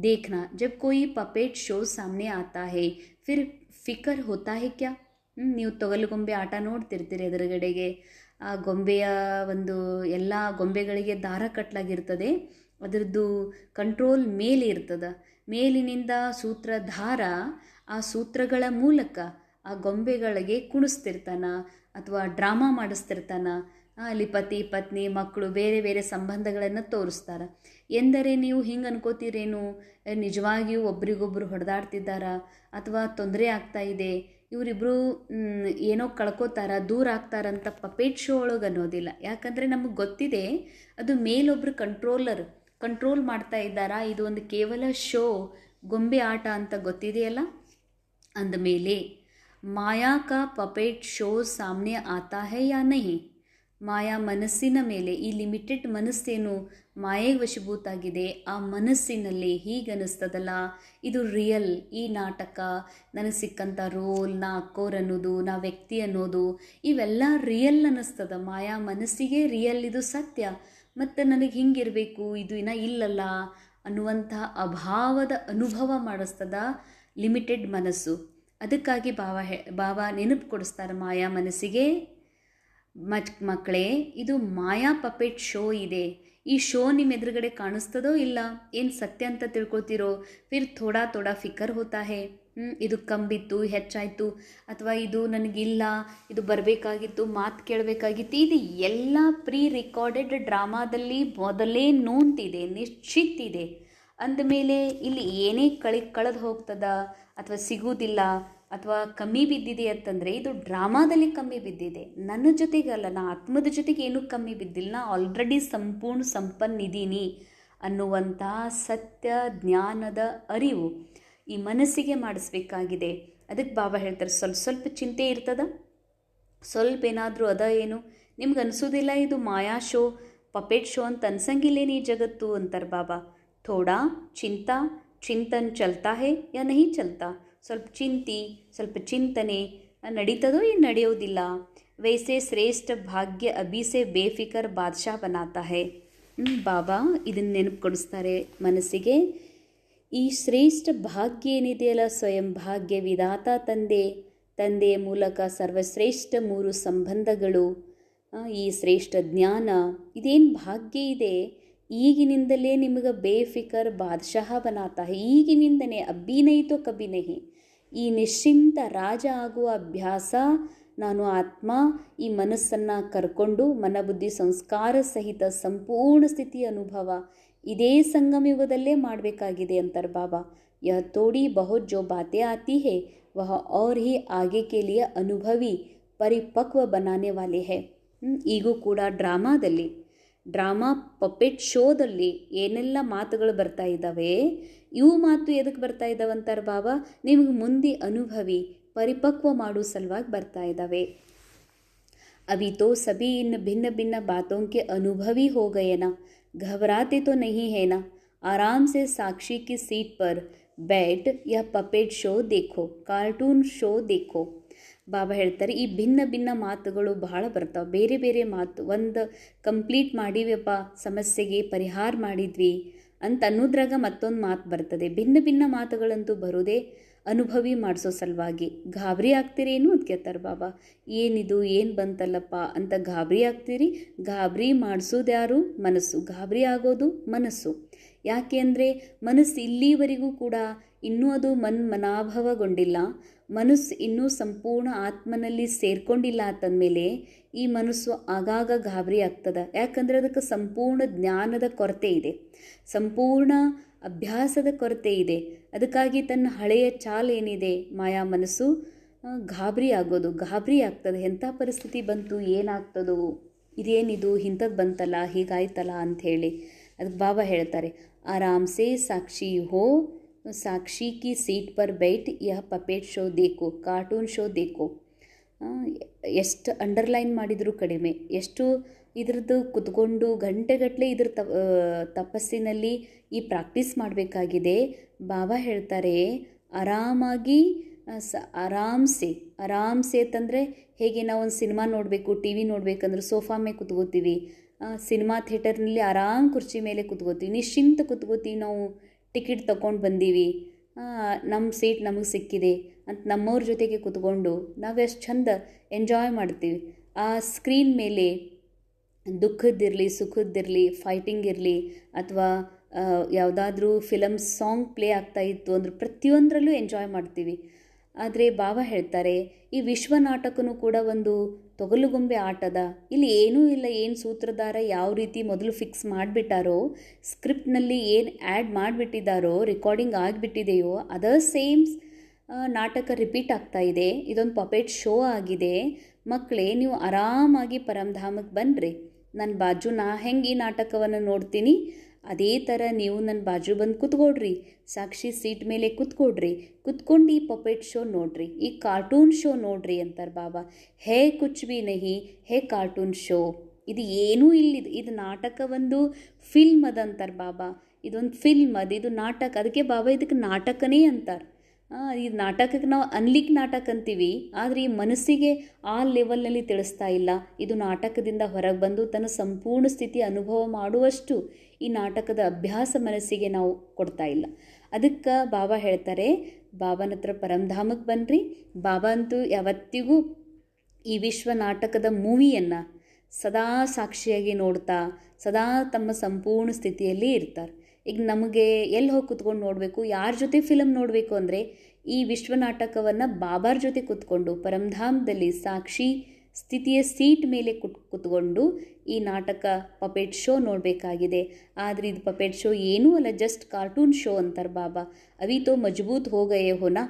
देखना जब कोई पपेट शो सामने आता है फिर ಫಿಕರ್ ಹೋತಾ ಹೇ ಕ್ಯಾ. ನೀವು ತೊಗಲುಗೊಂಬೆ ಆಟ ನೋಡ್ತಿರ್ತೀರಿ, ಎದುರುಗಡೆಗೆ ಆ ಗೊಂಬೆಯ ಒಂದು ಎಲ್ಲ ಗೊಂಬೆಗಳಿಗೆ ದಾರ ಕಟ್ಟಲಾಗಿರ್ತದೆ, ಅದರದ್ದು ಕಂಟ್ರೋಲ್ ಮೇಲೆ ಇರ್ತದೆ, ಮೇಲಿನಿಂದ ಸೂತ್ರಧಾರ ಆ ಸೂತ್ರಗಳ ಮೂಲಕ ಆ ಗೊಂಬೆಗಳಿಗೆ ಕುಣಿಸ್ತಿರ್ತಾನ ಅಥವಾ ಡ್ರಾಮಾ ಮಾಡಿಸ್ತಿರ್ತಾನ. ಅಲ್ಲಿ ಪತಿ ಪತ್ನಿ ಮಕ್ಕಳು ಬೇರೆ ಬೇರೆ ಸಂಬಂಧಗಳನ್ನು ತೋರಿಸ್ತಾರೆ. ಎಂದರೆ ನೀವು ಹಿಂಗೆ ಅನ್ಕೋತೀರೇನು, ನಿಜವಾಗಿಯೂ ಒಬ್ರಿಗೊಬ್ರು ಹೊಡೆದಾಡ್ತಿದ್ದಾರ ಅಥವಾ ತೊಂದರೆ ಆಗ್ತಾ ಇದೆ, ಇವರಿಬ್ಬರು ಏನೋ ಕಳ್ಕೋತಾರ, ದೂರ ಆಗ್ತಾರಂತ ಪಪೇಟ್ ಶೋ ಒಳಗೆ ಅನ್ನೋದಿಲ್ಲ. ಯಾಕಂದರೆ ನಮಗೆ ಗೊತ್ತಿದೆ ಅದು ಮೇಲೊಬ್ರು ಕಂಟ್ರೋಲ್ ಮಾಡ್ತಾ ಇದ್ದಾರಾ, ಇದು ಒಂದು ಕೇವಲ ಶೋ, ಗೊಂಬೆ ಆಟ ಅಂತ ಗೊತ್ತಿದೆಯಲ್ಲ. ಅಂದಮೇಲೆ ಮಾಯಾ ಕಾ ಪಪೇಟ್ ಶೋ ಸಾಮ್ನೆ ಆತಾ ಹೈ ಯಾ ನಹಿ. ಮಾಯಾ ಮನಸ್ಸಿನ ಮೇಲೆ, ಈ ಲಿಮಿಟೆಡ್ ಮನಸ್ಸೇನು ಮಾಯೆಗೆ ವಶಭೂತಾಗಿದೆ, ಆ ಮನಸ್ಸಿನಲ್ಲಿ ಹೀಗನ್ನಿಸ್ತದಲ್ಲ, ಇದು ರಿಯಲ್, ಈ ನಾಟಕ, ನನಗೆ ಸಿಕ್ಕಂಥ ರೋಲ್, ನಾ ಅಕ್ಕೋರ್ ಅನ್ನೋದು, ನಾ ವ್ಯಕ್ತಿ ಅನ್ನೋದು, ಇವೆಲ್ಲ ರಿಯಲ್ ಅನ್ನಿಸ್ತದ. ಮಾಯಾ ಮನಸ್ಸಿಗೆ ರಿಯಲ್, ಇದು ಸತ್ಯ, ಮತ್ತು ನನಗೆ ಹಿಂಗಿರಬೇಕು, ಇದು ಇನ್ನೂ ಇಲ್ಲಲ್ಲ ಅನ್ನುವಂತಹ ಅಭಾವದ ಅನುಭವ ಮಾಡಿಸ್ತದ ಲಿಮಿಟೆಡ್ ಮನಸ್ಸು. ಅದಕ್ಕಾಗಿ ಬಾಬಾ ನೆನಪು ಕೊಡಿಸ್ತಾರೆ ಮಾಯಾ ಮನಸ್ಸಿಗೆ, ಮಕ್ಕಳೇ ಇದು ಮಾಯಾ ಪಪೆಟ್ ಶೋ ಇದೆ, ಈ ಶೋ ನಿಮ್ಮ ಎದುರುಗಡೆ ಕಾಣಿಸ್ತದೋ ಇಲ್ಲ, ಏನು ಸತ್ಯ ಅಂತ ತಿಳ್ಕೊತೀರೋ, ಫಿರ್ ಥೋಡಾ ಫಿಕರ್ ಹೋತಾ ಹೇ. ಇದು ಕಂಬಿತ್ತು, ಹೆಚ್ಚಾಯಿತು, ಅಥವಾ ಇದು ನನಗಿಲ್ಲ, ಇದು ಬರಬೇಕಾಗಿತ್ತು, ಮಾತು ಕೇಳಬೇಕಾಗಿತ್ತು, ಇದು ಎಲ್ಲ ಪ್ರೀ ರೆಕಾರ್ಡೆಡ್ ಡ್ರಾಮಾದಲ್ಲಿ ಮೊದಲೇ ನೋಂತಿದೆ, ನಿಶ್ಚಿತ್ತಿದೆ. ಅಂದಮೇಲೆ ಇಲ್ಲಿ ಏನೇ ಕಳೆದು ಹೋಗ್ತದ ಅಥವಾ ಸಿಗುವುದಿಲ್ಲ ಅಥವಾ ಕಮ್ಮಿ ಬಿದ್ದಿದೆ ಅಂತಂದರೆ ಇದು ಡ್ರಾಮಾದಲ್ಲಿ ಕಮ್ಮಿ ಬಿದ್ದಿದೆ, ನನ್ನ ಜೊತೆಗಲ್ಲ, ನಾ ಆತ್ಮದ ಜೊತೆಗೆ ಏನೂ ಕಮ್ಮಿ ಬಿದ್ದಿಲ್ಲ, ನಾ ಆಲ್ರೆಡಿ ಸಂಪನ್ನಿದ್ದೀನಿ ಅನ್ನುವಂಥ ಸತ್ಯ ಜ್ಞಾನದ ಅರಿವು ಈ ಮನಸ್ಸಿಗೆ ಮಾಡಿಸ್ಬೇಕಾಗಿದೆ. ಅದಕ್ಕೆ ಬಾಬಾ ಹೇಳ್ತಾರೆ, ಸ್ವಲ್ಪ ಚಿಂತೆ ಇರ್ತದ, ಸ್ವಲ್ಪ ಏನಾದರೂ ಅದ ಏನು ನಿಮ್ಗೆ ಅನಿಸೋದಿಲ್ಲ ಇದು ಮಾಯಾ ಶೋ, ಪಪೇಟ್ ಶೋ ಅಂತ ಅನ್ಸಂಗಿಲ್ಲೇನು ಈ ಜಗತ್ತು ಅಂತಾರೆ ಬಾಬಾ. ಥೋಡಾ ಚಿಂತನ್ ಚಲ್ತಾ ಹೇ ಯಾ ನಹಿ ಚಲ್ತಾ. ಸ್ವಲ್ಪ ಚಿಂತನೆ ನಡೀತದೋ ಏನು ನಡೆಯೋದಿಲ್ಲ. ವೈಸೆ ಶ್ರೇಷ್ಠ ಭಾಗ್ಯ ಅಭಿಸೆ ಬೇಫಿಕರ್ ಬಾದಶಾಹ ಬನಾತಾ ಹೇ. ಬಾಬಾ ಇದನ್ನು ನೆನಪು ಕೊಡಿಸ್ತಾರೆ ಮನಸ್ಸಿಗೆ. ಈ ಶ್ರೇಷ್ಠ ಭಾಗ್ಯ ಏನಿದೆಯಲ್ಲ, ಸ್ವಯಂ ಭಾಗ್ಯ ವಿಧಾತ ತಂದೆಯ ಮೂಲಕ ಸರ್ವಶ್ರೇಷ್ಠ 3 ಸಂಬಂಧಗಳು, ಈ ಶ್ರೇಷ್ಠ ಜ್ಞಾನ, ಇದೇನು ಭಾಗ್ಯ ಇದೆ, ಈಗಿನಿಂದಲೇ ನಿಮಗೆ ಬೇಫಿಕರ್ ಬಾದಶಾಹ ಬನಾತಾ ಹೇ. ಈಗಿನಿಂದನೇ, ಅಬ್ಬಿ ನಹಿ ತೋ ಕಭಿ ನಹಿ. ಈ ನಿಶ್ಚಿಂತ ರಾಜ ಆಗುವ ಅಭ್ಯಾಸ ನಾನು ಆತ್ಮ ಈ ಮನಸ್ಸನ್ನು ಕರ್ಕೊಂಡು ಮನಬುದ್ಧಿ ಸಂಸ್ಕಾರ ಸಹಿತ ಸಂಪೂರ್ಣ ಸ್ಥಿತಿಯ ಅನುಭವ ಇದೇ ಸಂಗಮಯುಗದಲ್ಲೇ ಮಾಡಬೇಕಾಗಿದೆ ಅಂತಾರೆ ಬಾಬಾ. ಯಹ ತೋಡಿ ಬಹುತ್ ಜೋ ಬಾತೆ ಆತಿ ಹೇ ವಹ ಔರ್ ಹಿ ಆಗೆ ಕೆ ಲಿಯೆ ಅನುಭವಿ ಪರಿಪಕ್ವ ಬನಾನೆ ವಾಲೆ ಹೇ. ಈಗೂ ಕೂಡ ಡ್ರಾಮಾ ಪಪೆಟ್ ಶೋದಲ್ಲಿ ಏನೆಲ್ಲ ಮಾತುಗಳು ಬರ್ತಾ ಇದ್ದಾವೆ, ಇವು ಮಾತು ಎದಕ್ಕೆ ಬರ್ತಾ ಇದ್ದಾವೆ ಅಂತಾರೆ ಬಾಬಾ, ನಿಮಗೆ ಮುಂದೆ ಅನುಭವಿ ಪರಿಪಕ್ವ ಮಾಡೋ ಸಲುವಾಗಿ ಬರ್ತಾ ಇದ್ದಾವೆ. अभी तो सभी इन भिन्न भिन्न बातों के अनुभवी हो गए ना, घबराते तो नहीं है ना, आराम से साक्षी की सीट पर बैठ यह पपेट शो देखो, कार्टून शो देखो. ಬಾಬಾ ಹೇಳ್ತಾರೆ, ಈ ಭಿನ್ನ ಮಾತುಗಳು ಬಹಳ ಬರ್ತಾವೆ, ಬೇರೆ ಮಾತು. ಒಂದು ಕಂಪ್ಲೀಟ್ ಮಾಡಿವಪ್ಪ, ಸಮಸ್ಯೆಗೆ ಪರಿಹಾರ ಮಾಡಿದ್ವಿ ಅಂತ ಅನ್ನೋದ್ರಾಗ ಮತ್ತೊಂದು ಮಾತು ಬರ್ತದೆ. ಭಿನ್ನ ಮಾತುಗಳಂತೂ ಬರೋದೇ ಅನುಭವಿ ಮಾಡಿಸೋ ಸಲುವಾಗಿ. ಗಾಬರಿ ಆಗ್ತೀರೇನು ಅಂತ ಕೇಳ್ತಾರೆ ಬಾಬಾ. ಏನಿದು, ಏನು ಬಂತಲ್ಲಪ್ಪ ಅಂತ ಗಾಬರಿ ಆಗ್ತೀರಿ? ಗಾಬರಿ ಮಾಡಿಸೋದು ಯಾರು? ಮನಸ್ಸು. ಗಾಬರಿ ಆಗೋದು ಮನಸ್ಸು. ಯಾಕೆ ಅಂದರೆ ಮನಸ್ಸು ಇಲ್ಲಿವರೆಗೂ ಕೂಡ ಇನ್ನೂ ಅದು ಮನಾಭವಗೊಂಡಿಲ್ಲ, ಮನಸ್ಸು ಇನ್ನೂ ಸಂಪೂರ್ಣ ಆತ್ಮನಲ್ಲಿ ಸೇರ್ಕೊಂಡಿಲ್ಲ ಅಂತಂದಮೇಲೆ ಈ ಮನಸ್ಸು ಆಗಾಗ ಗಾಬರಿ ಆಗ್ತದೆ. ಯಾಕಂದರೆ ಅದಕ್ಕೆ ಸಂಪೂರ್ಣ ಜ್ಞಾನದ ಕೊರತೆ ಇದೆ, ಸಂಪೂರ್ಣ ಅಭ್ಯಾಸದ ಕೊರತೆ ಇದೆ. ಅದಕ್ಕಾಗಿ ತನ್ನ ಹಳೆಯ ಚಾಲ್ ಏನಿದೆ ಮಾಯಾ ಮನಸ್ಸು ಗಾಬರಿ ಆಗೋದು, ಗಾಬರಿ ಆಗ್ತದೆ. ಎಂಥ ಪರಿಸ್ಥಿತಿ ಬಂತು, ಏನಾಗ್ತದೋ, ಇದೇನಿದು, ಇಂಥದ್ದು ಬಂತಲ್ಲ, ಹೀಗಾಯ್ತಲ್ಲ ಅಂಥೇಳಿ. ಅದಕ್ಕೆ ಬಾಬಾ ಹೇಳ್ತಾರೆ, ಆರಾಮ್ಸೆ ಸಾಕ್ಷಿ ಹೋ, ಸಾಕ್ಷಿ ಕಿ ಸೀಟ್ ಪರ್ ಬೈಟ್ ಯಹ ಪಪೇಟ್ ಶೋ ದೇಕೋ, ಕಾರ್ಟೂನ್ ಶೋ ದೇಕೋ. ಎಷ್ಟು ಅಂಡರ್ಲೈನ್ ಮಾಡಿದರೂ ಕಡಿಮೆ. ಎಷ್ಟು ಇದ್ರದ್ದು ಕುತ್ಕೊಂಡು ಗಂಟೆಗಟ್ಟಲೆ ಇದ್ರ ತಪಸ್ಸಿನಲ್ಲಿ ಈ ಪ್ರಾಕ್ಟೀಸ್ ಮಾಡಬೇಕಾಗಿದೆ. ಬಾಬಾ ಹೇಳ್ತಾರೆ, ಆರಾಮಾಗಿ ಆರಾಮ್ಸೆ ಅಂತಂದರೆ ಹೇಗೆ ನಾವು ಒಂದು ಸಿನಿಮಾ ನೋಡಬೇಕು, ಟಿ ವಿ ನೋಡಬೇಕಂದ್ರೆ ಸೋಫಾ ಮೇಲೆ ಕುತ್ಕೋತೀವಿ, ಸಿನಿಮಾ ಥಿಯೇಟರ್ನಲ್ಲಿ ಆರಾಮ್ ಕುರ್ಚಿ ಮೇಲೆ ಕುತ್ಕೋತೀವಿ, ನಿಶ್ಚಿಂತ ಕುತ್ಕೋತೀವಿ. ನಾವು ಟಿಕೆಟ್ ತೊಗೊಂಡು ಬಂದೀವಿ, ನಮ್ಮ ಸೀಟ್ ನಮಗೆ ಸಿಕ್ಕಿದೆ ಅಂತ ನಮ್ಮವ್ರ ಜೊತೆಗೆ ಕುತ್ಕೊಂಡು ನಾವು ಎಷ್ಟು ಚಂದ ಎಂಜಾಯ್ ಮಾಡ್ತೀವಿ. ಆ ಸ್ಕ್ರೀನ್ ಮೇಲೆ ದುಃಖದ್ದಿರಲಿ, ಸುಖದ್ದಿರಲಿ, ಫೈಟಿಂಗ್ ಇರಲಿ, ಅಥವಾ ಯಾವುದಾದ್ರೂ ಫಿಲಮ್ ಸಾಂಗ್ ಪ್ಲೇ ಆಗ್ತಾಯಿತ್ತು ಅಂದ್ರೆ ಪ್ರತಿಯೊಂದರಲ್ಲೂ ಎಂಜಾಯ್ ಮಾಡ್ತೀವಿ. ಆದರೆ ಬಾಬಾ ಹೇಳ್ತಾರೆ, ಈ ವಿಶ್ವ ನಾಟಕನೂ ಕೂಡ ಒಂದು ತೊಗಲುಗೊಂಬೆ ಆಟದ. ಇಲ್ಲಿ ಏನೂ ಇಲ್ಲ, ಏನು ಸೂತ್ರಧಾರ ಯಾವ ರೀತಿ ಮೊದಲು ಫಿಕ್ಸ್ ಮಾಡಿಬಿಟ್ಟಾರೋ, ಸ್ಕ್ರಿಪ್ಟ್ನಲ್ಲಿ ಏನು ಆ್ಯಡ್ ಮಾಡಿಬಿಟ್ಟಿದ್ದಾರೋ, ರೆಕಾರ್ಡಿಂಗ್ ಆಗಿಬಿಟ್ಟಿದೆಯೋ, ಅದರ್ ಸೇಮ್ಸ್ ನಾಟಕ ರಿಪೀಟ್ ಆಗ್ತಾ ಇದೆ. ಇದೊಂದು ಪಪೇಟ್ ಶೋ ಆಗಿದೆ. ಮಕ್ಕಳೇ, ನೀವು ಆರಾಮಾಗಿ ಪರಮಧಾಮಕ್ಕೆ ಬನ್ನಿರಿ. ನನ್ನ ಬಾಜು ನಾ ಹೆಂಗೆ ಈ ನಾಟಕವನ್ನು ನೋಡ್ತೀನಿ, ಅದೇ ಥರ ನೀವು ನನ್ನ ಬಾಜು ಬಂದು ಕುತ್ಕೊಡ್ರಿ, ಸಾಕ್ಷಿ ಸೀಟ್ ಮೇಲೆ ಕುತ್ಕೊಂಡು ಈ ಪಪೇಟ್ ಶೋ ನೋಡ್ರಿ, ಈ ಕಾರ್ಟೂನ್ ಶೋ ನೋಡ್ರಿ ಅಂತಾರೆ ಬಾಬಾ. ಹೇ ಕುಚ್ ಬಿ ನಹಿ, ಹೇ ಕಾರ್ಟೂನ್ ಶೋ. ಇದು ಏನೂ ಇಲ್ಲ, ಇದು ನಾಟಕ, ಒಂದು ಫಿಲ್ಮ್ ಅದಂತಾರೆ ಬಾಬಾ. ಇದೊಂದು ಫಿಲ್ಮ್ ಇದು ನಾಟಕ. ಅದಕ್ಕೆ ಬಾಬಾ ಇದಕ್ಕೆ ನಾಟಕನೇ ಅಂತಾರೆ. ಈ ನಾಟಕಕ್ಕೆ ನಾವು ಅನ್ಲಿಕ್ಕೆ ನಾಟಕ ಅಂತೀವಿ, ಆದರೆ ಈ ಮನಸ್ಸಿಗೆ ಆ ಲೆವೆಲ್ನಲ್ಲಿ ತಿಳಿಸ್ತಾ ಇಲ್ಲ. ಇದು ನಾಟಕದಿಂದ ಹೊರಗೆ ಬಂದು ತನ್ನ ಸಂಪೂರ್ಣ ಸ್ಥಿತಿ ಅನುಭವ ಮಾಡುವಷ್ಟು ಈ ನಾಟಕದ ಅಭ್ಯಾಸ ಮನಸ್ಸಿಗೆ ನಾವು ಕೊಡ್ತಾ ಇಲ್ಲ. ಅದಕ್ಕೆ ಬಾಬಾ ಹೇಳ್ತಾರೆ, ಬಾಬಾನ ಹತ್ರ ಪರಮಧಾಮಕ್ಕೆ ಬನ್ನಿರಿ. ಬಾಬಾ ಅಂತೂ ಯಾವತ್ತಿಗೂ ಈ ವಿಶ್ವ ನಾಟಕದ ಮೂವಿಯನ್ನು ಸದಾ ಸಾಕ್ಷಿಯಾಗಿ ನೋಡ್ತಾ ಸದಾ ತಮ್ಮ ಸಂಪೂರ್ಣ ಸ್ಥಿತಿಯಲ್ಲಿ ಇರ್ತಾರೆ. ಈಗ ನಮಗೆ ಎಲ್ಲಿ ಹೋಗಿ ಕುತ್ಕೊಂಡು ನೋಡಬೇಕು, ಯಾರ ಜೊತೆ ಫಿಲಮ್ ನೋಡಬೇಕು ಅಂದರೆ ಈ ವಿಶ್ವ ನಾಟಕವನ್ನು ಬಾಬಾರ ಜೊತೆ ಕುತ್ಕೊಂಡು ಪರಮಧಾಮದಲ್ಲಿ ಸಾಕ್ಷಿ ಸ್ಥಿತಿಯ ಸೀಟ್ ಮೇಲೆ ಕುತ್ಕೊಂಡು ಈ ನಾಟಕ ಪಪೇಟ್ ಶೋ ನೋಡಬೇಕಾಗಿದೆ. ಆದರೆ ಇದು ಪಪೇಟ್ ಶೋ ಏನೂ ಅಲ್ಲ, ಜಸ್ಟ್ ಕಾರ್ಟೂನ್ ಶೋ ಅಂತಾರೆ ಬಾಬಾ. ಅವಿ ತೋ ಮಜಬೂತ್ ಹೋ ಗಯೇ ಹೋನಾ,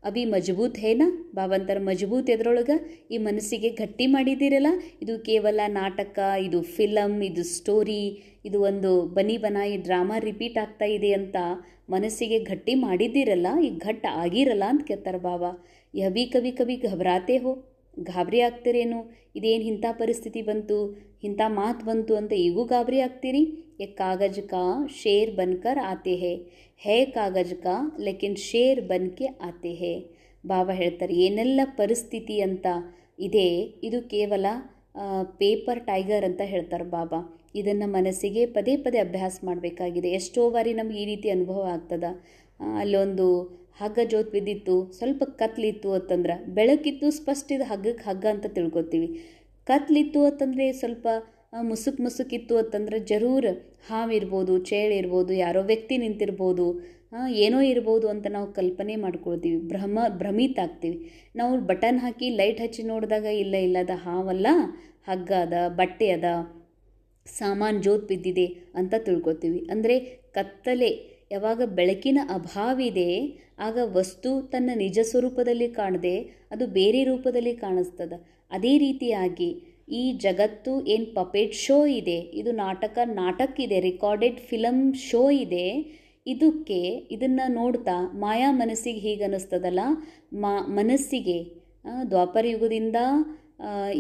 ಅಭಿ ಮಜಬೂತ್ ಹೇನಾ. ಬಾಬಾ ಅಂತಾರೆ, ಮಜಬೂತ್ ಎದ್ರೊಳಗೆ ಈ ಮನಸ್ಸಿಗೆ ಗಟ್ಟಿ ಮಾಡಿದ್ದೀರಲ್ಲ. ಇದು ಕೇವಲ ನಾಟಕ, ಇದು ಫಿಲಮ್, ಇದು ಸ್ಟೋರಿ, ಇದು ಒಂದು ಬನಿ ಬನಾಯಿ ಡ್ರಾಮಾ ರಿಪೀಟ್ ಆಗ್ತಾ ಇದೆ ಅಂತ ಮನಸ್ಸಿಗೆ ಗಟ್ಟಿ ಮಾಡಿದ್ದೀರಲ್ಲ, ಈಗ ಘಟ್ಟ ಆಗಿರಲ್ಲ ಅಂತ ಕೇಳ್ತಾರೆ ಬಾಬಾ. ಯಬಿ ಕವಿ ಕವಿ ಘಬರಾತೆ ಹೋ, ಗಾಬರಿ ಆಗ್ತೀರೇನು, ಇದೇನು ಇಂಥ ಪರಿಸ್ಥಿತಿ ಬಂತು, ಇಂಥ ಮಾತು ಬಂತು ಅಂತ ಈಗೂ ಗಾಬರಿ ಆಗ್ತೀರಿ. ಏ ಕಾಗಜ್ ಕಾ ಶೇರ್ ಬನ್ಕರ್ ಆತೆ ಹೇ ಕಾಗಜ್ ಕಾ ಲೇಕಿನ್ ಶೇರ್ ಬನ್ಕೆ ಆತೆ ಹೇ. ಬಾಬಾ ಹೇಳ್ತಾರೆ, ಏನೆಲ್ಲ ಪರಿಸ್ಥಿತಿ ಅಂತ ಇದೆ, ಇದು ಕೇವಲ ಪೇಪರ್ ಟೈಗರ್ ಅಂತ ಹೇಳ್ತಾರೆ ಬಾಬಾ. ಇದನ್ನು ಮನಸ್ಸಿಗೆ ಪದೇ ಪದೇ ಅಭ್ಯಾಸ ಮಾಡಬೇಕಾಗಿದೆ. ಎಷ್ಟೋ ಬಾರಿ ನಮ್ಗೆ ಈ ರೀತಿ ಅನುಭವ ಆಗ್ತದ. ಅಲ್ಲೊಂದು ಹಗ್ಗ ಜೋತ್ ಬಿದ್ದಿತ್ತು, ಸ್ವಲ್ಪ ಕತ್ಲಿತ್ತು ಅಂತಂದ್ರೆ, ಬೆಳಕಿತ್ತು ಸ್ಪಷ್ಟ ಇದು ಹಗ್ಗಕ್ಕೆ ಹಗ್ಗ ಅಂತ ತಿಳ್ಕೊತೀವಿ. ಕತ್ಲಿತ್ತು ಅಂತಂದರೆ ಸ್ವಲ್ಪ ಮುಸುಕಿತ್ತು ಅಂತಂದ್ರೆ ಜರೂರ್ ಹಾವಿರ್ಬೋದು, ಚೇಳಿರ್ಬೋದು, ಯಾರೋ ವ್ಯಕ್ತಿ ನಿಂತಿರ್ಬೋದು, ಏನೋ ಇರ್ಬೋದು ಅಂತ ನಾವು ಕಲ್ಪನೆ ಮಾಡ್ಕೊಳ್ತೀವಿ, ಭ್ರಮಿತ ಆಗ್ತೀವಿ. ನಾವು ಬಟನ್ ಹಾಕಿ ಲೈಟ್ ಹಚ್ಚಿ ನೋಡಿದಾಗ ಇಲ್ಲ ಅದ ಹಾವಲ್ಲ, ಹಗ್ಗ ಅದ, ಬಟ್ಟೆ ಅದ, ಸಾಮಾನು ಜೋತ್ ಬಿದ್ದಿದೆ ಅಂತ ತಿಳ್ಕೊತೀವಿ. ಅಂದರೆ ಕತ್ತಲೆ, ಯಾವಾಗ ಬೆಳಕಿನ ಅಭಾವಿದೆ ಆಗ ವಸ್ತು ತನ್ನ ನಿಜ ಸ್ವರೂಪದಲ್ಲಿ ಕಾಣದೆ ಅದು ಬೇರೆ ರೂಪದಲ್ಲಿ ಕಾಣಿಸ್ತದ. ಅದೇ ರೀತಿಯಾಗಿ ಈ ಜಗತ್ತು ಏನು ಪಪೇಟ್ ಶೋ ಇದೆ, ಇದು ನಾಟಕ ಇದೆ, ರೆಕಾರ್ಡೆಡ್ ಫಿಲಮ್ ಶೋ ಇದೆ. ಇದನ್ನು ನೋಡ್ತಾ ಮಾಯಾ ಮನಸ್ಸಿಗೆ ಹೀಗೆ ಅನ್ನಿಸ್ತದಲ್ಲ, ಮನಸ್ಸಿಗೆ ದ್ವಾಪರ ಯುಗದಿಂದ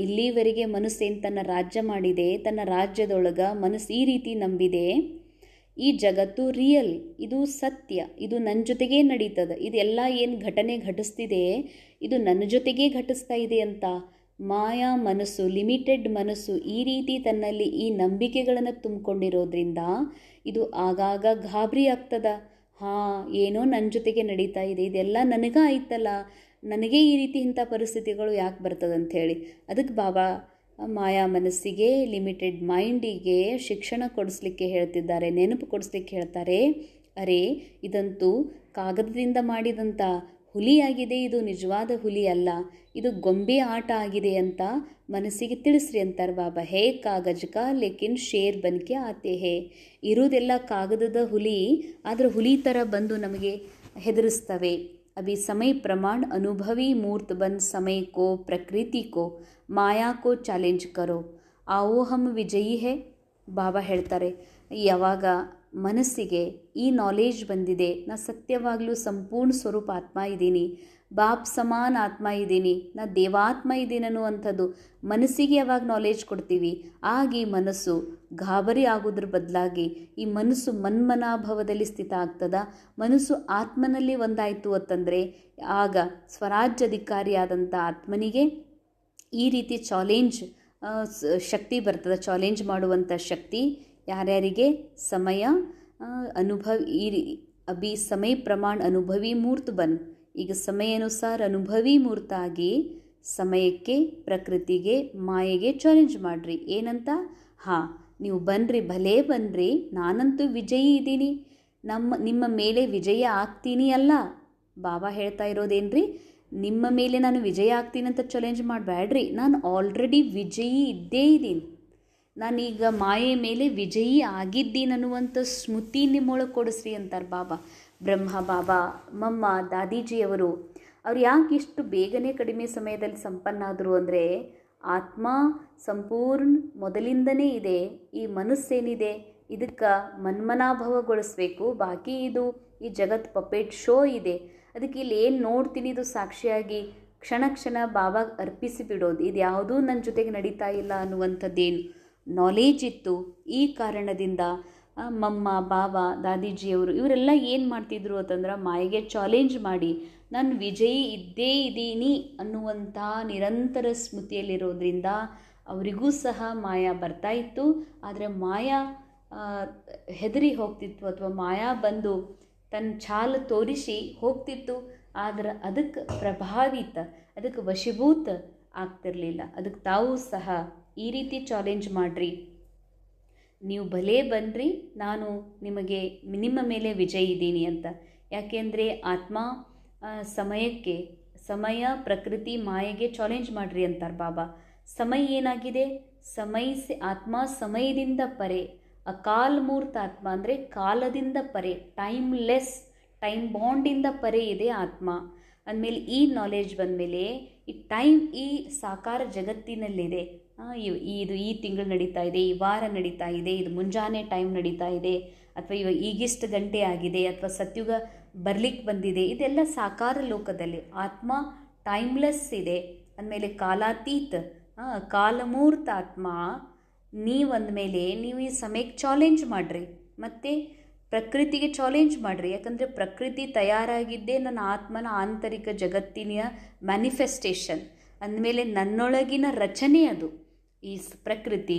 ಇಲ್ಲಿವರೆಗೆ ಮನಸ್ಸೇನು ತನ್ನ ರಾಜ್ಯ ಮಾಡಿದೆ, ತನ್ನ ರಾಜ್ಯದೊಳಗೆ ಮನಸ್ಸು ಈ ರೀತಿ ನಂಬಿದೆ, ಈ ಜಗತ್ತು ರಿಯಲ್, ಇದು ಸತ್ಯ, ಇದು ನನ್ನ ಜೊತೆಗೇ ನಡೀತದೆ, ಇದೆಲ್ಲ ಏನು ಘಟನೆ ಘಟಿಸ್ತಿದೆ ಇದು ನನ್ನ ಜೊತೆಗೇ ಘಟಿಸ್ತಾ ಇದೆ ಅಂತ ಮಾಯಾ ಮನಸ್ಸು, ಲಿಮಿಟೆಡ್ ಮನಸ್ಸು ಈ ರೀತಿ ತನ್ನಲ್ಲಿ ಈ ನಂಬಿಕೆಗಳನ್ನು ತುಂಬಿಕೊಂಡಿರೋದ್ರಿಂದ ಇದು ಆಗಾಗ ಗಾಬರಿ ಆಗ್ತದ. ಏನೋ ನನ್ನ ಜೊತೆಗೆ ನಡೀತಾ ಇದೆ, ಇದೆಲ್ಲ ನನಗೆ ಆಯ್ತಲ್ಲ, ನನಗೆ ಈ ರೀತಿ ಇಂಥ ಪರಿಸ್ಥಿತಿಗಳು ಯಾಕೆ ಬರ್ತದಂಥೇಳಿ. ಅದಕ್ಕೆ ಬಾಬಾ ಮಾಯಾ ಮನಸ್ಸಿಗೆ, ಲಿಮಿಟೆಡ್ ಮೈಂಡಿಗೆ ಶಿಕ್ಷಣ ಕೊಡಿಸ್ಲಿಕ್ಕೆ ಹೇಳ್ತಿದ್ದಾರೆ, ನೆನಪು ಕೊಡಿಸ್ಲಿಕ್ಕೆ ಹೇಳ್ತಾರೆ. ಅರೆ, ಇದಂತೂ ಕಾಗದದಿಂದ ಮಾಡಿದಂಥ ಹುಲಿಯಾಗಿದೆ, ಇದು ನಿಜವಾದ ಹುಲಿ ಅಲ್ಲ, ಇದು ಗೊಂಬೆ ಆಟ ಆಗಿದೆ ಅಂತ ಮನಸ್ಸಿಗೆ ತಿಳಿಸ್ರಿ ಅಂತಾರೆ ಬಾಬಾ. ಹೇ ಕಾಗಜ್ ಕಾ ಲೇಕಿನ್ ಶೇರ್ ಬನ್ಕೆ ಆತೆ ಹೇ. ಇರುವುದೆಲ್ಲ ಕಾಗದದ ಹುಲಿ, ಆದರೆ ಹುಲಿ ಥರ ಬಂದು ನಮಗೆ ಹೆದರಿಸ್ತವೆ. अभी समय प्रमाण अनुभवी मूर्त बन समय को, प्रकृति को, माया को ಚಾಲೆಂಜ್ करो. आओ हम ವಿಜಯಿ है. ಬಾಬಾ ಹೇಳ್ತಾರೆ, ಯಾವಾಗ ಮನಸ್ಸಿಗೆ ಈ ನಾಲೇಜ್ ಬಂದಿದೆ, ನಾ ಸತ್ಯವಾಗಲೂ ಸಂಪೂರ್ಣ ಸ್ವರೂಪ ಆತ್ಮ ಇದ್ದೀನಿ, ಬಾಪ್ ಸಮಾನ ಆತ್ಮ ಇದ್ದೀನಿ, ನಾ ದೇವಾತ್ಮ ಇದ್ದೀನಿ ಅನ್ನುವಂಥದ್ದು ಮನಸ್ಸಿಗೆ ಯಾವಾಗ ನಾಲೇಜ್ ಕೊಡ್ತೀವಿ, ಆಗ ಈ ಮನಸ್ಸು ಗಾಬರಿ ಆಗೋದ್ರ ಬದಲಾಗಿ ಈ ಮನಸ್ಸು ಮನ್ಮನಾಭವದಲ್ಲಿ ಸ್ಥಿತ ಆಗ್ತದ. ಮನಸ್ಸು ಆತ್ಮನಲ್ಲಿ ಒಂದಾಯಿತು ಅಂತಂದರೆ ಆಗ ಸ್ವರಾಜ್ಯಾಧಿಕಾರಿಯಾದಂಥ ಆತ್ಮನಿಗೆ ಈ ರೀತಿ ಚಾಲೆಂಜ್ ಶಕ್ತಿ ಬರ್ತದೆ. ಚಾಲೆಂಜ್ ಮಾಡುವಂಥ ಶಕ್ತಿ ಯಾರ್ಯಾರಿಗೆ? ಸಮಯ ಅನುಭವ ಅಭಿ ಸಮಯ ಪ್ರಮಾಣ ಅನುಭವಿ ಮೂರ್ತ ಬನ್. ಈಗ ಸಮಯ ಅನುಸಾರ ಅನುಭವಿ ಮೂರ್ತ ಆಗಿ ಸಮಯಕ್ಕೆ, ಪ್ರಕೃತಿಗೆ, ಮಾಯೆಗೆ ಚಾಲೆಂಜ್ ಮಾಡಿರಿ. ಏನಂತ? ಹಾಂ, ನೀವು ಬನ್ನಿರಿ, ಭಲೇ ಬನ್ನಿರಿ, ನಾನಂತೂ ವಿಜಯಿ ಇದ್ದೀನಿ, ನಿಮ್ಮ ಮೇಲೆ ವಿಜಯ ಆಗ್ತೀನಿ ಅಲ್ಲ. ಬಾಬಾ ಹೇಳ್ತಾ ಇರೋದೇನ್ರಿ? ನಿಮ್ಮ ಮೇಲೆ ನಾನು ವಿಜಯ ಆಗ್ತೀನಿ ಅಂತ ಚಾಲೆಂಜ್ ಮಾಡಬೇಡ್ರಿ. ನಾನು ಆಲ್ರೆಡಿ ವಿಜಯಿ ಇದ್ದೇ ಇದ್ದೀನಿ. ನಾನೀಗ ಮಾಯೆ ಮೇಲೆ ವಿಜಯಿ ಆಗಿದ್ದೀನಿ ಅನ್ನುವಂಥ ಸ್ಮೃತಿ ನಿಮ್ಮೊಳಗೆ ಕೊಡಿಸ್ರಿ ಅಂತಾರೆ ಬಾಬಾ. ಬ್ರಹ್ಮ ಬಾಬಾ, ಮಮ್ಮ, ದಾದೀಜಿಯವರು ಅವ್ರು ಯಾಕೆ ಇಷ್ಟು ಬೇಗನೆ ಕಡಿಮೆ ಸಮಯದಲ್ಲಿ ಸಂಪನ್ನಾದರು ಅಂದರೆ, ಆತ್ಮ ಸಂಪೂರ್ಣ ಮೊದಲಿಂದನೇ ಇದೆ. ಈ ಮನಸ್ಸೇನಿದೆ ಇದಕ್ಕೆ ಮನ್ಮನಾಭವಗೊಳಿಸ್ಬೇಕು. ಬಾಕಿ ಇದು ಈ ಜಗತ್ ಪಪೇಟ್ ಶೋ ಇದೆ, ಅದಕ್ಕೆ ಇಲ್ಲಿ ಏನು ನೋಡ್ತೀನಿ ಇದು ಸಾಕ್ಷಿಯಾಗಿ ಕ್ಷಣ ಕ್ಷಣ ಬಾಬಾ ಅರ್ಪಿಸಿ ಬಿಡೋದು. ಇದು ಯಾವುದೂ ನನ್ನ ಜೊತೆಗೆ ನಡೀತಾ ಇಲ್ಲ ಅನ್ನುವಂಥದ್ದೇನು ನಾಲೇಜ್ ಇತ್ತು. ಈ ಕಾರಣದಿಂದ ಮಮ್ಮ, ಬಾಬಾ, ದಾದೀಜಿಯವರು ಇವರೆಲ್ಲ ಏನು ಮಾಡ್ತಿದ್ರು ಅಂತಂದ್ರೆ, ಮಾಯೆಗೆ ಚಾಲೆಂಜ್ ಮಾಡಿ ನಾನು ವಿಜಯಿ ಇದ್ದೇ ಇದ್ದೀನಿ ಅನ್ನುವಂಥ ನಿರಂತರ ಸ್ಮೃತಿಯಲ್ಲಿರೋದ್ರಿಂದ ಅವರಿಗೂ ಸಹ ಮಾಯಾ ಬರ್ತಾ ಇತ್ತು. ಆದರೆ ಮಾಯಾ ಹೆದರಿ ಹೋಗ್ತಿತ್ತು, ಅಥವಾ ಮಾಯಾ ಬಂದು ತನ್ನ ಛಾಲ್ ತೋರಿಸಿ ಹೋಗ್ತಿತ್ತು. ಆದ್ರೆ ಅದಕ್ಕೆ ಪ್ರಭಾವಿತ, ಅದಕ್ಕೆ ವಶೀಭೂತ ಆಗ್ತಿರಲಿಲ್ಲ. ಅದಕ್ಕೆ ತಾವು ಸಹ ಈ ರೀತಿ ಚಾಲೆಂಜ್ ಮಾಡಿರಿ, ನೀವು ಭಲೇ ಬನ್ನಿರಿ, ನಾನು ನಿಮ್ಮ ಮೇಲೆ ವಿಜಯ ಇದ್ದೀನಿ ಅಂತ. ಯಾಕೆಂದರೆ ಆತ್ಮ ಸಮಯಕ್ಕೆ, ಸಮಯ, ಪ್ರಕೃತಿ, ಮಾಯೆಗೆ ಚಾಲೆಂಜ್ ಮಾಡಿರಿ ಅಂತಾರೆ ಬಾಬಾ. ಸಮಯ ಏನಾಗಿದೆ? ಆತ್ಮ ಸಮಯದಿಂದ ಪರೆ, ಅಕಾಲ ಮೂರ್ತ ಆತ್ಮ ಅಂದರೆ ಕಾಲದಿಂದ ಪರೆ, ಟೈಮ್ಲೆಸ್, ಟೈಮ್ ಬಾಂಡಿಂದ ಪರೆ ಇದೆ ಆತ್ಮ. ಅಂದಮೇಲೆ ಈ ನಾಲೆಜ್ ಬಂದಮೇಲೆ ಈ ಟೈಮ್ ಈ ಸಾಕಾರ ಜಗತ್ತಿನಲ್ಲಿದೆ. ಇದು ಈ ತಿಂಗಳು ನಡೀತಾ ಇದೆ, ಈ ವಾರ ನಡೀತಾ ಇದೆ, ಇದು ಮುಂಜಾನೆ ಟೈಮ್ ನಡೀತಾ ಇದೆ, ಅಥವಾ ಈಗಿಷ್ಟು ಗಂಟೆ ಆಗಿದೆ, ಅಥವಾ ಸತ್ಯುಗ ಬರ್ಲಿಕ್ಕೆ ಬಂದಿದೆ. ಇದೆಲ್ಲ ಸಾಕಾರ ಲೋಕದಲ್ಲಿ. ಆತ್ಮ ಟೈಮ್ಲೆಸ್ ಇದೆ ಅಂದಮೇಲೆ ಕಾಲಾತೀತ, ಕಾಲಮೂರ್ತ ಆತ್ಮ. ನೀವಂದಮೇಲೆ ನೀವು ಈ ಸಮಯಕ್ಕೆ ಚಾಲೆಂಜ್ ಮಾಡಿರಿ, ಮತ್ತು ಪ್ರಕೃತಿಗೆ ಚಾಲೆಂಜ್ ಮಾಡಿರಿ. ಯಾಕಂದರೆ ಪ್ರಕೃತಿ ತಯಾರಾಗಿದ್ದೇ ನನ್ನ ಆತ್ಮನ ಆಂತರಿಕ ಜಗತ್ತಿನ ಮ್ಯಾನಿಫೆಸ್ಟೇಷನ್. ಅಂದಮೇಲೆ ನನ್ನೊಳಗಿನ ರಚನೆ ಅದು ಈ ಪ್ರಕೃತಿ.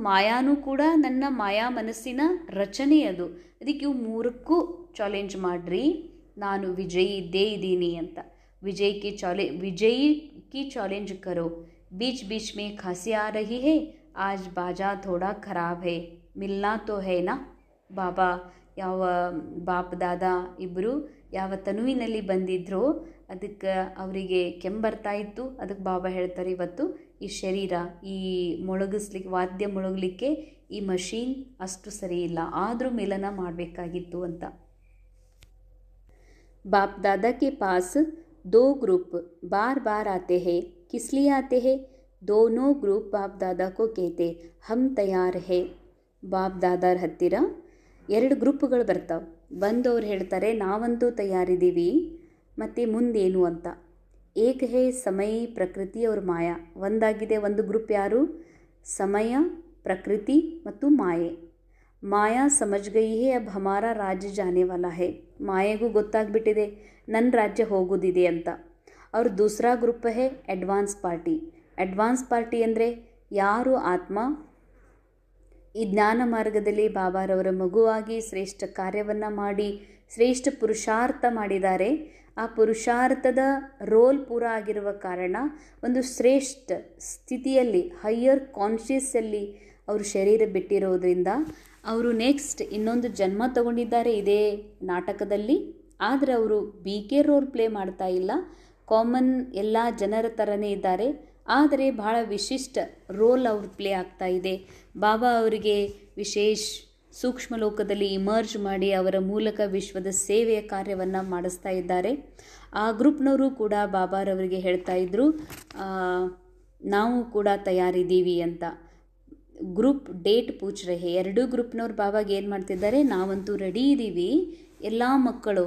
ಮಾಯಾನೂ ಕೂಡ ನನ್ನ ಮಾಯಾ ಮನಸ್ಸಿನ ರಚನೆ ಅದು. ಅದಕ್ಕೆ ಇವು ಮೂರಕ್ಕೂ ಚಾಲೆಂಜ್ ಮಾಡಿರಿ, ನಾನು ವಿಜಯಿ ಇದ್ದೇ ಇದ್ದೀನಿ ಅಂತ. ವಿಜಯಿ ಕಿ ಚಾಲೆಂಜ್ ಕರೋ. बीच बीच में खांसी आ रही है, आज बाजा थोड़ा खराब है, मिलना तो है ना. ಬಾಬಾ ಯಾವ ಬಾಪ್ ದಾದಾ ಇಬ್ಬರು ಯಾವ ತನುವಿನಲ್ಲಿ ಬಂದಿದ್ರೋ ಅದಕ್ಕೆ ಅವರಿಗೆ ಕೆಮ್ಮು ಇತ್ತು. ಅದಕ್ಕೆ ಬಾಬಾ ಹೇಳ್ತಾರೆ, ಇವತ್ತು ಈ ಶರೀರ ಈ ವಾದ್ಯ ಮೊಳಗಲಿಕ್ಕೆ ಈ ಮಷೀನ್ ಅಷ್ಟು ಸರಿ ಇಲ್ಲ, ಆದರೂ ಮಿಲನ ಮಾಡಬೇಕಾಗಿತ್ತು ಅಂತ. बाप दादा के पास 2 ग्रुप बार बार आते हैं. किस लिए आते हैं? दोनों ग्रुप बाप दादा को कहते हम तैयार है. ಬಾಪ್ ದಾದಾರ ಹತ್ತಿರ 2 ಗ್ರೂಪ್ಗಳು ಬರ್ತಾವೆ. ಬಂದವ್ರು ಹೇಳ್ತಾರೆ, ನಾವಂತೂ ತಯಾರಿದ್ದೀವಿ, ಮತ್ತು ಮುಂದೇನು ಅಂತ. ಏಕ ಹೇ ಸಮಯ, ಪ್ರಕೃತಿ ಅವ್ರ ಮಾಯಾ. ಒಂದಾಗಿದೆ, ಒಂದು ಗ್ರೂಪ್ ಯಾರು? ಸಮಯ, ಪ್ರಕೃತಿ ಮತ್ತು ಮಾಯೆ. ಮಾಯಾ ಸಮಜ್ ಗಯಿ ಹೇ ಅಬ್ ಹಮಾರ ರಾಜ್ಯ ಜಾನೆ ವಾಲಾ ಹೇ. ಮಾಯೆಗೂ ಗೊತ್ತಾಗ್ಬಿಟ್ಟಿದೆ ನನ್ನ ರಾಜ್ಯ ಹೋಗೋದಿದೆ ಅಂತ. ಅವ್ರ ದೂಸರಾ ಗ್ರೂಪ್ ಹೇ ಅಡ್ವಾನ್ಸ್ ಪಾರ್ಟಿ. ಅಡ್ವಾನ್ಸ್ ಪಾರ್ಟಿ ಅಂದರೆ ಯಾರು ಆತ್ಮ ಈ ಜ್ಞಾನ ಮಾರ್ಗದಲ್ಲಿ ಬಾಬಾರವರ ಮಗುವಾಗಿ ಶ್ರೇಷ್ಠ ಕಾರ್ಯವನ್ನು ಮಾಡಿ ಶ್ರೇಷ್ಠ ಪುರುಷಾರ್ಥ ಮಾಡಿದ್ದಾರೆ. ಆ ಪುರುಷಾರ್ಥದ ರೋಲ್ ಪೂರ ಆಗಿರುವ ಕಾರಣ ಒಂದು ಶ್ರೇಷ್ಠ ಸ್ಥಿತಿಯಲ್ಲಿ, ಹೈಯರ್ ಕಾನ್ಷಿಯಸ್ಸಲ್ಲಿ ಅವರು ಶರೀರ ಬಿಟ್ಟಿರೋದ್ರಿಂದ ಅವರು ನೆಕ್ಸ್ಟ್ ಇನ್ನೊಂದು ಜನ್ಮ ತಗೊಂಡಿದ್ದಾರೆ ಇದೇ ನಾಟಕದಲ್ಲಿ. ಆದರೆ ಅವರು ಬಿ ಕೆ ರೋಲ್ ಪ್ಲೇ ಮಾಡ್ತಾ ಇಲ್ಲ, ಕಾಮನ್ ಎಲ್ಲ ಜನರ ಥರನೇ ಇದ್ದಾರೆ. ಆದರೆ ಬಹಳ ವಿಶಿಷ್ಟ ರೋಲ್ ಅವ್ರು ಪ್ಲೇ ಆಗ್ತಾ ಇದೆ. ಬಾಬಾ ಅವರಿಗೆ ವಿಶೇಷ ಸೂಕ್ಷ್ಮ ಲೋಕದಲ್ಲಿ ಇಮರ್ಜ್ ಮಾಡಿ ಅವರ ಮೂಲಕ ವಿಶ್ವದ ಸೇವೆಯ ಕಾರ್ಯವನ್ನು ಮಾಡಿಸ್ತಾ ಇದ್ದಾರೆ. ಆ ಗ್ರೂಪ್ನವರು ಕೂಡ ಬಾಬಾರವರಿಗೆ ಹೇಳ್ತಾ ಇದ್ದರು, ನಾವು ಕೂಡ ತಯಾರಿದ್ದೀವಿ ಅಂತ. ಗ್ರೂಪ್ ಡೇಟ್ ಪೂಚ್ ರಹೆ, ಎರಡೂ ಗ್ರೂಪ್ನವ್ರು ಬಾಬಾಗೆ ಏನು ಮಾಡ್ತಿದ್ದಾರೆ, ನಾವಂತೂ ರೆಡಿ ಇದ್ದೀವಿ, ಎಲ್ಲ ಮಕ್ಕಳು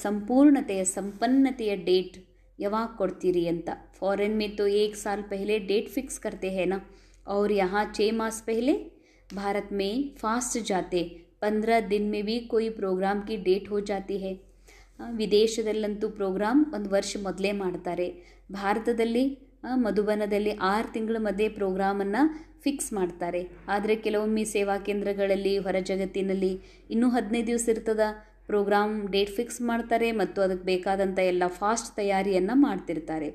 ಸಂಪೂರ್ಣತೆಯ ಸಂಪನ್ನತೆಯ ಡೇಟ್ ಯಾವಾಗ ಕೊಡ್ತೀರಿ ಅಂತ. फॉरेन में तो 1 साल पहले डेट फिक्स करते हैं ना, और यहाँ 6 मास पहले भारत में फास्ट जाते 15 दिन में भी कोई प्रोग्राम की डेट हो जाती है. ವಿದೇಶದಲ್ಲಂತೂ ಪ್ರೋಗ್ರಾಮ್ ಒಂದು ವರ್ಷ ಮೊದಲೇ ಮಾಡ್ತಾರೆ. ಭಾರತದಲ್ಲಿ ಮಧುಬನದಲ್ಲಿ 6 ತಿಂಗಳ ಮಧ್ಯೆ ಪ್ರೋಗ್ರಾಮನ್ನು ಫಿಕ್ಸ್ ಮಾಡ್ತಾರೆ. ಆದರೆ ಕೆಲವೊಮ್ಮೆ ಸೇವಾ ಕೇಂದ್ರಗಳಲ್ಲಿ ಹೊರ ಜಗತ್ತಿನಲ್ಲಿ ಇನ್ನೂ 15 ದಿವಸ ಇರ್ತದ ಪ್ರೋಗ್ರಾಮ್ ಡೇಟ್ ಫಿಕ್ಸ್ ಮಾಡ್ತಾರೆ ಮತ್ತು ಅದಕ್ಕೆ ಬೇಕಾದಂಥ ಎಲ್ಲ ಫಾಸ್ಟ್ ತಯಾರಿಯನ್ನು ಮಾಡ್ತಿರ್ತಾರೆ.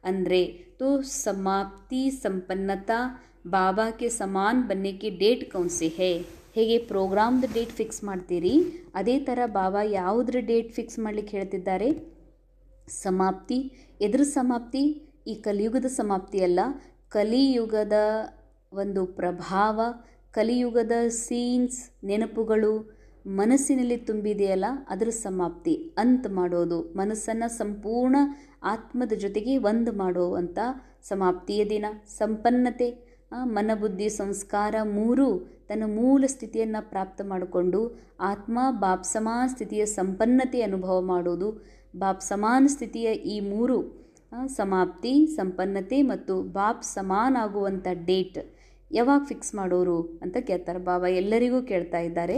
ಅಂದರೆ तो समाप्ति संपन्नता बाबा के समान बनने की डेट कौन सी है. ಹೇಗೆ ಪ್ರೋಗ್ರಾಮ್ದು ಡೇಟ್ ಫಿಕ್ಸ್ ಮಾಡ್ತೀರಿ, ಅದೇ ಥರ ಬಾಬಾ ಯಾವುದ್ರ ಡೇಟ್ ಫಿಕ್ಸ್ ಮಾಡಲಿಕ್ಕೆ ಹೇಳ್ತಿದ್ದಾರೆ. ಸಮಾಪ್ತಿ, ಎದ್ರ ಸಮಾಪ್ತಿ? ಈ ಕಲಿಯುಗದ ಸಮಾಪ್ತಿ ಅಲ್ಲ, ಕಲಿಯುಗದ ಒಂದು ಪ್ರಭಾವ, ಕಲಿಯುಗದ ಸೀನ್ಸ್ ನೆನಪುಗಳು ಮನಸ್ಸಿನಲ್ಲಿ ತುಂಬಿದೆಯಲ್ಲ, ಅದರ ಸಮಾಪ್ತಿ, ಅಂತ್ ಮಾಡೋದು, ಮನಸ್ಸನ್ನು ಸಂಪೂರ್ಣ ಆತ್ಮದ ಜೊತೆಗೆ ಒಂದು ಮಾಡುವಂಥ ಸಮಾಪ್ತಿಯ ದಿನ. ಸಂಪನ್ನತೆ, ಮನಬುದ್ಧಿ ಸಂಸ್ಕಾರ ಮೂರೂ ತನ್ನ ಮೂಲ ಸ್ಥಿತಿಯನ್ನು ಪ್ರಾಪ್ತ ಮಾಡಿಕೊಂಡು ಆತ್ಮ ಬಾಪ್ ಸಮಾನ ಸ್ಥಿತಿಯ ಸಂಪನ್ನತೆ ಅನುಭವ ಮಾಡೋದು. ಬಾಪ್ ಸಮಾನ ಸ್ಥಿತಿಯ ಈ ಮೂರು ಸಮಾಪ್ತಿ, ಸಂಪನ್ನತೆ ಮತ್ತು ಬಾಪ್ ಸಮಾನ ಆಗುವಂಥ ಡೇಟ್ ಯಾವಾಗ ಫಿಕ್ಸ್ ಮಾಡೋರು ಅಂತ ಕೇಳ್ತಾರೆ. ಬಾಬಾ ಎಲ್ಲರಿಗೂ ಕೇಳ್ತಾ ಇದ್ದಾರೆ.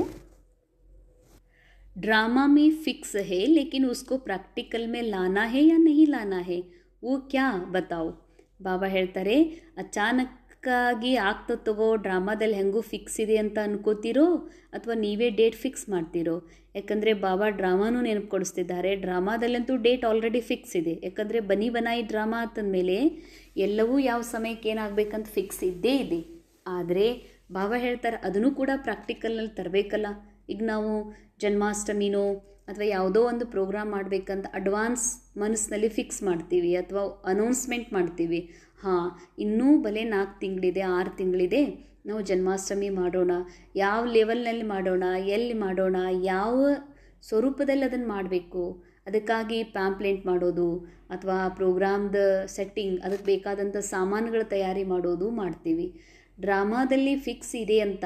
ड्रामा में फिक्स है लेकिन उसको प्रैक्टिकल में लाना है या नहीं लाना है, वो क्या बताओ. ಬಾಬಾ ಹೇಳ್ತಾರೆ, ಅಚಾನಕ್ಕಾಗಿ ಆಗ್ತದೆ ತಗೋ, ಡ್ರಾಮಾದಲ್ಲಿ ಹೆಂಗೂ ಫಿಕ್ಸ್ ಇದೆ ಅಂತ ಅನ್ಕೋತಿರೋ ಅಥವಾ ನೀವೇ ಡೇಟ್ ಫಿಕ್ಸ್ ಮಾಡ್ತಿರೋ. ಯಾಕಂದರೆ ಬಾಬಾ ಡ್ರಾಮಾನೂ ನೆನಪು ಕೊಡಿಸ್ತಿದ್ದಾರೆ. ಡ್ರಾಮಾದಲ್ಲಂತೂ ಡೇಟ್ ಆಲ್ರೆಡಿ ಫಿಕ್ಸ್ ಇದೆ. ಯಾಕಂದರೆ ಬನಿ ಬನಾಯಿ ಡ್ರಾಮಾ ಅಂತಂದಮೇಲೆ ಎಲ್ಲವೂ ಯಾವ ಸಮಯಕ್ಕೆ ಏನಾಗಬೇಕಂತ ಫಿಕ್ಸ್ ಇದ್ದೇ ಇದೆ. ಆದರೆ ಬಾಬಾ ಹೇಳ್ತಾರೆ ಅದನ್ನು ಕೂಡ ಪ್ರಾಕ್ಟಿಕಲ್ನಲ್ಲಿ ತರಬೇಕಲ್ಲ. ಈಗ ನಾವು ಜನ್ಮಾಷ್ಟಮಿನೋ ಅಥವಾ ಯಾವುದೋ ಒಂದು ಪ್ರೋಗ್ರಾಮ್ ಮಾಡಬೇಕಂತ ಅಡ್ವಾನ್ಸ್ ಮನಸ್ಸಿನಲ್ಲಿ ಫಿಕ್ಸ್ ಮಾಡ್ತೀವಿ ಅಥವಾ ಅನೌನ್ಸ್ಮೆಂಟ್ ಮಾಡ್ತೀವಿ. ಹಾಂ, ಇನ್ನೂ ಬಲೆ 4 ತಿಂಗಳಿದೆ, 6 ತಿಂಗಳಿದೆ, ನಾವು ಜನ್ಮಾಷ್ಟಮಿ ಮಾಡೋಣ, ಯಾವ ಲೆವೆಲ್ನಲ್ಲಿ ಮಾಡೋಣ, ಎಲ್ಲಿ ಮಾಡೋಣ, ಯಾವ ಸ್ವರೂಪದಲ್ಲಿ ಅದನ್ನು ಮಾಡಬೇಕು, ಅದಕ್ಕಾಗಿ ಪ್ಯಾಂಪ್ಲೆಂಟ್ ಮಾಡೋದು ಅಥವಾ ಪ್ರೋಗ್ರಾಮ್ದ ಸೆಟ್ಟಿಂಗ್, ಅದಕ್ಕೆ ಬೇಕಾದಂಥ ಸಾಮಾನುಗಳ ತಯಾರಿ ಮಾಡೋದು ಮಾಡ್ತೀವಿ. ಡ್ರಾಮಾದಲ್ಲಿ ಫಿಕ್ಸ್ ಇದೆ ಅಂತ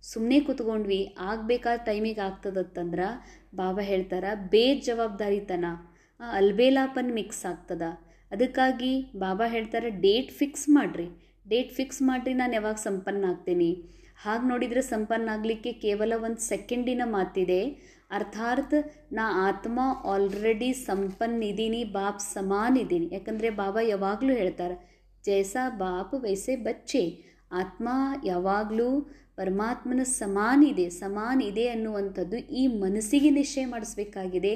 ಸುಮ್ಮನೆ ಕೂತ್ಕೊಂಡ್ವಿ, ಆಗಬೇಕಾದ ಟೈಮಿಗೆ ಆಗ್ತದಂತಂದ್ರೆ ಬಾಬಾ ಹೇಳ್ತಾರೆ ಬೇಜವಾಬ್ದಾರಿತನ, ಅಲ್ಬೇಲಾಪನ್ ಮಿಕ್ಸ್ ಆಗ್ತದ. ಅದಕ್ಕಾಗಿ ಬಾಬಾ ಹೇಳ್ತಾರೆ ಡೇಟ್ ಫಿಕ್ಸ್ ಮಾಡಿರಿ, ಡೇಟ್ ಫಿಕ್ಸ್ ಮಾಡಿರಿ, ನಾನು ಯಾವಾಗ ಸಂಪನ್ನ ಆಗ್ತೀನಿ. ಹಾಗೆ ನೋಡಿದರೆ ಸಂಪನ್ನ ಆಗಲಿಕ್ಕೆ ಕೇವಲ 1 ಸೆಕೆಂಡಿನ ಮಾತಿದೆ. ಅರ್ಥಾತ್ ನಾ ಆತ್ಮ ಆಲ್ರೆಡಿ ಸಂಪನ್ನ ಇದ್ದೀನಿ, ಬಾಪ್ ಸಮಾನ ಇದ್ದೀನಿ. ಯಾಕಂದರೆ ಬಾಬಾ ಯಾವಾಗಲೂ ಹೇಳ್ತಾರೆ ಜೈಸಾ ಬಾಪ್ ವೈಸೆ ಬಚ್ಚೆ. ಆತ್ಮ ಯಾವಾಗಲೂ ಪರಮಾತ್ಮನ ಸಮಾನ ಇದೆ ಅನ್ನುವಂಥದ್ದು ಈ ಮನಸ್ಸಿಗೆ ನಿಶ್ಚಯ ಮಾಡಿಸ್ಬೇಕಾಗಿದೆ.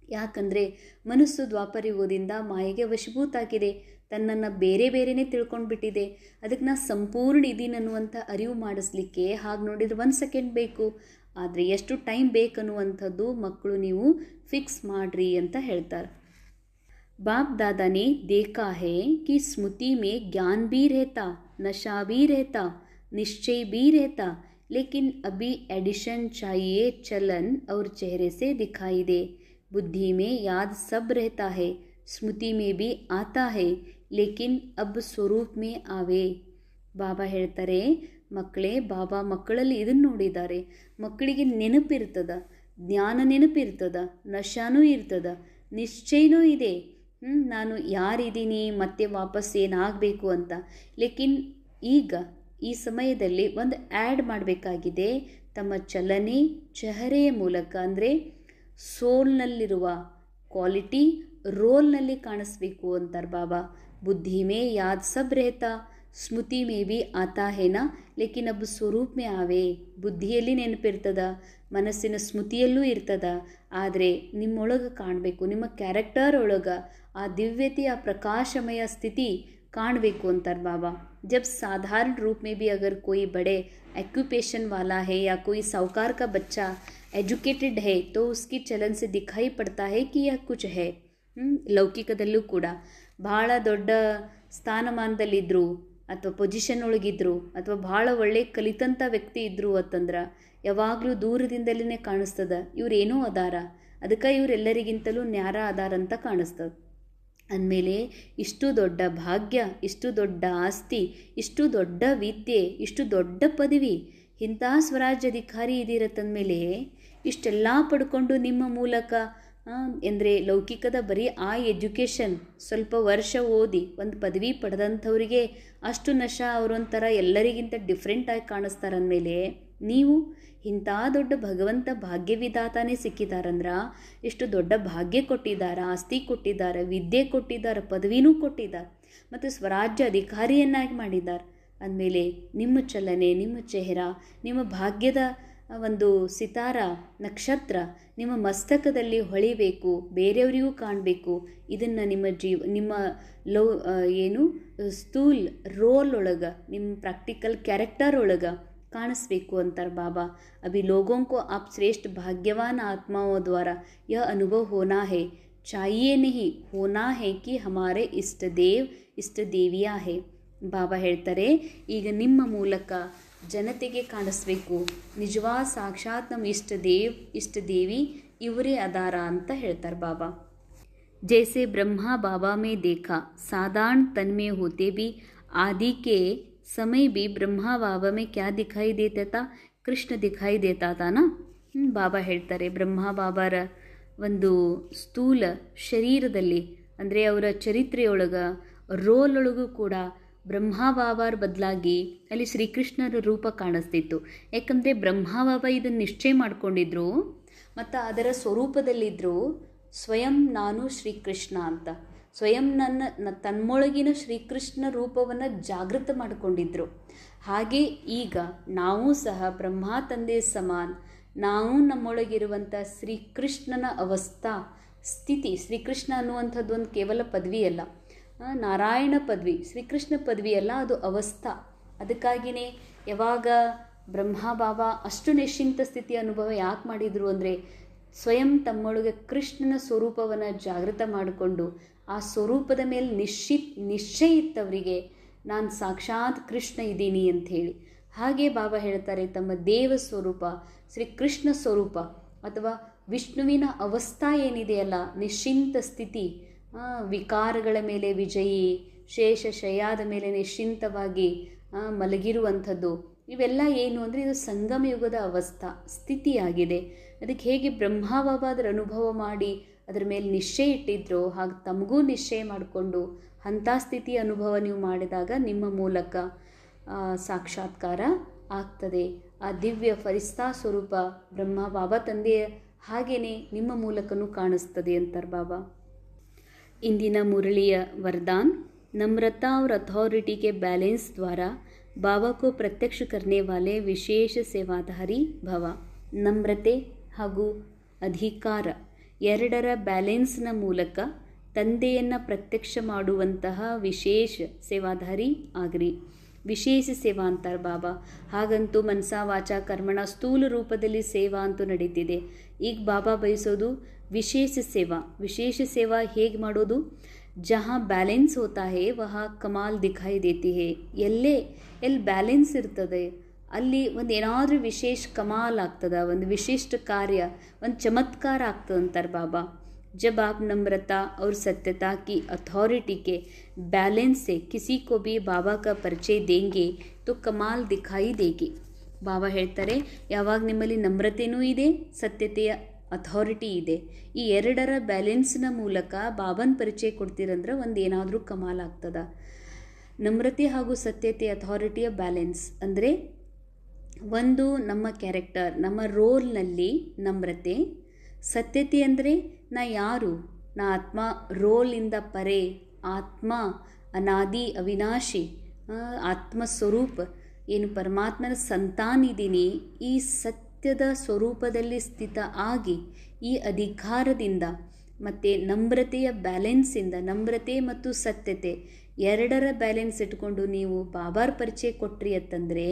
ಯಾಕಂದರೆ ಮನಸ್ಸು ದ್ವಾಪರಯುಗದಿಂದ ಮಾಯೆಗೆ ವಶೀಭೂತ ಆಗಿದೆ, ತನ್ನನ್ನು ಬೇರೆ ಬೇರೆಯೇ ತಿಳ್ಕೊಂಡು ಬಿಟ್ಟಿದೆ. ಅದಕ್ಕೆ ನಾ ಸಂಪೂರ್ಣ ಇದ್ದೀನಿ ಅನ್ನುವಂಥ ಅರಿವು ಮಾಡಿಸ್ಲಿಕ್ಕೆ ಹಾಗೆ ನೋಡಿದರೆ 1 ಸೆಕೆಂಡ್ ಬೇಕು. ಆದರೆ ಎಷ್ಟು ಟೈಮ್ ಬೇಕನ್ನುವಂಥದ್ದು ಮಕ್ಕಳು ನೀವು ಫಿಕ್ಸ್ ಮಾಡಿರಿ ಅಂತ ಹೇಳ್ತಾರೆ. बाप दादा ने देखा है कि स्मृति में ज्ञान भी रहता, नशा भी रहता, निश्चय भी रहता, लेकिन अभी एडिशन चाहिए, चलन और चेहरे से दिखाई दे. बुद्धि में याद सब रहता है, स्मृति में भी आता है, लेकिन अब स्वरूप में आवे. ಬಾಬಾ ಹೇಳ್ತಾರೆ, ಮಕ್ಕಳೇ, ಬಾಬಾ ಮಕ್ಕಳಲ್ಲಿ ಇದನ್ನು ನೋಡಿದ್ದಾರೆ. ಮಕ್ಕಳಿಗೆ ನೆನಪಿರ್ತದ, ಜ್ಞಾನ ನೆನಪಿರ್ತದ, ನಶಾನೂ ಇರ್ತದ, ನಿಶ್ಚಯನೂ ಇದೆ, ನಾನು ಯಾರಿದ್ದೀನಿ ಮತ್ತೆ ವಾಪಸ್ ಏನಾಗಬೇಕು ಅಂತ. ಲೇಕಿನ್ ಈಗ ಈ ಸಮಯದಲ್ಲಿ ಒಂದು ಆ್ಯಡ್ ಮಾಡಬೇಕಾಗಿದೆ. ತಮ್ಮ ಚಲನೆ ಚೆಹರೆಯ ಮೂಲಕ, ಅಂದರೆ ಸೋಲ್ನಲ್ಲಿರುವ ಕ್ವಾಲಿಟಿ ರೋಲ್ನಲ್ಲಿ ಕಾಣಿಸ್ಬೇಕು ಅಂತಾರೆ ಬಾಬಾ. ಬುದ್ಧಿ ಮೇ ಯಾದ್ ಸಬ್ ರೇತಾ, ಸ್ಮೃತಿ ಮೇ ಬಿ ಆತಾ ಹೇನಾ, ಲೇಕಿನ್ ಅಬ್ ಸ್ವರೂಪ್ ಮೇ ಆವೆ. ಬುದ್ಧಿಯಲ್ಲಿ ನೆನಪಿರ್ತದ, ಮನಸ್ಸಿನ ಸ್ಮೃತಿಯಲ್ಲೂ ಇರ್ತದ, ಆದರೆ ನಿಮ್ಮೊಳಗೆ ಕಾಣಬೇಕು, ನಿಮ್ಮ ಕ್ಯಾರೆಕ್ಟರ್ ಒಳಗೆ ಆ ದಿವ್ಯತೆ, ಆ ಪ್ರಕಾಶಮಯ ಸ್ಥಿತಿ ಕಾಣಬೇಕು ಅಂತಾರೆ ಬಾಬಾ. जब साधारण रूप में भी अगर कोई बड़े ऑक्यूपेशन वाला है या कोई साहूकार का बच्चा ಎಜುಕೇಟೆಡ್ है तो उसकी चलन से दिखाई पड़ता है कि यह कुछ है. ಲೌಕಿಕದಲ್ಲೂ ಕೂಡ ಭಾಳ ದೊಡ್ಡ ಸ್ಥಾನಮಾನದಲ್ಲಿದ್ದರು ಅಥವಾ ಪೊಸಿಷನ್ ಒಳಗಿದ್ರು ಅಥವಾ ಭಾಳ ಒಳ್ಳೆ ಕಲಿತಂಥ ವ್ಯಕ್ತಿ ಇದ್ದರು ಅಂತಂದ್ರೆ ಯಾವಾಗಲೂ ದೂರದಿಂದಲೇ ಕಾಣಿಸ್ತದ ಇವ್ರೇನೋ ಅದಾರ, ಅದಕ್ಕೆ ಇವರೆಲ್ಲರಿಗಿಂತಲೂ ನ್ಯಾರ ಅದಾರಂತ ಕಾಣಿಸ್ತದೆ. ಅಂದಮೇಲೆ ಇಷ್ಟು ದೊಡ್ಡ ಭಾಗ್ಯ, ಇಷ್ಟು ದೊಡ್ಡ ಆಸ್ತಿ, ಇಷ್ಟು ದೊಡ್ಡ ವಿದ್ಯೆ, ಇಷ್ಟು ದೊಡ್ಡ ಪದವಿ, ಇಂಥ ಸ್ವರಾಜ್ಯ ಅಧಿಕಾರಿ ಇದಿರತ್ತಂದಮೇಲೆ ಇಷ್ಟೆಲ್ಲ ಪಡ್ಕೊಂಡು ನಿಮ್ಮ ಮೂಲಕ ಅಂದರೆ ಲೌಕಿಕದ ಬರೀ ಆ ಎಜುಕೇಷನ್ ಸ್ವಲ್ಪ ವರ್ಷ ಓದಿ ಒಂದು ಪದವಿ ಪಡೆದಂಥವ್ರಿಗೆ ಅಷ್ಟು ನಶ ಅವರೊಂಥರ ಎಲ್ಲರಿಗಿಂತ ಡಿಫ್ರೆಂಟಾಗಿ ಕಾಣಿಸ್ತಾರಂದಮೇಲೆ ನೀವು ಇಂಥ ದೊಡ್ಡ ಭಗವಂತ ಭಾಗ್ಯವಿದಾತಾನೇ ಸಿಕ್ಕಿದಾರಂದ್ರೆ ಎಷ್ಟು ದೊಡ್ಡ ಭಾಗ್ಯ ಕೊಟ್ಟಿದ್ದಾರೆ, ಆಸ್ತಿ ಕೊಟ್ಟಿದ್ದಾರೆ, ವಿದ್ಯೆ ಕೊಟ್ಟಿದ್ದಾರೆ, ಪದವಿನೂ ಕೊಟ್ಟಿದ್ದಾರೆ ಮತ್ತು ಸ್ವರಾಜ್ಯ ಅಧಿಕಾರಿಯನ್ನಾಗಿ ಮಾಡಿದ್ದಾರೆ. ಅಂದಮೇಲೆ ನಿಮ್ಮ ಚಲನೆ, ನಿಮ್ಮ ಚೆಹರ, ನಿಮ್ಮ ಭಾಗ್ಯದ ಒಂದು ಸಿತಾರ ನಕ್ಷತ್ರ ನಿಮ್ಮ ಮಸ್ತಕದಲ್ಲಿ ಹೊಳಿಬೇಕು, ಬೇರೆಯವರಿಗೂ ಕಾಣಬೇಕು. ಇದನ್ನು ನಿಮ್ಮ ಸ್ಥೂಲ್ ರೋಲ್ ಒಳಗೆ, ನಿಮ್ಮ ಪ್ರಾಕ್ಟಿಕಲ್ ಕ್ಯಾರೆಕ್ಟರ್ ಒಳಗೆ ಕಾಣಿಸ್ಬೇಕು ಅಂತಾರೆ ಬಾಬಾ. अभी लोगों को आप श्रेष्ठ भाग्यवान आत्माओं द्वारा यह अनुभव होना है, चाहिए नहीं, होना है कि हमारे इष्ट देव इष्ट देवियाँ है. ಬಾಬಾ ಹೇಳ್ತಾರೆ, ಈಗ ನಿಮ್ಮ ಮೂಲಕ ಜನತೆಗೆ ಕಾಣಿಸ್ಬೇಕು, ನಿಜವಾದ ಸಾಕ್ಷಾತ್ ನಮ್ಮ ಇಷ್ಟ ದೇವಿ ಇವರೇ ಅದಾರ ಅಂತ ಹೇಳ್ತಾರೆ ಬಾಬಾ. जैसे ब्रह्मा बाबा में देखा साधारण तन में होते भी आदि के समय भी ब्रह्मा बाबा में क्या दिखाई देता था, ಕೃಷ್ಣ ದಿಖಾಯಿ ದೇತಾತಾನ. ಬಾಬಾ ಹೇಳ್ತಾರೆ, ಬ್ರಹ್ಮ ಬಾಬಾರ ಒಂದು ಸ್ಥೂಲ ಶರೀರದಲ್ಲಿ ಅಂದರೆ ಅವರ ಚರಿತ್ರೆಯೊಳಗೆ ರೋಲ್ ಒಳಗೂ ಕೂಡ ಬ್ರಹ್ಮ ಬಾಬಾರ ಬದಲಾಗಿ ಅಲ್ಲಿ ಶ್ರೀಕೃಷ್ಣರ ರೂಪ ಕಾಣಿಸ್ತಿತ್ತು. ಯಾಕಂದರೆ ಬ್ರಹ್ಮ ಬಾಬಾ ಇದನ್ನು ನಿಶ್ಚಯ ಮಾಡಿಕೊಂಡಿದ್ರು ಮತ್ತು ಅದರ ಸ್ವರೂಪದಲ್ಲಿದ್ದರು ಸ್ವಯಂ ನಾನು ಶ್ರೀಕೃಷ್ಣ ಅಂತ. ಸ್ವಯಂ ತನ್ನೊಳಗಿನ ಶ್ರೀಕೃಷ್ಣ ರೂಪವನ್ನು ಜಾಗೃತ ಮಾಡಿಕೊಂಡಿದ್ರು. ಹಾಗೆ ಈಗ ನಾವು ಸಹ ಬ್ರಹ್ಮ ತಂದೆ ಸಮಾನ, ನಾವು ನಮ್ಮೊಳಗಿರುವಂಥ ಶ್ರೀಕೃಷ್ಣನ ಅವಸ್ಥಾ ಸ್ಥಿತಿ, ಶ್ರೀಕೃಷ್ಣ ಅನ್ನುವಂಥದ್ದು ಒಂದು ಕೇವಲ ಪದವಿ ಅಲ್ಲ, ನಾರಾಯಣ ಪದವಿ, ಶ್ರೀಕೃಷ್ಣ ಪದವಿ ಅಲ್ಲ, ಅದು ಅವಸ್ಥಾ. ಅದಕ್ಕಾಗಿಯೇ ಯಾವಾಗ ಬ್ರಹ್ಮ ಬಾಬಾ ಅಷ್ಟು ನಿಶ್ಚಿಂತ ಸ್ಥಿತಿ ಅನುಭವ ಯಾಕೆ ಮಾಡಿದರು ಅಂದರೆ ಸ್ವಯಂ ತಮ್ಮೊಳಗೆ ಕೃಷ್ಣನ ಸ್ವರೂಪವನ್ನು ಜಾಗೃತ ಮಾಡಿಕೊಂಡು ಆ ಸ್ವರೂಪದ ಮೇಲೆ ನಿಶ್ಚಯ ಇತ್ತವರಿಗೆ ನಾನು ಸಾಕ್ಷಾತ್ ಕೃಷ್ಣ ಇದ್ದೀನಿ ಅಂಥೇಳಿ. ಹಾಗೆ ಬಾಬಾ ಹೇಳ್ತಾರೆ, ತಮ್ಮ ದೇವ ಸ್ವರೂಪ ಶ್ರೀಕೃಷ್ಣ ಸ್ವರೂಪ ಅಥವಾ ವಿಷ್ಣುವಿನ ಅವಸ್ಥಾ ಏನಿದೆಯಲ್ಲ, ನಿಶ್ಚಿಂತ ಸ್ಥಿತಿ, ವಿಕಾರಗಳ ಮೇಲೆ ವಿಜಯಿ, ಶೇಷಶಯ್ಯಾದ ಮೇಲೆ ನಿಶ್ಚಿಂತವಾಗಿ ಮಲಗಿರುವಂಥದ್ದು, ಇವೆಲ್ಲ ಏನು ಅಂದರೆ ಇದು ಸಂಗಮ ಯುಗದ ಅವಸ್ಥಾ ಸ್ಥಿತಿಯಾಗಿದೆ. ಅದಕ್ಕೆ ಹೇಗೆ ಬ್ರಹ್ಮ ಬಾಬಾ ಅದರ ಅನುಭವ ಮಾಡಿ ಅದರ ಮೇಲೆ ನಿಶ್ಚಯ ಇಟ್ಟಿದ್ರೋ ಹಾಗೆ ತಮಗೂ ನಿಶ್ಚಯ ಮಾಡಿಕೊಂಡು ಅಂಥ ಸ್ಥಿತಿ ಅನುಭವ ನೀವು ಮಾಡಿದಾಗ ನಿಮ್ಮ ಮೂಲಕ ಸಾಕ್ಷಾತ್ಕಾರ ಆಗ್ತದೆ. ಆ ದಿವ್ಯ ಫರಿಸ್ತಾ ಸ್ವರೂಪ ಬ್ರಹ್ಮ ಬಾಬಾ ತಂದೆಯ ಹಾಗೆಯೇ ನಿಮ್ಮ ಮೂಲಕನೂ ಕಾಣಿಸ್ತದೆ ಅಂತಾರೆ ಬಾಬಾ. ಇಂದಿನ ಮುರಳಿಯ वरदान, नम्रता और अथॉरिटी के बैलेंस द्वारा बाबा को प्रत्यक्ष करने वाले विशेष सेवाधारी भव. ನಮ್ರತೆ ಹಾಗೂ ಅಧಿಕಾರ ಎರಡರ ಬ್ಯಾಲೆನ್ಸ್ನ ಮೂಲಕ ತಂದೆಯನ್ನು ಪ್ರತ್ಯಕ್ಷ ಮಾಡುವಂತಹ ವಿಶೇಷ ಸೇವಾಧಾರಿ ಆಗ್ರಿ. ವಿಶೇಷ ಸೇವಾ ಅಂತಾರೆ ಬಾಬಾ. ಹಾಗಂತೂ ಮನಸ ವಾಚ ಕರ್ಮಣ ಸ್ಥೂಲ ರೂಪದಲ್ಲಿ ಸೇವಾ ಅಂತೂ ನಡೀತಿದೆ. ಈಗ ಬಾಬಾ ಬಯಸೋದು ವಿಶೇಷ ಸೇವಾ. ವಿಶೇಷ ಸೇವಾ ಹೇಗೆ ಮಾಡೋದು? ಜहाँ ಬ್ಯಾಲೆನ್ಸ್ ಹೋತಾ ಹೇ ವಹ ಕಮಾಲ್ ದಿಖಾಯಿ ದೇತಿ ಹೇ. ಎಲ್ಲಿ ಬ್ಯಾಲೆನ್ಸ್ ಇರ್ತದೆ ಅಲ್ಲಿ ಒಂದು ಏನಾದರೂ ವಿಶೇಷ ಕಮಾಲ್ ಆಗ್ತದೆ, ಒಂದು ವಿಶಿಷ್ಟ ಕಾರ್ಯ, ಒಂದು ಚಮತ್ಕಾರ ಆಗ್ತದೆ ಅಂತಾರೆ ಬಾಬಾ. जब आप नम्रता और सत्यता की अथॉरिटी के बैलेंस से किसी को भी बाबा का परिचय देंगे तो कमाल दिखाई देगी. ಬಾಬಾ ಹೇಳ್ತಾರೆ, ಯಾವಾಗ ನಿಮ್ಮಲ್ಲಿ ನಮ್ರತೆಯೂ ಇದೆ, ಸತ್ಯತೆಯ ಅಥಾರಿಟಿ ಇದೆ, ಈ ಎರಡರ ಬ್ಯಾಲೆನ್ಸ್ನ ಮೂಲಕ ಬಾಬನ ಪರಿಚಯ ಕೊಡ್ತೀರಂದ್ರೆ ಒಂದು ಏನಾದರೂ ಕಮಾಲ್ ಆಗ್ತದ. ನಮ್ರತೆ ಹಾಗೂ ಸತ್ಯತೆ ಅಥಾರಿಟಿಯ ಬ್ಯಾಲೆನ್ಸ್ ಅಂದರೆ ಒಂದು ನಮ್ಮ ಕ್ಯಾರೆಕ್ಟರ್, ನಮ್ಮ ರೋಲ್ನಲ್ಲಿ ನಮ್ರತೆ. ಸತ್ಯತೆ ಅಂದರೆ ನಾ ಯಾರು, ನಾ ಆತ್ಮ ರೋಲಿಂದ ಪರೆ, ಆತ್ಮ ಅನಾದಿ ಅವಿನಾಶಿ ಆತ್ಮಸ್ವರೂಪ ಏನು ಪರಮಾತ್ಮನ ಸಂತಾನಿದ್ದೀನಿ, ಈ ಸತ್ಯದ ಸ್ವರೂಪದಲ್ಲಿ ಸ್ಥಿತ ಆಗಿ ಈ ಅಧಿಕಾರದಿಂದ ಮತ್ತು ನಮ್ರತೆಯ ಬ್ಯಾಲೆನ್ಸಿಂದ, ನಮ್ರತೆ ಮತ್ತು ಸತ್ಯತೆ ಎರಡರ ಬ್ಯಾಲೆನ್ಸ್ ಇಟ್ಕೊಂಡು ನೀವು ಬಾಬಾರ ಪರಿಚಯ ಕೊಟ್ರಿ ಅಂತಂದರೆ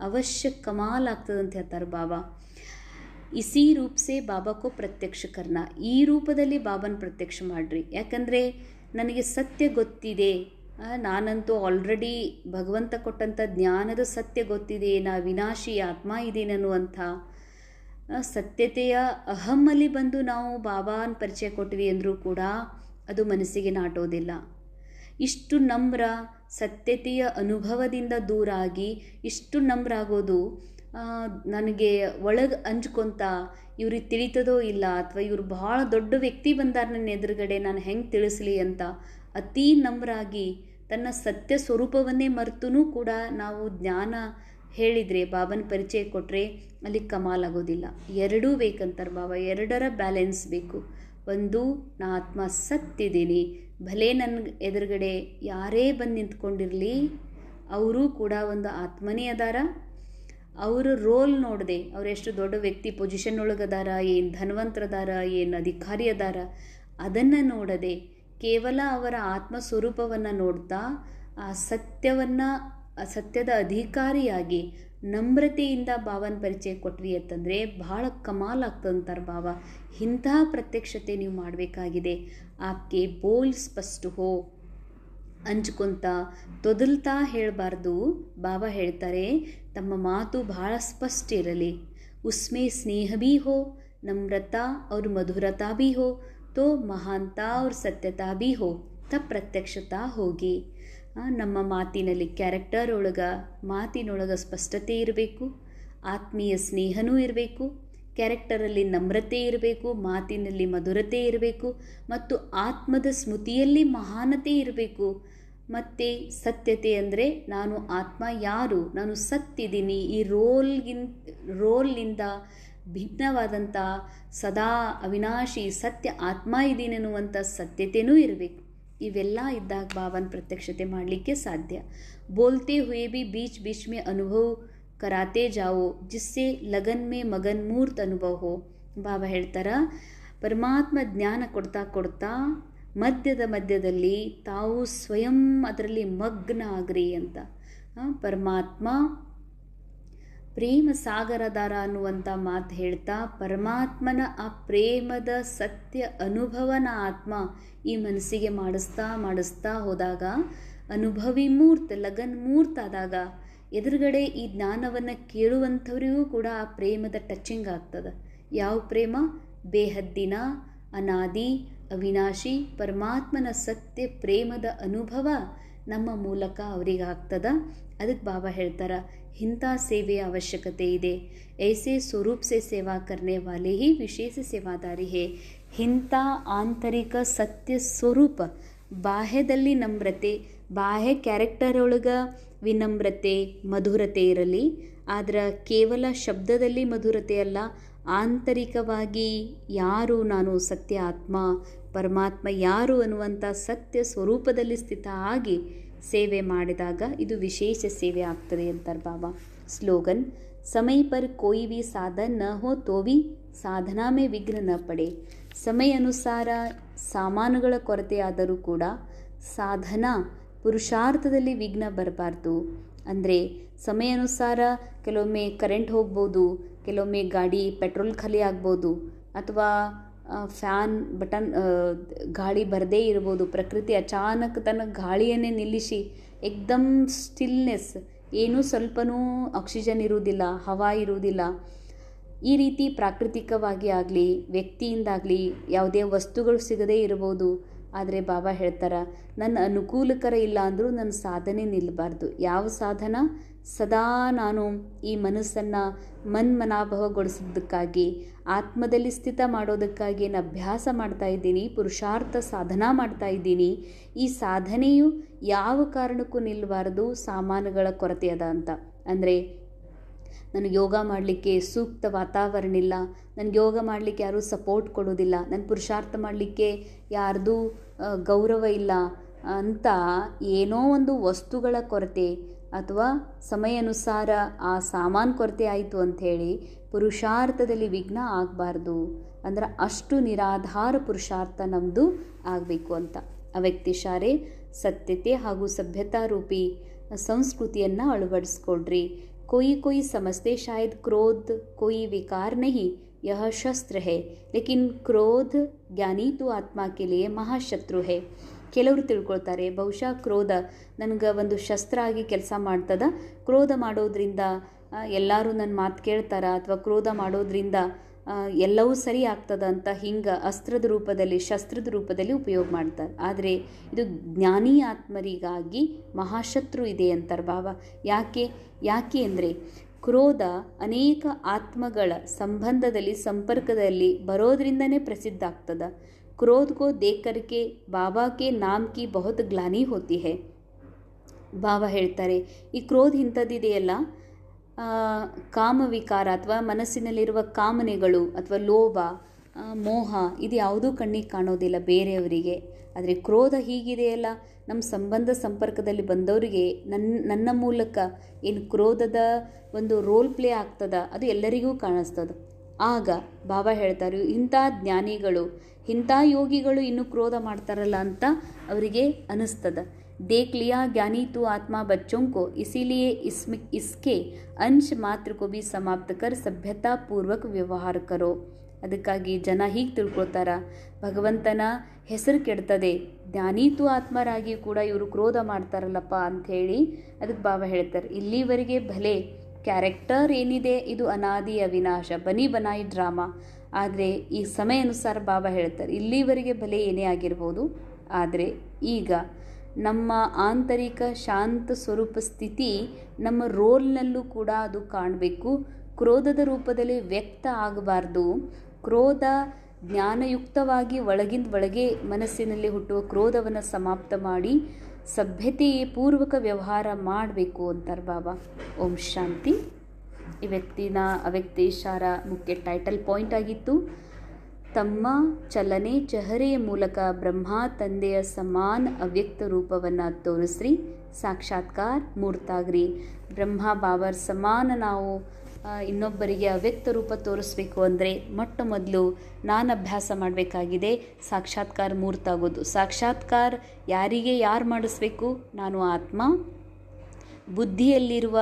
ಅವಶ್ಯ ಕಮಾಲ್ ಆಗ್ತದಂತ ಹೇಳ್ತಾರೆ ಬಾಬಾ. ಇಸಿ ರೂಪ್ ಸೆ ಬಾಬಾ ಕೋ ಪ್ರತ್ಯಕ್ಷ ಕರ್ನ, ಈ ರೂಪದಲ್ಲಿ ಬಾಬನ ಪ್ರತ್ಯಕ್ಷ ಮಾಡಿರಿ. ಯಾಕಂದರೆ ನನಗೆ ಸತ್ಯ ಗೊತ್ತಿದೆ, ನಾನಂತೂ ಆಲ್ರೆಡಿ ಭಗವಂತ ಕೊಟ್ಟಂಥ ಜ್ಞಾನದ ಸತ್ಯ ಗೊತ್ತಿದೆ, ನಾ ವಿನಾಶಿ ಆತ್ಮ ಇದ್ದೀನಿ ಅನ್ನುವಂಥ ಸತ್ಯತೆಯ ಅಹಮ್ಮಲ್ಲಿ ಬಂದು ನಾವು ಬಾಬಾನ ಪರಿಚಯ ಕೊಟ್ವಿ ಅಂದರೂ ಕೂಡ ಅದು ಮನಸ್ಸಿಗೆ ನಾಟೋದಿಲ್ಲ. ಇಷ್ಟು ನಮ್ರ ಸತ್ಯತೆಯ ಅನುಭವದಿಂದ ದೂರಾಗಿ ಇಷ್ಟು ನಮ್ರಾಗೋದು ನನಗೆ ಒಳಗೆ ಅಂಜ್ಕೊಂತ ಇವ್ರಿಗೆ ತಿಳಿತದೋ ಇಲ್ಲ, ಅಥವಾ ಇವರು ಭಾಳ ದೊಡ್ಡ ವ್ಯಕ್ತಿ ಬಂದಾರ ನನ್ನ ಎದುರುಗಡೆ, ನಾನು ಹೆಂಗೆ ತಿಳಿಸ್ಲಿ ಅಂತ ಅತೀ ನಮ್ರಾಗಿ ತನ್ನ ಸತ್ಯ ಸ್ವರೂಪವನ್ನೇ ಮರೆತೂ ಕೂಡ ನಾವು ಜ್ಞಾನ ಹೇಳಿದರೆ, ಬಾಬನ ಪರಿಚಯ ಕೊಟ್ಟರೆ ಅಲ್ಲಿ ಕಮಾಲಾಗೋದಿಲ್ಲ. ಎರಡೂ ಬೇಕಂತಾರೆ ಬಾಬಾ, ಎರಡರ ಬ್ಯಾಲೆನ್ಸ್ ಬೇಕು. ಒಂದು, ನಾ ಆತ್ಮ ಸತ್ತಿದ್ದೀನಿ, ಭಲೇ ನನ್ನ ಎದುರುಗಡೆ ಯಾರೇ ಬಂದು ನಿಂತ್ಕೊಂಡಿರಲಿ ಅವರೂ ಕೂಡ ಒಂದು ಆತ್ಮನೇ ಅದಾರ. ಅವ್ರ ರೋಲ್ ನೋಡಿದೆ, ಅವ್ರು ಎಷ್ಟು ದೊಡ್ಡ ವ್ಯಕ್ತಿ ಪೊಸಿಷನ್ ಒಳಗದಾರ, ಏನು ಧನವಂತರದಾರ, ಏನು ಅಧಿಕಾರಿ ಅದಾರ, ಅದನ್ನು ನೋಡದೆ ಕೇವಲ ಅವರ ಆತ್ಮ ಸ್ವರೂಪವನ್ನು ನೋಡ್ತಾ ಆ ಸತ್ಯದ ಅಧಿಕಾರಿಯಾಗಿ ನಮ್ರತೆಯಿಂದ ಬಾಬನ ಪರಿಚಯ ಕೊಟ್ವಿ ಅಂತಂದರೆ ಭಾಳ ಕಮಾಲ್ ಆಗ್ತದಂತಾರೆ ಬಾಬಾ. ಇಂತಹ ಪ್ರತ್ಯಕ್ಷತೆ ನೀವು ಮಾಡಬೇಕಾಗಿದೆ. ಆಪ್ಕೆ ಬೋಲ್ ಸ್ಪಷ್ಟ ಹೋ, ಹಂಚ್ಕೊಂತ ತೊದಲ್ತಾ ಹೇಳಬಾರ್ದು. ಬಾಬಾ ಹೇಳ್ತಾರೆ ತಮ್ಮ ಮಾತು ಭಾಳ ಸ್ಪಷ್ಟ ಇರಲಿ. ಉಸ್ಮೇ ಸ್ನೇಹ ಭೀ ಹೋ, ನಮ್ರತಾ और मधुरता भी हो, तो महानता और सत्यता भी हो, तब प्रत्यक्षता होगी. ನಮ್ಮ ಮಾತಿನಲ್ಲಿ ಮಾತಿನೊಳಗೆ ಸ್ಪಷ್ಟತೆ ಇರಬೇಕು, ಆತ್ಮೀಯ ಸ್ನೇಹನೂ ಇರಬೇಕು, ಕ್ಯಾರೆಕ್ಟರಲ್ಲಿ ನಮ್ರತೆ ಇರಬೇಕು, ಮಾತಿನಲ್ಲಿ ಮಧುರತೆ ಇರಬೇಕು, ಮತ್ತು ಆತ್ಮದ ಸ್ಮೃತಿಯಲ್ಲಿ ಮಹಾನತೆ ಇರಬೇಕು. ಮತ್ತು ಸತ್ಯತೆ ಅಂದರೆ ನಾನು ಆತ್ಮ ಯಾರು, ನಾನು ಸತ್ತಿದ್ದೀನಿ, ಈ ರೋಲ್ನಿಂದ ಭಿನ್ನವಾದಂಥ ಸದಾ ಅವಿನಾಶಿ ಸತ್ಯ ಆತ್ಮ ಇದ್ದೀನಿ ಅನ್ನುವಂಥ ಸತ್ಯತೆಯೂ ಇರಬೇಕು. ಇವೆಲ್ಲ ಇದ್ದಾಗ ಬಾಬನ ಪ್ರತ್ಯಕ್ಷತೆ ಮಾಡಲಿಕ್ಕೆ ಸಾಧ್ಯ. ಬೋಲ್ತೆ ಹುಯೇ ಭಿ ಬೀಚ್ ಬೀಚ್ ಮೇ ಅನುಭವ ಕರಾತೆ ಜಾವೋ, ಜಿಸ್ಸೆ ಲಗನ್ ಮೇ ಮಗನ್ ಮೂರ್ತ ಅನುಭವ ಹೋ. ಬಾಬಾ ಹೇಳ್ತಾರ, ಪರಮಾತ್ಮ ಜ್ಞಾನ ಕೊಡ್ತಾ ಮಧ್ಯದಲ್ಲಿ ತಾವು ಸ್ವಯಂ ಅದರಲ್ಲಿ ಮಗ್ನ ಆಗ್ರಿ ಅಂತ. ಪರಮಾತ್ಮ ಪ್ರೇಮ ಸಾಗರದಾರ ಅನ್ನುವಂಥ ಮಾತು ಹೇಳ್ತಾ, ಪರಮಾತ್ಮನ ಆ ಪ್ರೇಮದ ಸತ್ಯ ಅನುಭವನ ಆತ್ಮ ಈ ಮನಸ್ಸಿಗೆ ಮಾಡಿಸ್ತಾ ಹೋದಾಗ, ಅನುಭವಿ ಲಗನ್ ಮೂರ್ತ ಆದಾಗ ಎದುರುಗಡೆ ಈ ಜ್ಞಾನವನ್ನು ಕೇಳುವಂಥವರಿಗೂ ಕೂಡ ಆ ಪ್ರೇಮದ ಟಚಿಂಗ್ ಆಗ್ತದೆ. ಯಾವ ಪ್ರೇಮ? ಬೇಹದ್ದಿನ ಅನಾದಿ ಅವಿನಾಶಿ ಪರಮಾತ್ಮನ ಸತ್ಯ ಪ್ರೇಮದ ಅನುಭವ ನಮ್ಮ ಮೂಲಕ ಅವರಿಗಾಗ್ತದ. ಅದಕ್ಕೆ ಬಾಬಾ ಹೇಳ್ತಾರ, ಇಂಥ ಸೇವೆಯ ಅವಶ್ಯಕತೆ ಇದೆ. ಐಸೆ ಸ್ವರೂಪ ಸೆ ಸೇವಾ ಕರ್ನೆ ವಾಲೆ ಹಿ ವಿಶೇಷ ಸೇವಾದಾರಿ ಹೇ. ಇಂಥ ಆಂತರಿಕ ಸತ್ಯ ಸ್ವರೂಪ, ಬಾಹ್ಯದಲ್ಲಿ ನಮ್ರತೆ, ಬಾಹ್ಯ ಕ್ಯಾರೆಕ್ಟರ್ ಒಳಗೆ ವಿನಮ್ರತೆ ಮಧುರತೆ ಇರಲಿ, ಆದ್ರೆ ಕೇವಲ ಶಬ್ದದಲ್ಲಿ ಮಧುರತೆ ಅಲ್ಲ, ಆಂತರಿಕವಾಗಿ ಯಾರು ನಾನು ಸತ್ಯ ಆತ್ಮ ಪರಮಾತ್ಮ ಯಾರು ಅನ್ನುವಂಥ ಸತ್ಯ ಸ್ವರೂಪದಲ್ಲಿ ಸ್ಥಿತ ಆಗಿ ಸೇವೆ ಮಾಡಿದಾಗ ಇದು ವಿಶೇಷ ಸೇವೆ ಆಗ್ತದೆ ಅಂತಾರೆ ಬಾಬಾ. ಸ್ಲೋಗನ್, ಸಮಯ ಪರ್ ಕೋಯಿ ಭಿ ಸಾಧನ ನ ಹೋ ತೋ ಭಿ ಸಾಧನಾ ಮೇ ವಿಘ್ನ ನ ಪಡೆ. ಸಮಯ ಅನುಸಾರ ಸಾಮಾನುಗಳ ಕೊರತೆ ಆದರೂ ಕೂಡ ಸಾಧನಾ ಪುರುಷಾರ್ಥದಲ್ಲಿ ವಿಘ್ನ ಬರಬಾರ್ದು. ಅಂದರೆ ಸಮಯ ಅನುಸಾರ ಕೆಲವೊಮ್ಮೆ ಕರೆಂಟ್ ಹೋಗ್ಬೋದು, ಕೆಲವೊಮ್ಮೆ ಗಾಡಿ ಪೆಟ್ರೋಲ್ ಖಾಲಿ ಆಗ್ಬೋದು, ಅಥವಾ ಫ್ಯಾನ್ ಬಟನ್ ಗಾಳಿ ಬರದೇ ಇರ್ಬೋದು. ಪ್ರಕೃತಿ ಅಚಾನಕ್ ತನ್ನ ಗಾಳಿಯನ್ನೇ ನಿಲ್ಲಿಸಿ ಏಕ್ದಮ್ ಸ್ಟಿಲ್ನೆಸ್, ಏನೂ ಸ್ವಲ್ಪನೂ ಆಕ್ಸಿಜನ್ ಇರುವುದಿಲ್ಲ, ಹವಾ ಇರುವುದಿಲ್ಲ. ಈ ರೀತಿ ಪ್ರಾಕೃತಿಕವಾಗಿ ಆಗಲಿ ವ್ಯಕ್ತಿಯಿಂದಾಗಲಿ ಯಾವುದೇ ವಸ್ತುಗಳು ಸಿಗದೇ ಇರ್ಬೋದು. ಆದರೆ ಬಾಬಾ ಹೇಳ್ತಾರೆ, ನನ್ನ ಅನುಕೂಲಕರ ಇಲ್ಲ ಅಂದರೂ ನನ್ನ ಸಾಧನೆ ನಿಲ್ಲಬಾರ್ದು. ಯಾವ ಸಾಧನ? ಸದಾ ನಾನು ಈ ಮನಸ್ಸನ್ನು ಮನ್ಮನಾಭವಗೊಳಿಸೋದಕ್ಕಾಗಿ, ಆತ್ಮದಲ್ಲಿ ಸ್ಥಿತ ಮಾಡೋದಕ್ಕಾಗಿ ನಾನು ಅಭ್ಯಾಸ ಮಾಡ್ತಾ ಇದ್ದೀನಿ, ಪುರುಷಾರ್ಥ ಸಾಧನಾ ಮಾಡ್ತಾ ಇದ್ದೀನಿ. ಈ ಸಾಧನೆಯು ಯಾವ ಕಾರಣಕ್ಕೂ ನಿಲ್ಲಬಾರ್ದು, ಸಾಮಾನುಗಳ ಕೊರತೆ ಅದ ಅಂತ. ಅಂದರೆ ನನಗೆ ಯೋಗ ಮಾಡಲಿಕ್ಕೆ ಸೂಕ್ತ ವಾತಾವರಣ ಇಲ್ಲ, ನನಗೆ ಯೋಗ ಮಾಡಲಿಕ್ಕೆ ಯಾರೂ ಸಪೋರ್ಟ್ ಕೊಡೋದಿಲ್ಲ, ನನ್ನ ಪುರುಷಾರ್ಥ ಮಾಡಲಿಕ್ಕೆ ಯಾರ್ದೂ ಗೌರವ ಇಲ್ಲ ಅಂತ ಏನೋ ಒಂದು ವಸ್ತುಗಳ ಕೊರತೆ ಅಥವಾ ಸಮಯ ಅನುಸಾರ ಆ ಸಾಮಾನು ಕೊರತೆ ಆಯಿತು ಅಂಥೇಳಿ ಪುರುಷಾರ್ಥದಲ್ಲಿ ವಿಘ್ನ ಆಗಬಾರ್ದು. ಅಂದ್ರೆ ಅಷ್ಟು ನಿರಾಧಾರ ಪುರುಷಾರ್ಥ ನಮ್ಮದು ಆಗಬೇಕು ಅಂತ. ಅವ್ಯಕ್ತಿಶಾರೆ ಸತ್ಯತೆ ಹಾಗೂ ಸಭ್ಯತಾ ರೂಪಿ ಸಂಸ್ಕೃತಿಯನ್ನು ಅಳವಡಿಸ್ಕೊಳ್ರಿ. कोई समझते शायद क्रोध कोई विकार नहीं, यह शस्त्र है लेकिन क्रोध ज्ञानी तो आत्मा के लिए महाशत्रु है. ಕೆಲವರು ತಿಳ್ಕೊಳ್ತಾರೆ ಬಹುಶಃ ಕ್ರೋಧ ನನಗೆ ಒಂದು ಶಸ್ತ್ರ ಆಗಿ ಕೆಲಸ ಮಾಡ್ತದ, ಕ್ರೋಧ ಮಾಡೋದ್ರಿಂದ ಎಲ್ಲರೂ ನನ್ನ ಮಾತು ಕೇಳ್ತಾರ ಅಥವಾ ಕ್ರೋಧ ಮಾಡೋದ್ರಿಂದ ಎಲ್ಲವೂ ಸರಿ ಆಗ್ತದ ಅಂತ ಹಿಂಗೆ ಅಸ್ತ್ರದ ರೂಪದಲ್ಲಿ ಶಸ್ತ್ರದ ರೂಪದಲ್ಲಿ ಉಪಯೋಗ ಮಾಡ್ತಾರೆ. ಆದರೆ ಇದು ಜ್ಞಾನಿ ಆತ್ಮರಿಗಾಗಿ ಮಹಾಶತ್ರು ಇದೆ ಅಂತಾರೆ ಬಾಬಾ. ಯಾಕೆ ಅಂದರೆ ಕ್ರೋಧ ಅನೇಕ ಆತ್ಮಗಳ ಸಂಬಂಧದಲ್ಲಿ ಸಂಪರ್ಕದಲ್ಲಿ ಬರೋದ್ರಿಂದನೇ ಪ್ರಸಿದ್ಧ ಆಗ್ತದ. क्रोध को देख करके बाबा के नाम की बहुत ग्लानि होती है. ಬಾಬಾ ಹೇಳ್ತಾರೆ ಈ ಕ್ರೋಧ ಇಂಥದ್ದಿದೆಯಲ್ಲ, ಕಾಮವಿಕಾರ ಅಥವಾ ಮನಸ್ಸಿನಲ್ಲಿರುವ ಕಾಮನೆಗಳು ಅಥವಾ ಲೋಭ ಮೋಹ ಇದು ಯಾವುದೂ ಕಣ್ಣಿಗೆ ಕಾಣೋದಿಲ್ಲ ಬೇರೆಯವರಿಗೆ. ಆದರೆ ಕ್ರೋಧ ಹೀಗಿದೆಯಲ್ಲ, ನಮ್ಮ ಸಂಪರ್ಕದಲ್ಲಿ ಬಂದವರಿಗೆ ನನ್ನ ಮೂಲಕ ಏನು ಕ್ರೋಧದ ಒಂದು ರೋಲ್ ಪ್ಲೇ ಆಗ್ತದ ಅದು ಎಲ್ಲರಿಗೂ ಕಾಣಿಸ್ತದೆ. ಆಗ ಬಾಬಾ ಹೇಳ್ತಾರೆ ಇಂಥ ಜ್ಞಾನಿಗಳು ಇಂಥ ಯೋಗಿಗಳು ಇನ್ನೂ ಕ್ರೋಧ ಮಾಡ್ತಾರಲ್ಲ ಅಂತ ಅವರಿಗೆ ಅನಿಸ್ತದ. देख लिया ज्ञानी तो आत्मा बच्चों को, इसीलिए इसके अंश मात्र को भी समाप्त कर सभ्यता पूर्वक ವ್ಯವಹಾರ करो. ಅದಕ್ಕಾಗಿ ಜನ ಹೀಗೆ ತಿಳ್ಕೊಳ್ತಾರ ಭಗವಂತನ ಹೆಸರು ಕೆಡ್ತದೆ, ಜ್ಞಾನೀತು ಆತ್ಮರಾಗಿ ಕೂಡ ಇವರು ಕ್ರೋಧ ಮಾಡ್ತಾರಲ್ಲಪ್ಪ ಅಂಥೇಳಿ. ಅದಕ್ಕೆ ಬಾಬಾ ಹೇಳ್ತಾರೆ ಇಲ್ಲಿವರೆಗೆ ಭಲೆ ಕ್ಯಾರೆಕ್ಟರ್ ಏನಿದೆ ಇದು ಅನಾದಿ ಅವಿನಾಶ ಬನಿ ಬನಾಯಿ ಡ್ರಾಮಾ. ಆದರೆ ಈ ಸಮಯ ಅನುಸಾರ ಬಾಬಾ ಹೇಳ್ತಾರೆ ಇಲ್ಲಿವರೆಗೆ ಭಲೆ ಏನೇ ಆಗಿರ್ಬೋದು, ಆದರೆ ಈಗ ನಮ್ಮ ಆಂತರಿಕ ಶಾಂತ ಸ್ವರೂಪ ಸ್ಥಿತಿ ನಮ್ಮ ರೋಲ್ನಲ್ಲೂ ಕೂಡ ಅದು ಕಾಣಬೇಕು. ಕ್ರೋಧದ ರೂಪದಲ್ಲಿ ವ್ಯಕ್ತ ಆಗಬಾರ್ದು. ಕ್ರೋಧ ಜ್ಞಾನಯುಕ್ತವಾಗಿ ಒಳಗಿಂದ ಒಳಗೆ ಮನಸ್ಸಿನಲ್ಲಿ ಹುಟ್ಟುವ ಕ್ರೋಧವನ್ನು ಸಮಾಪ್ತ ಮಾಡಿ ಸಭ್ಯತೆಯೇ ಪೂರ್ವಕ ವ್ಯವಹಾರ ಮಾಡಬೇಕು ಅಂತಾರೆ ಬಾಬಾ. ಓಂ ಶಾಂತಿ. ಇವತ್ತಿನ ಅವ್ಯಕ್ತ ಇಶಾರ ಮುಖ್ಯ ಟೈಟಲ್ ಪಾಯಿಂಟ್ ಆಗಿತ್ತು. ತಮ್ಮ ಚಲನೆ ಚಹರೆಯ ಮೂಲಕ ಬ್ರಹ್ಮ ತಂದೆಯ ಸಮಾನ ಅವ್ಯಕ್ತ ರೂಪವನ್ನು ತೋರಿಸ್ರಿ, ಸಾಕ್ಷಾತ್ಕಾರ ಮೂರ್ತಾಗ್ರಿ. ಬ್ರಹ್ಮ ಬಾಬರ್ ಸಮಾನ ನಾವು ಇನ್ನೊಬ್ಬರಿಗೆ ಅವ್ಯಕ್ತ ರೂಪ ತೋರಿಸ್ಬೇಕು ಅಂದರೆ ಮೊಟ್ಟ ಮೊದಲು ನಾನು ಅಭ್ಯಾಸ ಮಾಡಬೇಕಾಗಿದೆ ಸಾಕ್ಷಾತ್ಕಾರ ಮೂರ್ತಾಗೋದು. ಸಾಕ್ಷಾತ್ಕಾರ ಯಾರು ಮಾಡಿಸ್ಬೇಕು? ನಾನು ಆತ್ಮ ಬುದ್ಧಿಯಲ್ಲಿರುವ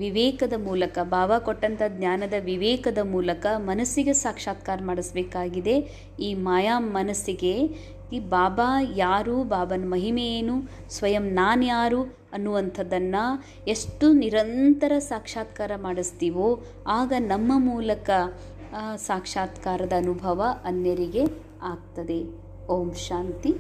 ವಿವೇಕದ ಮೂಲಕ, ಬಾಬಾ ಕೊಟ್ಟಂಥ ಜ್ಞಾನದ ವಿವೇಕದ ಮೂಲಕ ಮನಸ್ಸಿಗೆ ಸಾಕ್ಷಾತ್ಕಾರ ಮಾಡಿಸ್ಬೇಕಾಗಿದೆ. ಈ ಮಾಯಾ ಮನಸ್ಸಿಗೆ ಈ ಬಾಬಾ ಯಾರು, ಬಾಬನ ಮಹಿಮೆ ಏನು, ಸ್ವಯಂ ನಾನು ಯಾರು ಅನ್ನುವಂಥದ್ದನ್ನು ಎಷ್ಟು ನಿರಂತರ ಸಾಕ್ಷಾತ್ಕಾರ ಮಾಡಿಸ್ತೀವೋ ಆಗ ನಮ್ಮ ಮೂಲಕ ಸಾಕ್ಷಾತ್ಕಾರದ ಅನುಭವ ಅನ್ಯರಿಗೆ ಆಗ್ತದೆ. ಓಂ ಶಾಂತಿ.